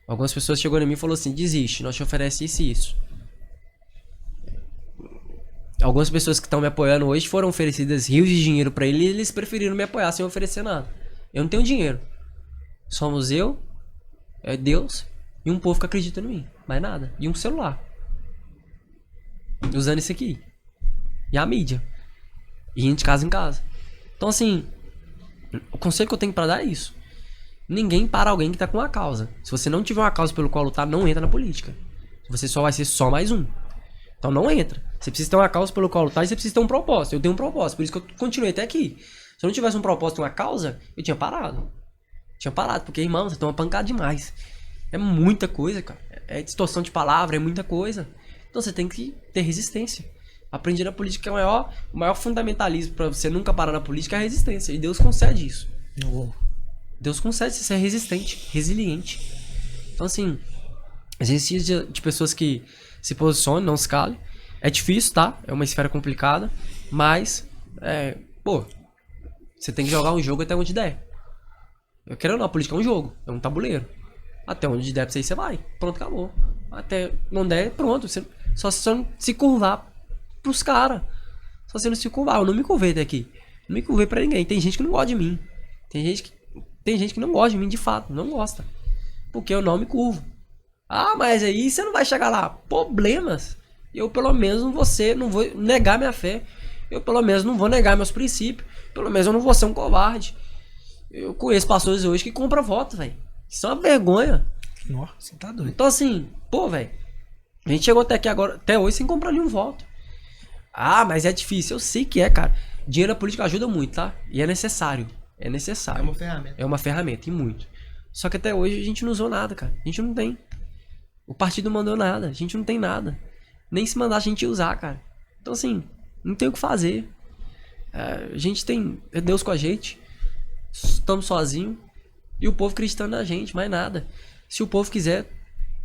Algumas pessoas chegou em mim e falou assim: desiste, nós te oferecemos isso e isso. Algumas pessoas que estão me apoiando hoje foram oferecidas rios de dinheiro pra ele e eles preferiram me apoiar sem oferecer nada. Eu não tenho dinheiro. Somos eu, Deus e um povo que acredita em mim. Mais nada. E um celular. Usando isso aqui. E a mídia. E indo de casa em casa. Então assim, o conselho que eu tenho pra dar é isso. Ninguém para alguém que tá com uma causa. Se você não tiver uma causa pelo qual lutar, não entra na política. Você só vai ser só mais um. Então não entra. Você precisa ter uma causa pelo qual lutar e você precisa ter um propósito. Eu tenho um propósito, por isso que eu continuei até aqui. Se eu não tivesse um propósito e uma causa, eu tinha parado. Porque, irmão, você toma pancada demais. É muita coisa, cara. É distorção de palavra, é muita coisa. Então você tem que ter resistência. Aprendi na política que o maior fundamentalismo pra você nunca parar na política é a resistência. E Deus concede isso. Deus concede você ser resistente, resiliente. Então assim, existe de pessoas que se posicionam, não se calem. É difícil, tá? É uma esfera complicada. Mas, você tem que jogar um jogo até onde der. Eu quero ou não, a política é um jogo, é um tabuleiro. Até onde der pra você ir, você vai. Pronto, acabou. Até não der, pronto. Só se curvar pros caras. Só você não se curvar. Eu não me curvei até aqui. Não me curvei pra ninguém. Tem gente que não gosta de mim. Tem gente que não gosta de mim, de fato. Não gosta. Porque eu não me curvo. Ah, mas aí você não vai chegar lá. Problemas. Eu pelo menos não vou negar minha fé. Eu pelo menos não vou negar meus princípios. Pelo menos eu não vou ser um covarde. Eu conheço pastores hoje que compram voto, velho. Isso é uma vergonha. Nossa, você tá doido. Então assim, velho. A gente chegou até aqui agora, até hoje, sem comprar nenhum voto. Ah, mas é difícil. Eu sei que é, cara. Dinheiro na política ajuda muito, tá? E é necessário. É necessário. É uma ferramenta. É uma ferramenta, e muito. Só que até hoje a gente não usou nada, cara. A gente não tem. O partido não mandou nada. A gente não tem nada. Nem se mandar a gente usar, cara. Então assim, não tem o que fazer. A gente tem Deus com a gente. Estamos sozinhos. E o povo acreditando na gente, mais nada. Se o povo quiser,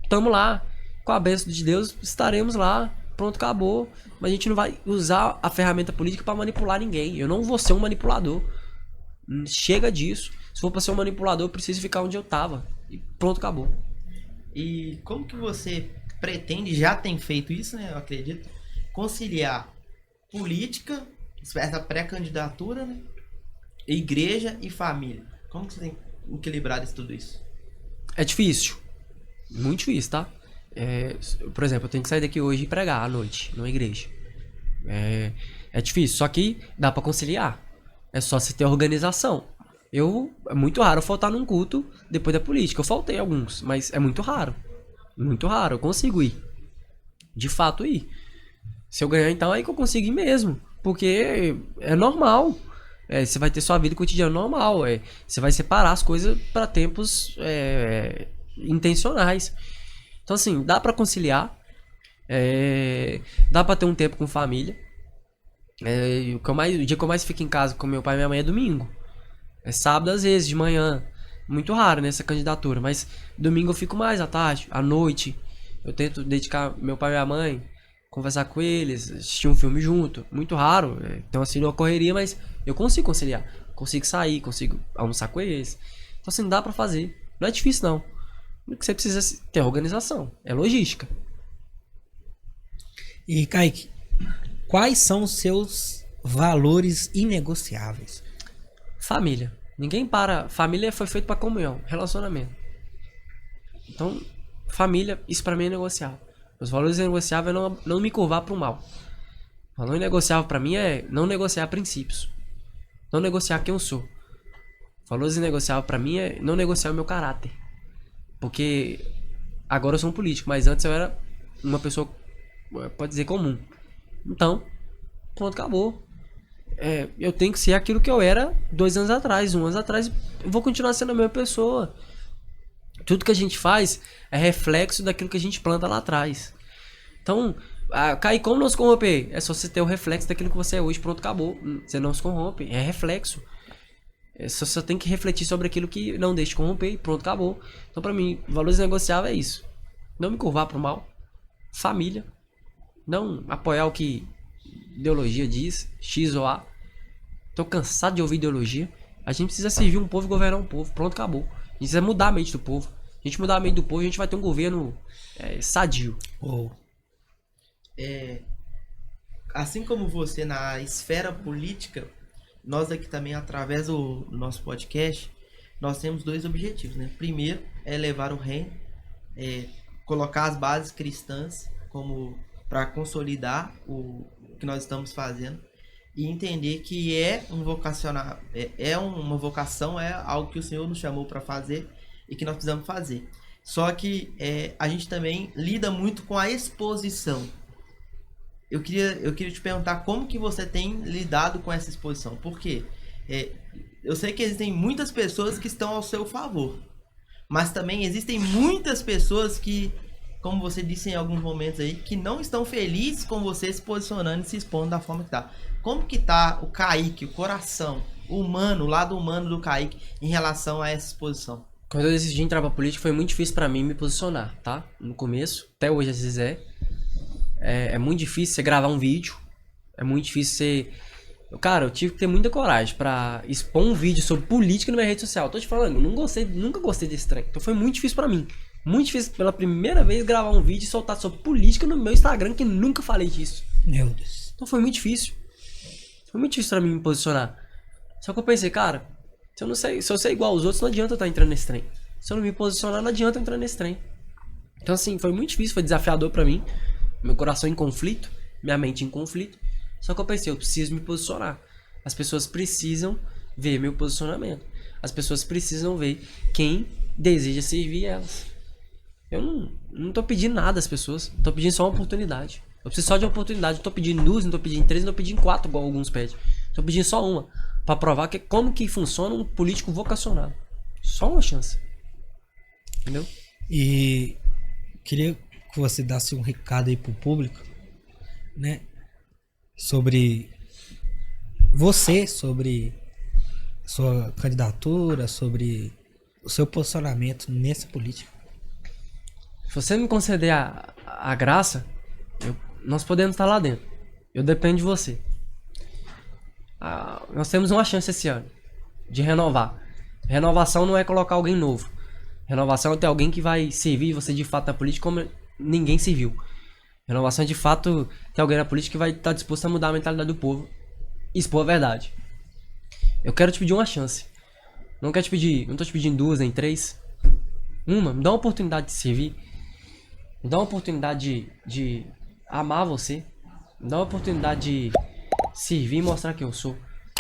tamo lá. Com a bênção de Deus, estaremos lá. Pronto, acabou. Mas a gente não vai usar a ferramenta política pra manipular ninguém. Eu não vou ser um manipulador. Chega disso. Se for pra ser um manipulador, eu preciso ficar onde eu tava. E pronto, acabou. E como que você pretende, já tem feito isso, né? Eu acredito, conciliar política, essa pré-candidatura, né? Igreja e família. Como que você tem equilibrado tudo isso? É difícil. Muito difícil, tá? Por exemplo, eu tenho que sair daqui hoje e pregar à noite, numa igreja. É difícil, só que dá pra conciliar. É só se ter organização. É muito raro eu faltar num culto depois da política. Eu faltei alguns, mas é muito raro. Muito raro, eu consigo ir. De fato ir. Se eu ganhar então, é aí que eu consigo ir mesmo. Porque é normal. Você vai ter sua vida cotidiana normal. Você vai separar as coisas para tempos intencionais. Então assim, dá pra conciliar. Dá pra ter um tempo com família. O dia que eu mais fico em casa com meu pai e minha mãe é domingo. É sábado às vezes, de manhã. Muito raro nessa candidatura. Mas domingo eu fico mais à tarde, à noite. Eu tento dedicar meu pai e minha mãe, conversar com eles, assistir um filme junto. Muito raro. Então assim, não correria, mas eu consigo conciliar. Consigo sair, consigo almoçar com eles. Então assim, dá pra fazer. Não é difícil não. O que você precisa ter organização. É logística. E Kaique, quais são os seus valores inegociáveis? Família. Ninguém para. Família foi feito pra comunhão, relacionamento. Então, família, isso pra mim é negociável. Os valores inegociáveis é não me curvar pro mal. O valor inegociável pra mim é não negociar princípios. Não negociar quem eu sou. Valores inegociáveis pra mim é não negociar o meu caráter. Porque agora eu sou um político, mas antes eu era uma pessoa, pode dizer, comum. Então, pronto, acabou. Eu tenho que ser aquilo que eu era 2 anos atrás, 1 ano atrás. Eu vou continuar sendo a mesma pessoa. Tudo que a gente faz é reflexo daquilo que a gente planta lá atrás. Então, Kaique, como não se corromper? É só você ter o reflexo daquilo que você é hoje, pronto, acabou. Você não se corrompe, é reflexo. Só tem que refletir sobre aquilo que não deixa de corromper e pronto, acabou. Então, pra mim, valores negociáveis é isso. Não me curvar pro mal. Família. Não apoiar o que ideologia diz, X ou A. Tô cansado de ouvir ideologia. A gente precisa servir um povo e governar um povo. Pronto, acabou. A gente precisa mudar a mente do povo. A gente mudar a mente do povo, a gente vai ter um governo sadio. Assim como você na esfera política, nós aqui também, através do nosso podcast, nós temos 2 objetivos, né? Primeiro é levar o reino, colocar as bases cristãs como para consolidar o que nós estamos fazendo e entender que uma vocação, é algo que o Senhor nos chamou para fazer e que nós precisamos fazer. Só que a gente também lida muito com a exposição. Eu queria te perguntar como que você tem lidado com essa exposição. Por quê? Eu sei que existem muitas pessoas que estão ao seu favor, mas também existem muitas pessoas que, como você disse em alguns momentos aí, que não estão felizes com você se posicionando e se expondo da forma que tá. Como que tá o Kaique, o coração humano, o lado humano do Kaique em relação a essa exposição? Quando eu decidi entrar pra política, foi muito difícil pra mim me posicionar, tá? No começo, até hoje às vezes é muito difícil você gravar um vídeo. É muito difícil você... Cara, eu tive que ter muita coragem pra expor um vídeo sobre política na minha rede social. Eu tô te falando, eu nunca gostei desse trem. Então foi muito difícil pra mim. Muito difícil pela primeira vez gravar um vídeo e soltar sobre política no meu Instagram, que nunca falei disso. Meu Deus. Então foi muito difícil. Foi muito difícil pra mim me posicionar. Só que eu pensei, cara, se eu sei igual aos outros, não adianta eu estar entrando nesse trem. Se eu não me posicionar, não adianta eu entrar nesse trem. Então assim, foi muito difícil, foi desafiador pra mim. Meu coração em conflito, minha mente em conflito. Só que eu pensei, eu preciso me posicionar. As pessoas precisam ver meu posicionamento. As pessoas precisam ver quem deseja servir elas. Eu não tô pedindo nada às pessoas. Tô pedindo só uma oportunidade. Eu preciso só de uma oportunidade. Não tô pedindo 2, não tô pedindo 3, não tô pedindo 4, igual alguns pedem. Tô pedindo só uma. Pra provar como que funciona um político vocacionado. Só uma chance. Entendeu? E queria que você desse um recado aí pro público, né? Sobre você, sobre sua candidatura, sobre o seu posicionamento nessa política. Se você me conceder a graça, nós podemos estar lá dentro. Eu dependo de você. Nós temos uma chance esse ano de renovar. Renovação não é colocar alguém novo. Renovação é ter alguém que vai servir você de fato na política como ninguém serviu. Renovação é de fato ter alguém na política que vai estar disposto a mudar a mentalidade do povo e expor a verdade. Eu quero te pedir uma chance. Não tô te pedindo 2 nem 3. Uma, me dá uma oportunidade de servir. Me dá uma oportunidade de amar você. Me dá uma oportunidade de servir e mostrar quem eu sou.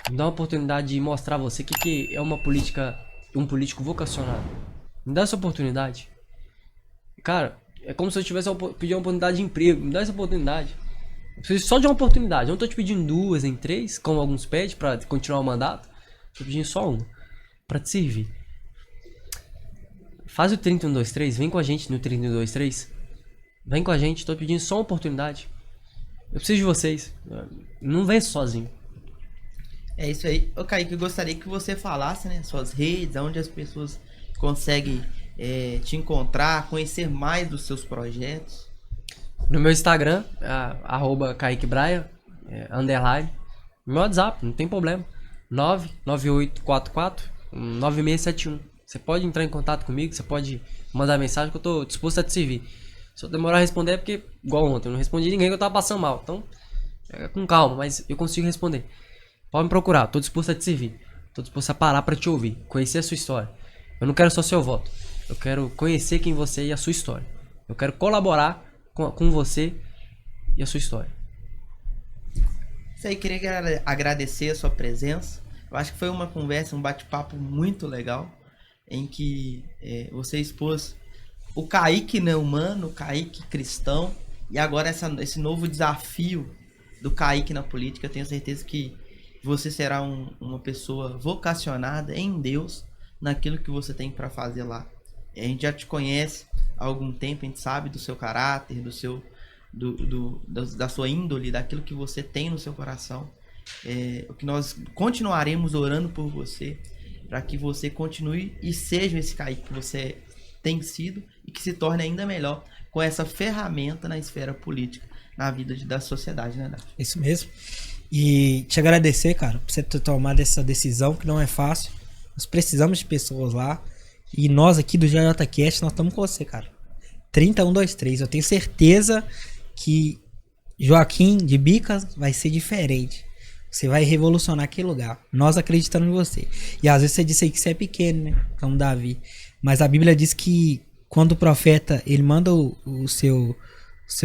Me dá uma oportunidade de mostrar a você o que é uma política, um político vocacionado. Me dá essa oportunidade. Cara, é como se eu tivesse pedindo uma oportunidade de emprego. Me dá essa oportunidade. Eu preciso só de uma oportunidade. Eu não tô te pedindo 2 nem 3, como alguns pedem, pra continuar o mandato. Tô pedindo só uma, pra te servir. Faz o 3123, vem com a gente no 3123. Vem com a gente, tô pedindo só uma oportunidade. Eu preciso de vocês. Não vem sozinho. É isso aí. Ô Kaique, eu gostaria que você falasse, né, suas redes, onde as pessoas conseguem te encontrar, conhecer mais dos seus projetos. No meu Instagram, @Kaique Braia, _. No meu WhatsApp, não tem problema. 998449671. Você pode entrar em contato comigo, você pode mandar mensagem que eu tô disposto a te servir. Se eu demorar a responder é porque, igual ontem, eu não respondi ninguém que eu tava passando mal. Então, com calma, mas eu consigo responder. Pode me procurar, tô disposto a te servir. Tô disposto a parar pra te ouvir, conhecer a sua história. Eu não quero só seu voto. Eu quero conhecer quem você é e a sua história. Eu quero colaborar com você e a sua história. Isso aí, queria agradecer a sua presença. Eu acho que foi uma conversa, um bate-papo muito legal, em que você expôs o Kaique não humano, o Kaique cristão, e agora esse novo desafio do Kaique na política. Eu tenho certeza que você será uma pessoa vocacionada em Deus, naquilo que você tem para fazer lá. A gente já te conhece há algum tempo, a gente sabe do seu caráter, da sua índole, daquilo que você tem no seu coração. O que nós continuaremos orando por você, para que você continue e seja esse Kaique que você tem sido e que se torne ainda melhor com essa ferramenta na esfera política, na vida da sociedade, né, Davi? Isso mesmo. E te agradecer, cara, por você ter tomado essa decisão, que não é fácil. Nós precisamos de pessoas lá. E nós aqui do JJCast, nós estamos com você, cara. 30123. Eu tenho certeza que Joaquim de Bicas vai ser diferente. Você vai revolucionar aquele lugar. Nós acreditamos em você. E às vezes você disse aí que você é pequeno, né? Como Davi. Mas a Bíblia diz que quando o profeta, ele manda o seu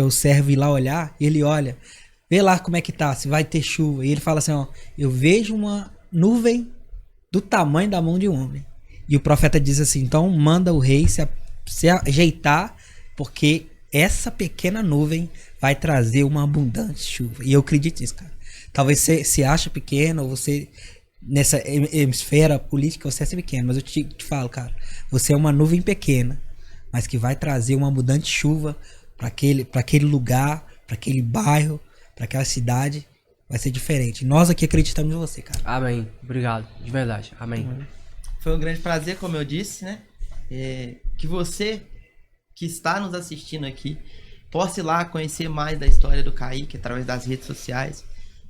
servo ir lá olhar, ele olha, vê lá como é que tá, se vai ter chuva. E ele fala assim, ó, eu vejo uma nuvem do tamanho da mão de um homem. E o profeta diz assim, então manda o rei se ajeitar, porque essa pequena nuvem vai trazer uma abundante chuva. E eu acredito nisso, cara. Talvez você se ache pequeno, ou você, nessa esfera política, você é pequeno. Mas eu te falo, cara, você é uma nuvem pequena, mas que vai trazer uma abundante chuva para aquele lugar, para aquele bairro, para aquela cidade. Vai ser diferente. Nós aqui acreditamos em você, cara. Amém. Obrigado. De verdade. Amém. Foi um grande prazer, como eu disse, né? Que você que está nos assistindo aqui possa ir lá conhecer mais da história do Kaique através das redes sociais.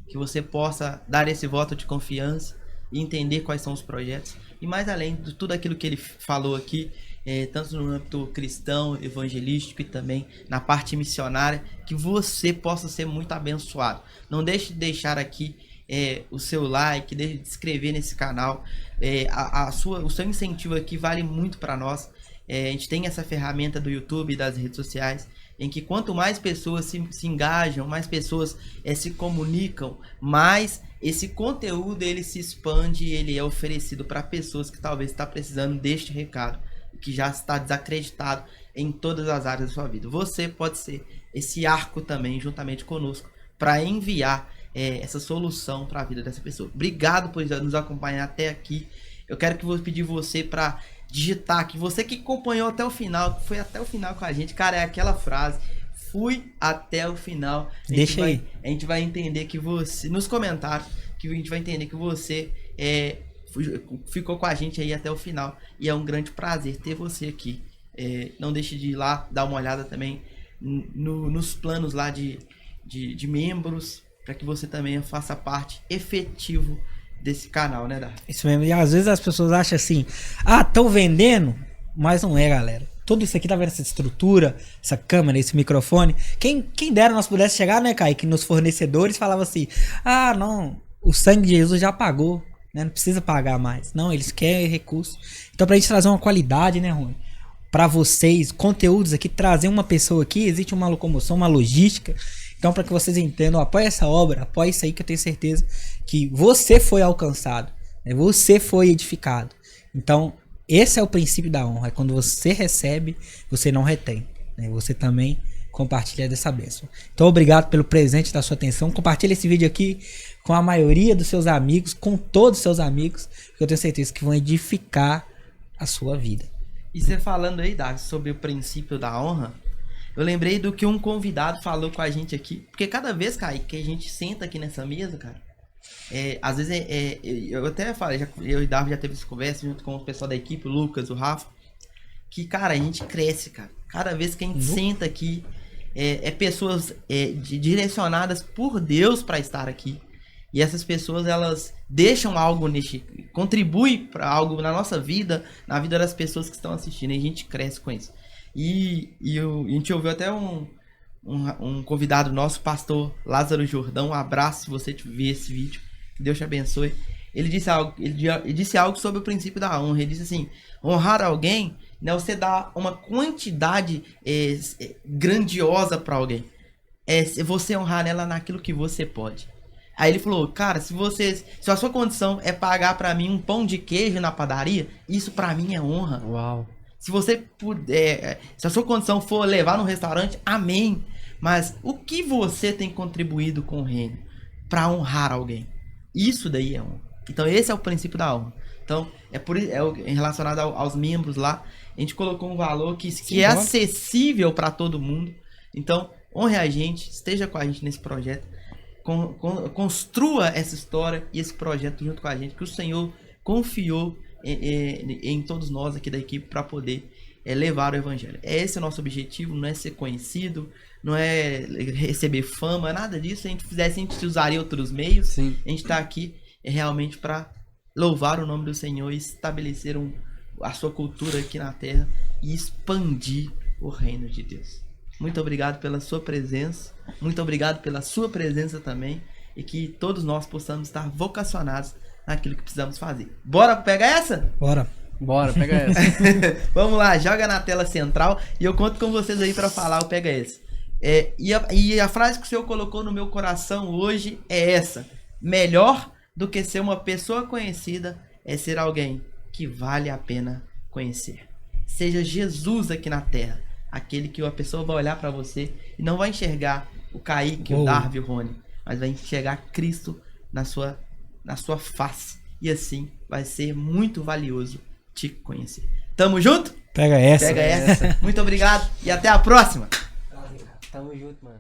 Que você possa dar esse voto de confiança e entender quais são os projetos. E mais além de tudo aquilo que ele falou aqui, tanto no âmbito cristão, evangelístico e também na parte missionária, que você possa ser muito abençoado. Não deixe de deixar aqui o seu like, deixe de se inscrever nesse canal. O seu incentivo aqui vale muito para nós. A gente tem essa ferramenta do YouTube e das redes sociais, em que quanto mais pessoas se engajam, mais pessoas se comunicam, mais esse conteúdo ele se expande e ele é oferecido para pessoas que talvez estão precisando deste recado, que já está desacreditado em todas as áreas da sua vida. Você pode ser esse arco também, juntamente conosco, para enviar essa solução para a vida dessa pessoa. Obrigado por nos acompanhar até aqui. Eu quero pedir você para digitar aqui, você que acompanhou até o final, que foi até o final com a gente, cara, é aquela frase, fui até o final. Deixa aí. A gente vai entender que você, nos comentários, que a gente vai entender que você ficou com a gente aí até o final. E é um grande prazer ter você aqui. Não deixe de ir lá, dar uma olhada também nos planos lá de membros, para que você também faça parte efetivo desse canal, né, Davi? Isso mesmo. E às vezes as pessoas acham assim, estão vendendo, mas não é, galera. Tudo isso aqui, tá vendo essa estrutura, essa câmera, esse microfone? Quem dera nós pudesse chegar, né, Kaique, nos fornecedores, falava assim, não, o sangue de Jesus já pagou, né, não precisa pagar mais. Não, eles querem recurso. Então, pra gente trazer uma qualidade, né, Rony, pra vocês, conteúdos aqui, trazer uma pessoa aqui, existe uma locomoção, uma logística. Então, para que vocês entendam, apoie essa obra, apoie isso aí, que eu tenho certeza que você foi alcançado, né? Você foi edificado. Então, esse é o princípio da honra. É quando você recebe, você não retém, né? Você também compartilha dessa bênção. Então, obrigado pelo presente da sua atenção. Compartilhe esse vídeo aqui com a maioria dos seus amigos, com todos os seus amigos, que eu tenho certeza que vão edificar a sua vida. E você falando aí, Davi, sobre o princípio da honra, eu lembrei do que um convidado falou com a gente aqui. Porque cada vez, Kaique, que a gente senta aqui nessa mesa, cara, às vezes eu até falei, eu e o Davi já teve essa conversa junto com o pessoal da equipe, o Lucas, o Rafa, que, cara, a gente cresce, cara. Cada vez que a gente senta aqui, pessoas direcionadas por Deus para estar aqui. E essas pessoas, elas deixam algo contribuem para algo na nossa vida, na vida das pessoas que estão assistindo. E a gente cresce com isso. E a gente ouviu até um convidado nosso, pastor Lázaro Jordão. Um abraço se você ver esse vídeo. Que Deus te abençoe. Ele disse algo sobre o princípio da honra. Ele disse assim, honrar alguém não é você dar uma quantidade grandiosa para alguém. É você honrar ela naquilo que você pode. Aí ele falou, cara, se a sua condição é pagar para mim um pão de queijo na padaria, isso para mim é honra. Uau. Se você puder, se a sua condição for levar no restaurante, amém. Mas o que você tem contribuído com o reino para honrar alguém? Isso daí é honra. Então esse é o princípio da honra. Então relacionado aos membros lá, a gente colocou um valor que é acessível para todo mundo. Então honre a gente, esteja com a gente nesse projeto, construa essa história e esse projeto junto com a gente, que o Senhor confiou em todos nós aqui da equipe para poder levar o evangelho. Esse é o nosso objetivo, não é ser conhecido, não é receber fama, nada disso. Se a gente fizesse, a gente usaria outros meios. Sim. A gente está aqui realmente para louvar o nome do Senhor e estabelecer a sua cultura aqui na terra e expandir o reino de Deus. Muito obrigado pela sua presença, muito obrigado pela sua presença também, e que todos nós possamos estar vocacionados naquilo que precisamos fazer. Bora pegar essa? Bora. Bora, pega essa. Vamos lá, joga na tela central e eu conto com vocês aí para falar o pega esse. E a frase que o Senhor colocou no meu coração hoje é essa: melhor do que ser uma pessoa conhecida é ser alguém que vale a pena conhecer. Seja Jesus aqui na terra, aquele que a pessoa vai olhar para você e não vai enxergar o Kaique, o Darby, o Rony, mas vai enxergar Cristo na sua face. E assim vai ser muito valioso te conhecer. Tamo junto? Pega essa. Pega essa. Muito obrigado e até a próxima. Tamo junto, mano.